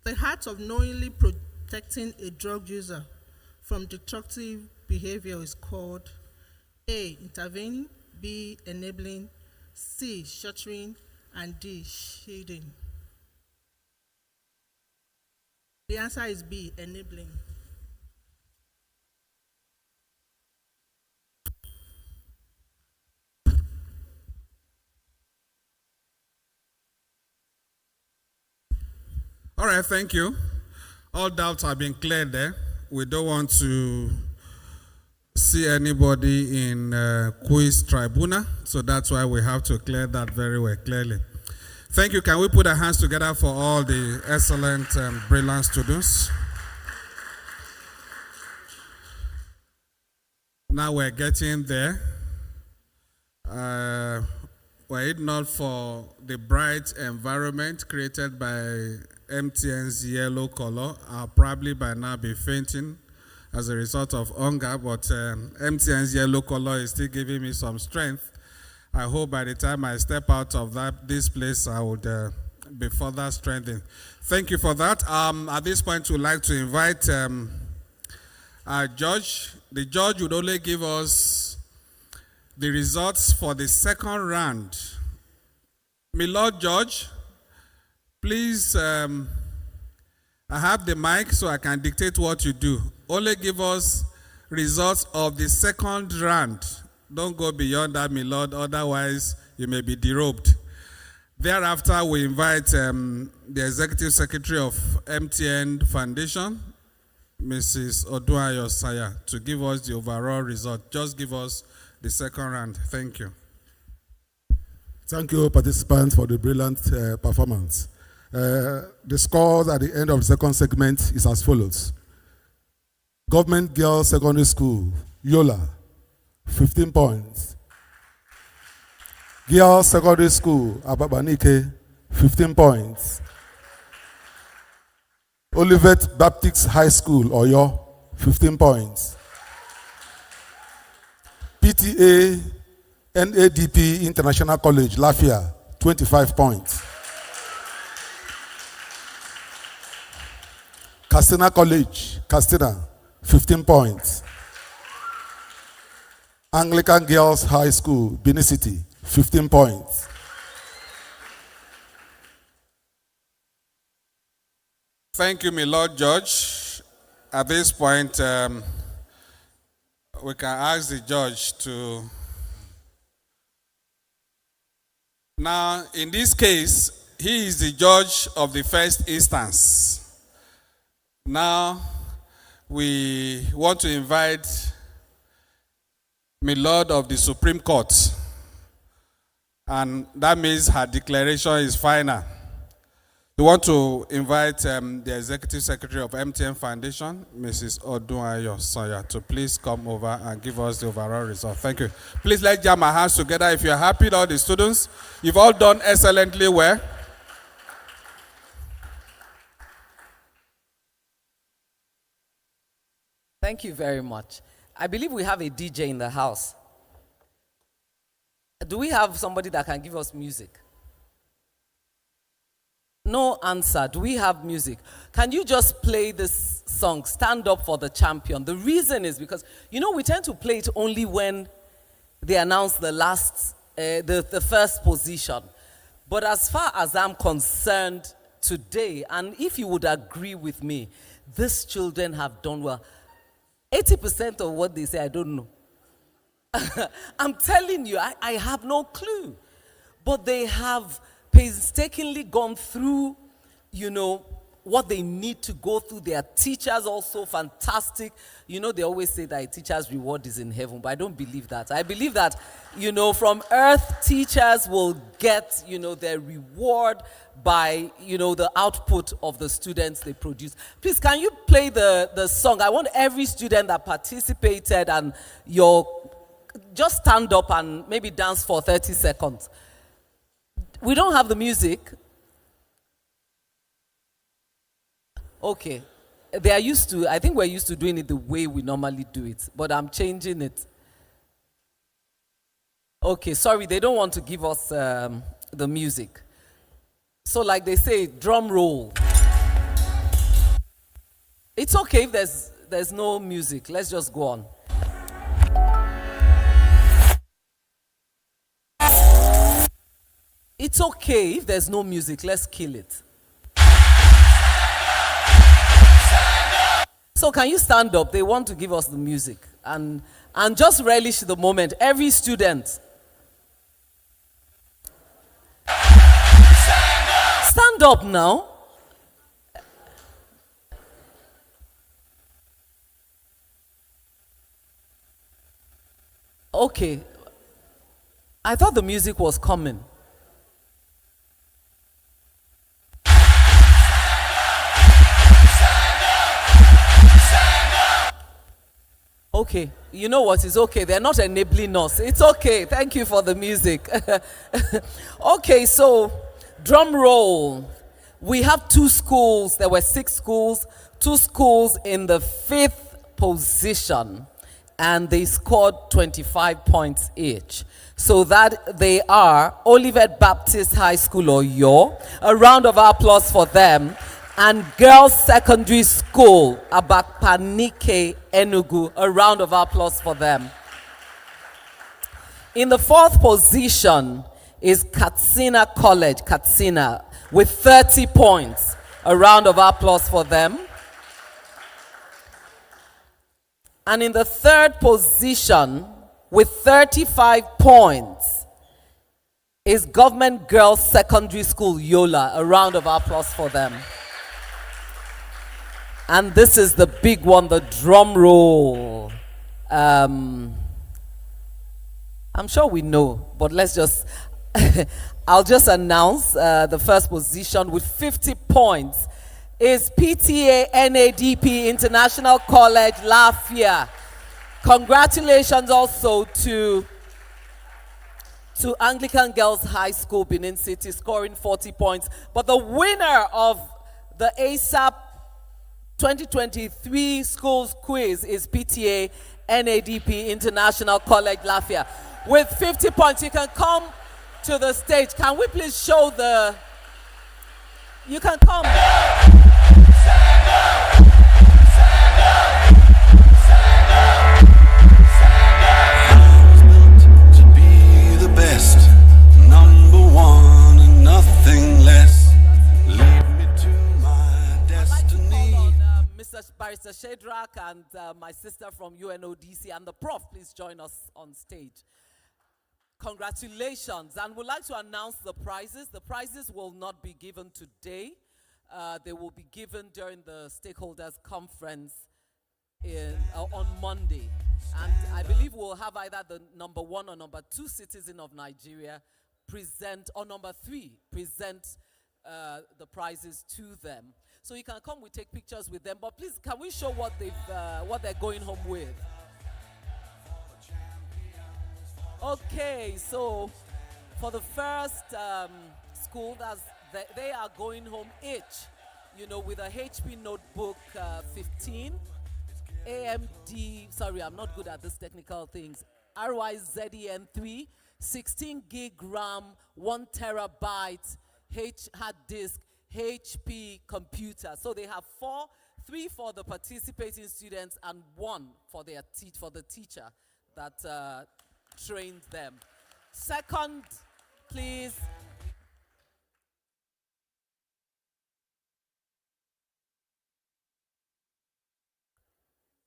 The act of knowingly protecting a drug user from destructive behavior is called A. Intervening, B. Enabling, C. Sheltering, and D. Shielding. The answer is B. Enabling. All right, thank you. All doubts have been cleared there. We don't want to see anybody in quiz tribunal, so that's why we have to clear that very well, clearly. Thank you. Can we put our hands together for all the excellent, brilliant students? Now we're getting there. Were it not for the bright environment created by MTN's yellow color, I'll probably by now be fainting as a result of hunger, but MTN's yellow color is still giving me some strength. I hope by the time I step out of this place, I would be further strengthened. Thank you for that. At this point, we'd like to invite our judge. The judge would only give us the results for the second round. My Lord Judge, please, I have the mic so I can dictate what you do. Only give us results of the second round. Don't go beyond that, my Lord, otherwise you may be derobed. Thereafter, we invite the Executive Secretary of MTN Foundation, Mrs. Odunayo Saya, to give us the overall result. Just give us the second round. Thank you. Thank you, participants, for the brilliant performance. The scores at the end of the second segment is as follows. Government Girls Secondary School, Yola, 15 points. Girls Secondary School, Ababanike, 15 points. Olivet Baptist High School, Oyo, 15 points. PTA NADP International College, Lafia, 25 points. Castina College, Castina, 15 points. Anglican Girls High School, Benin City, 15 points. Thank you, my Lord Judge. At this point, we can ask the judge to. Now, in this case, he is the judge of the first instance. Now, we want to invite my Lord of the Supreme Court, and that means her declaration is final. We want to invite the Executive Secretary of MTN Foundation, Mrs. Odunayo Sanya, to please come over and give us the overall result. Thank you. Please let's jam our hands together if you're happy with all the students. You've all done excellently well. Thank you very much. I believe we have a DJ in the house. Do we have somebody that can give us music? No answer. Do we have music? Can you just play this song, Stand Up for the Champion? The reason is because, you know, we tend to play it only when they announce the the first position. But as far as I'm concerned today, and if you would agree with me, these children have done well. 80% of what they say, I don't know. I'm telling you, I have no clue. But they have painstakingly gone through, you know, what they need to go through. Their teachers also fantastic. You know, they always say that a teacher's reward is in heaven, but I don't believe that. I believe that, you know, from earth, teachers will get, you know, their reward by, you know, the output of the students they produce. Please, can you play the song? I want every student that participated and just stand up and maybe dance for 30 seconds. We don't have the music. Okay. They are used to, I think we're used to doing it the way we normally do it, but I'm changing it. Okay, sorry, they don't want to give us the music. So like they say, drum roll. It's okay if there's no music. Let's just go on. It's okay if there's no music. Let's kill it. So can you stand up? They want to give us the music. And just relish the moment. Every student. Stand up now. Okay. I thought the music was coming. Okay, you know what? It's okay. They're not enabling us. It's okay. Thank you for the music. Okay, so drum roll. We have 2 schools. There were 6 schools. 2 schools in the 5th position, and they scored 25 points each. So that they are Olivet Baptist High School, Oyo. A round of applause for them. And Girls Secondary School, Abapanike, Enugu. A round of applause for them. In the 4th position is Katsina College, Katsina, with 30 points. A round of applause for them. And in the 3rd position, with 35 points, is Government Girls Secondary School, Yola. A round of applause for them. And this is the big one, the drum roll. I'm sure we know, but let's just, I'll just announce the first position with 50 points is PTA NADP International College, Lafia. Congratulations also to to Anglican Girls High School, Benin City, scoring 40 points. But the winner of the ASAP 2023 schools quiz is PTA NADP International College Lafia. With 50 points, you can come to the stage. Can we please show the... You can come. To be the best, number one and nothing less. Lead me to my destiny. Mr. Barrister Shadrach and my sister from UNODC and the Prof, please join us on stage. Congratulations, and we'd like to announce the prizes. The prizes will not be given today. They will be given during the stakeholders conference on Monday. And I believe we'll have either the number 1 or number 2 citizen of Nigeria present, or number 3 present the prizes to them. So you can come, we take pictures with them, but please, can we show what they're going home with? Okay, so for the first school, they are going home each, with a HP Notebook 15, AMD, sorry, I'm not good at these technical things, RYZEN3, 16 gig RAM, 1 terabyte hard disk, HP computer. So they have 3 for the participating students and 1 for the teacher that trained them. Second, please.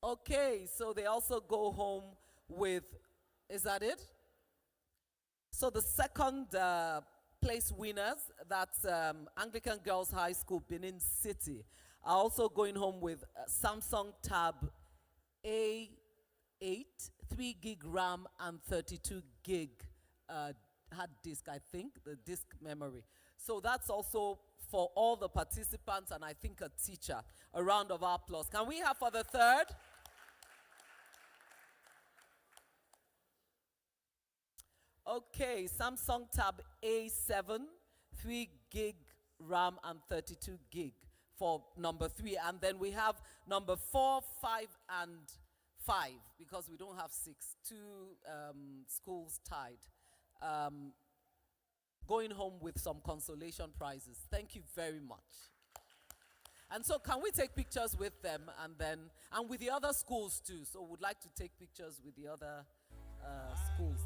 Okay, so they also go home with, is that it? So the second place winners, that's Anglican Girls High School, Benin City, are also going home with Samsung Tab A8, 3 gig RAM and 32 gig hard disk, I think, the disk memory. So that's also for all the participants and I think a teacher. A round of applause. Can we have for the third? Okay, Samsung Tab A7, 3 gig RAM and 32 gig for number 3. And then we have number 4, 5, and 5, because we don't have 6. 2 schools tied. Going home with some consolation prizes. Thank you very much. And so can we take pictures with them and with the other schools too? So we'd like to take pictures with the other schools.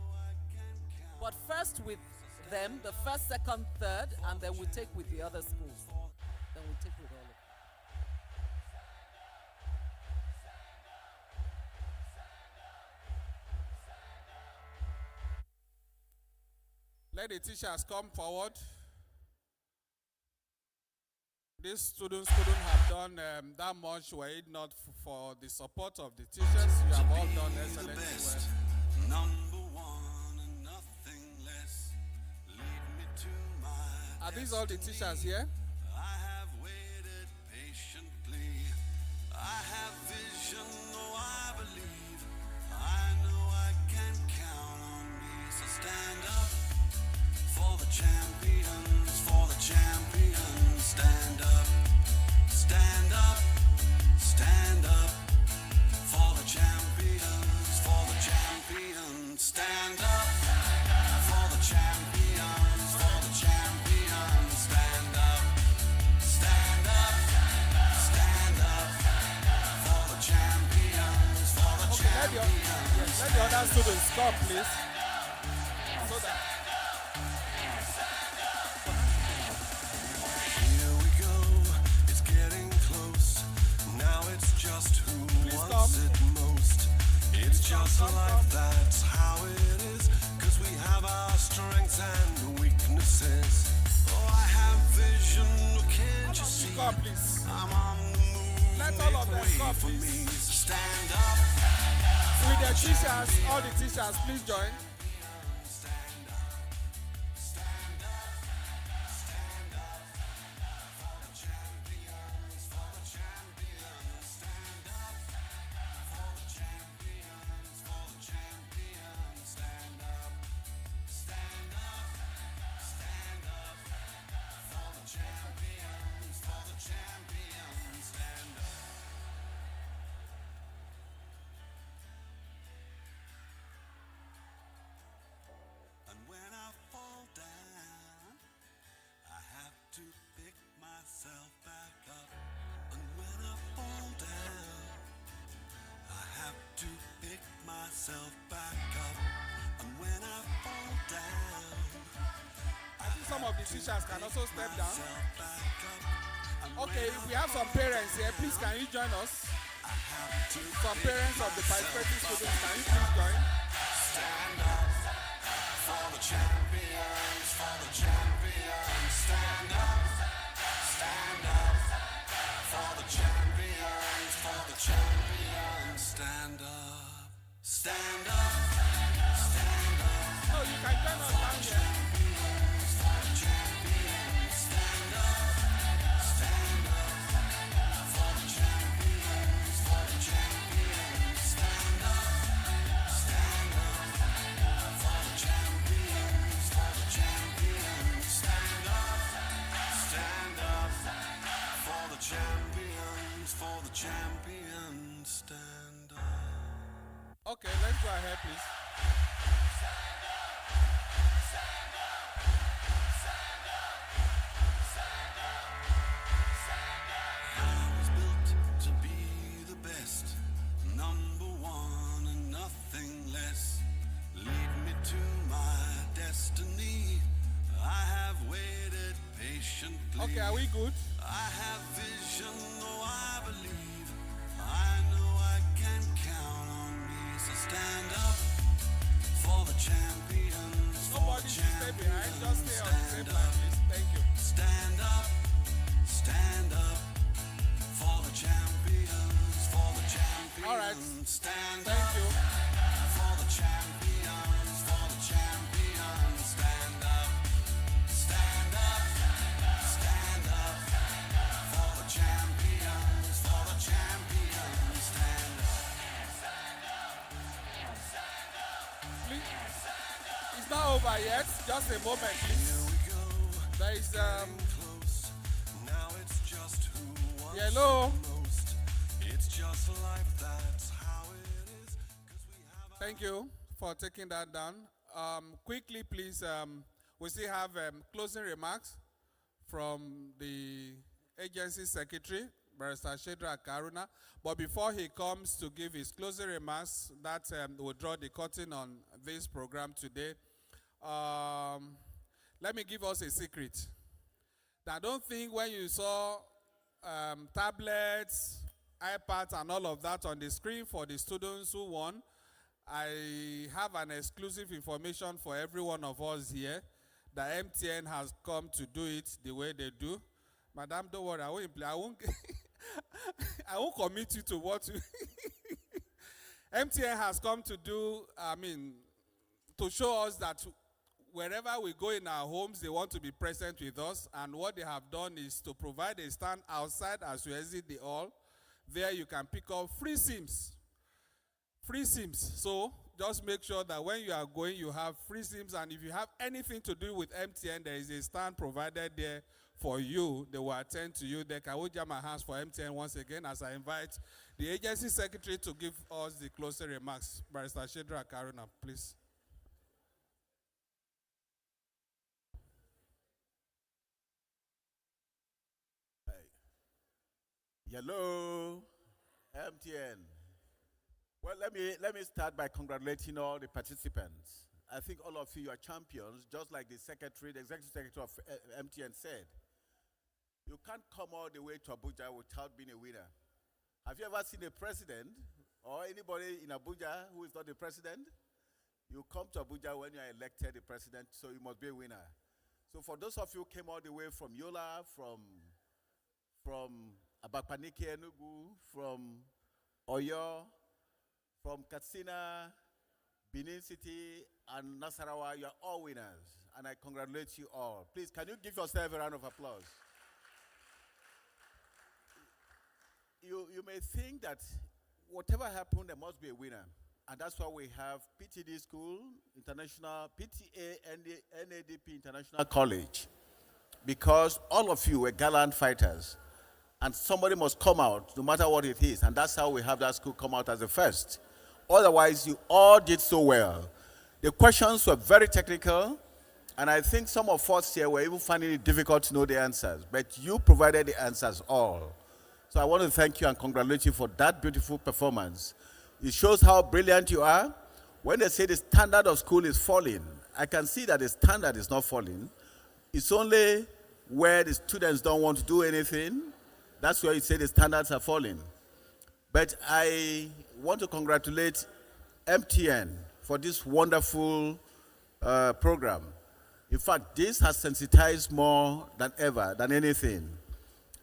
But first with them, the first, second, third, and then we'll take with the other schools. Then we'll take with all of them. Let the teachers come forward. These students couldn't have done that much were it not for the support of the teachers. You have all done excellently well. Number one and nothing less. Lead me to my Are these all the teachers here? I have waited patiently. I have vision, though I believe. I know I can count on me. So stand up for the champions, for the champions. Stand up, stand up, stand up for the champions, for the champions. Stand up for the champions, for the champions. Stand up, stand up, stand up for the champions, for the champions. Let the other students come, please. So that here we go, it's getting close. Now it's just who wants it most. It's just life, that's how it is. 'Cause we have our strengths and weaknesses. Oh, I have vision, can't you see? I'm on the move, let all of them make come, way for please. me. So stand up. With the teachers, all the teachers, please join. myself back up, and when I fall down, I think some of the teachers can also step down. Okay, we have some parents here. Please, can you join us? Some parents of the participating students, can you please join? stand up for the champions, for the champions. Stand up for the champions, for the champions. Stand up, stand up, stand up. No, you can join us down here. Champions, stand up. Okay, let's go ahead, please. I was built to be the best, number one and nothing less. Lead me to my destiny. I have waited patiently. Okay, are we good? I have vision, though I believe. I know I can count on me. So stand up for the champions. Nobody should stay behind. Just stay on the same line, please. Thank you. Stand up for the champions. For the champions. All right. Stand Thank up you. for the champions. For the champions. Stand up. Stand up. Stand up for the champions. For the champions. Stand up. Please. It's not over yet. Just a moment, please. There is Close. Now it's just who wants Hello. the most. It's just life, that's how it is. 'Cause we have Thank you for taking that down. Quickly, please, we still have closing remarks from the agency secretary, Barrister Shedrack Haruna. But before he comes to give his closing remarks, that will draw the curtain on this program today. Let me give us a secret. Now, I don't think when you saw tablets, iPads, and all of that on the screen for the students who won, I have an exclusive information for every one of us here that MTN has come to do it the way they do. Madam, don't worry, I won't I won't commit you to what you MTN has come to do, to show us that wherever we go in our homes, they want to be present with us. And what they have done is to provide a stand outside as you exit the hall. There you can pick up free SIMs. Free SIMs. So just make sure that when you are going, you have free SIMs. And if you have anything to do with MTN, there is a stand provided there for you. They will attend to you. They can jam my hands for MTN once again as I invite the agency secretary to give us the closing remarks. Barrister Shedrack Haruna, please. Hello, MTN. Well, let me start by congratulating all the participants. I think all of you are champions, just like the secretary, the executive secretary of MTN said. You can't come all the way to Abuja without being a winner. Have you ever seen a president or anybody in Abuja who is not the president? You come to Abuja when you are elected the president, so you must be a winner. So for those of you who came all the way from Yola, from Abapaniki, Enugu, from Oyo, from Katsina, Benin City, and Nasarawa, you are all winners. And I congratulate you all. Please, can you give yourself a round of applause? You may think that whatever happened, there must be a winner. And that's why we have PTD School, International, PTA, NADP International College. Because all of you were gallant fighters. And somebody must come out, no matter what it is. And that's how we have that school come out as the first. Otherwise, you all did so well. The questions were very technical. And I think some of us here were even finding it difficult to know the answers. But you provided the answers all. So I want to thank you and congratulate you for that beautiful performance. It shows how brilliant you are. When they say the standard of school is falling, I can see that the standard is not falling. It's only where the students don't want to do anything. That's where you say the standards are falling. But I want to congratulate MTN for this wonderful program. In fact, this has sensitized more than ever, than anything.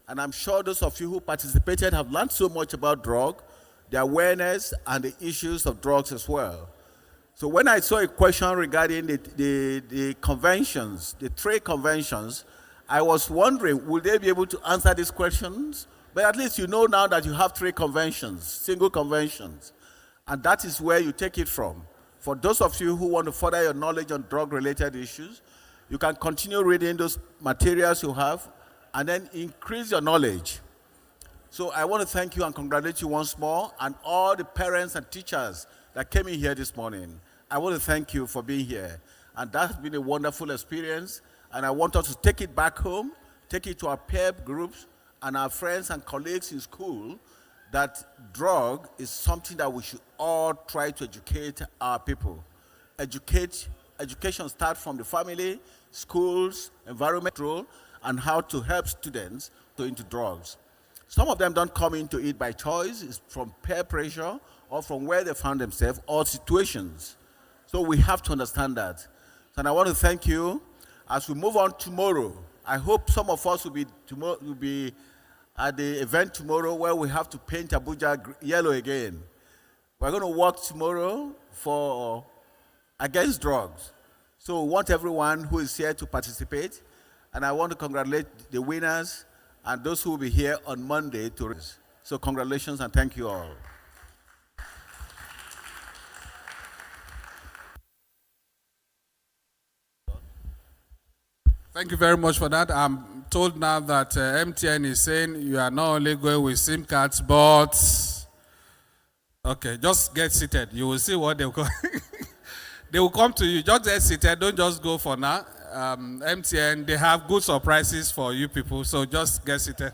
And I'm sure those of you who participated have learned so much about drug, the awareness and the issues of drugs as well. So when I saw a question regarding the conventions, the trade conventions, I was wondering, will they be able to answer these questions? But at least you know now that you have trade conventions, single conventions. And that is where you take it from. For those of you who want to further your knowledge on drug-related issues, you can continue reading those materials you have and then increase your knowledge. So I want to thank you and congratulate you once more, and all the parents and teachers that came in here this morning. I want to thank you for being here. And that has been a wonderful experience, and I want us to take it back home, take it to our peer groups and our friends and colleagues in school, that drug is something that we should all try to educate our people. Education starts from the family, schools, environment role, and how to help students to into drugs. Some of them don't come into it by choice. It's from peer pressure or from where they found themselves or situations. So we have to understand that. And I want to thank you. As we move on tomorrow, I hope some of us will be at the event tomorrow where we have to paint Abuja yellow again. We're going to work tomorrow against drugs. So we want everyone who is here to participate. And I want to congratulate the winners and those who will be here on Monday to race. So congratulations and thank you all. Thank you very much for that. I'm told now that MTN is saying you are not only going with SIM cards, but okay, just get seated. You will see what they will come. They will come to you. Just get seated. Don't just go for now. MTN, they have good surprises for you people, so just get seated.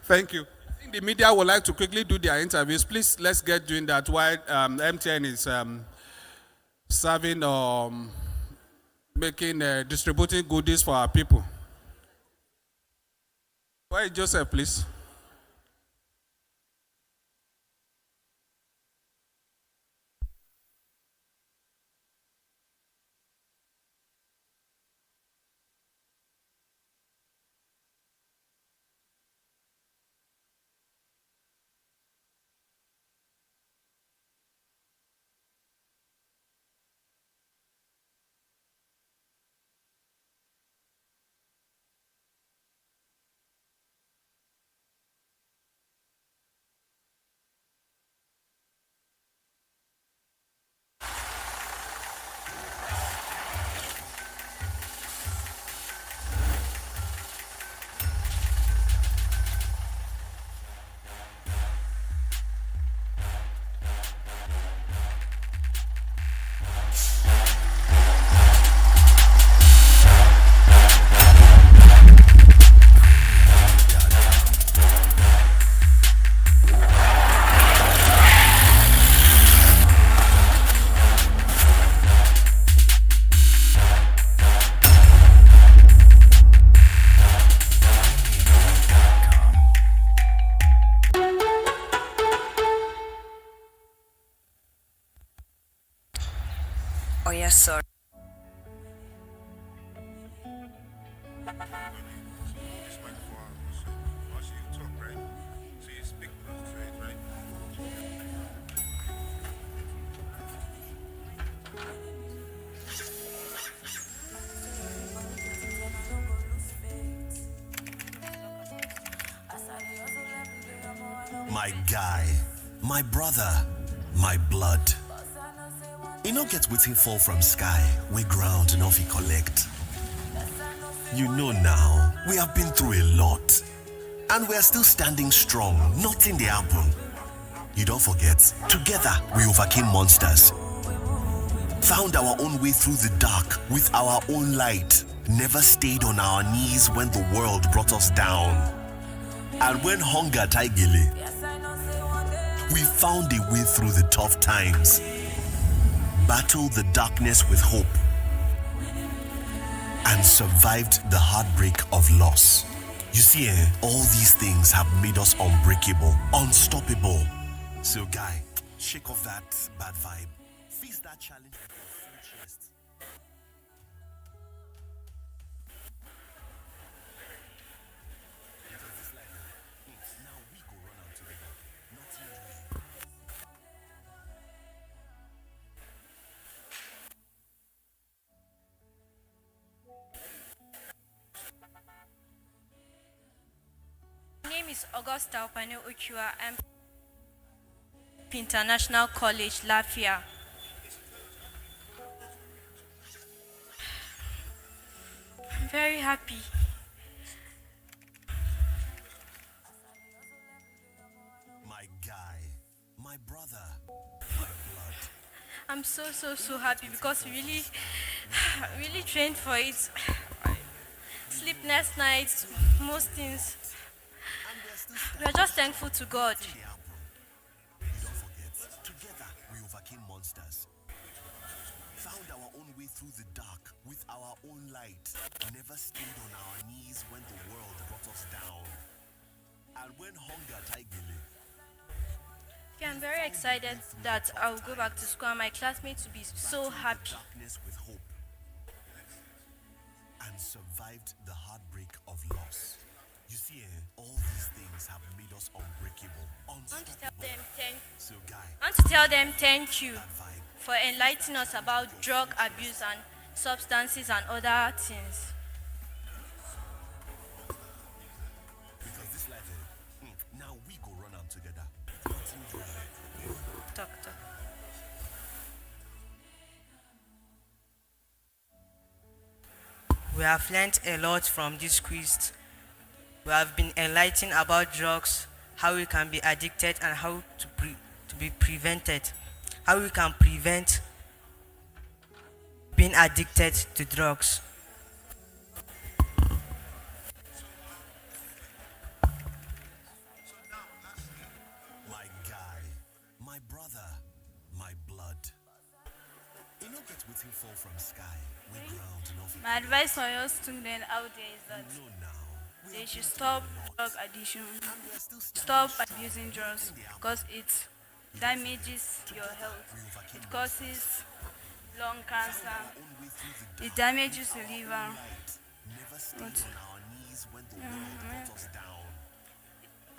Thank you. I think the media would like to quickly do their interviews. Please, let's get doing that while MTN is serving distributing goodies for our people. Where is Joseph, please? Oh, yes, sir. My guy, my brother, my blood. You no get wetin fall from sky, we ground no fit collect. You know now, we have been through a lot. And we are still standing strong, nothing dey happen. You don't forget, together we overcame monsters. Found our own way through the dark with our own light. Never stayed on our knees when the world brought us down. And when hunger tigele, We found a way through the tough times, battled the darkness with hope, and survived the heartbreak of loss. You see, all these things have made us unbreakable, unstoppable. So, guy, shake off that bad vibe. Face that challenge with your full chest. Now we go run out together. Nothing doing. My name is Augusta Opane Ochua. I'm International College, Lafia. I'm very happy. My guy, my brother, my blood. I'm so happy because we really trained for it. Sleepless nights, most things. We are just thankful to God. Don't forget, together we overcame monsters. Found our own way through the dark with our own light. Never stayed on our knees when the world brought us down. And when hunger tightly. Okay, I'm very excited that I'll go back to school and my classmates will be so happy. Darkness with hope. And survived the heartbreak of loss. You see, all these things have made us unbreakable, unstoppable. So, guy, I want to tell them thank you for enlightening us about drug abuse and substances and other things. because this life, now we go run am together. Nothing doing. Talk. We have learned a lot from this quiz. We have been enlightened about drugs, how we can be addicted and how to be prevented. How we can prevent being addicted to drugs. My guy, my brother, my blood. You know get wetin fall from sky, we ground enough. My advice for your students out there is that they should stop drug addiction, stop abusing drugs because it damages your health. It causes lung cancer, it damages the liver. Never stayed on our knees when the world brought us down.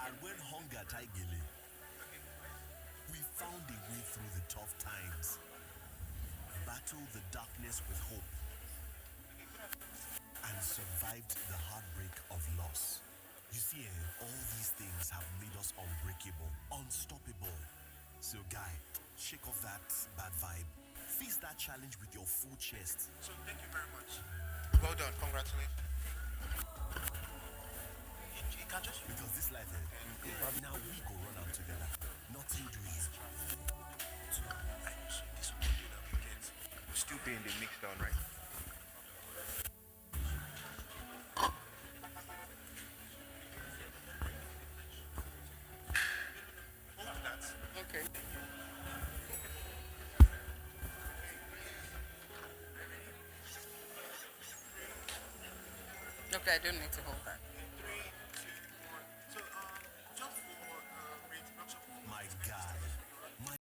And when hunger tightly, we found a way through the tough times. Battled the darkness with hope. And survived the heartbreak of loss. You see, all these things have made us unbreakable, unstoppable. So, guy, shake off that bad vibe. Face that challenge with your full chest. So thank you very much. Well done. Congratulations. You can just because this life, now we go run out together. Nothing doing. So I know this audio that we get will still be in the mix down, right? Okay. Okay, I don't need to hold that.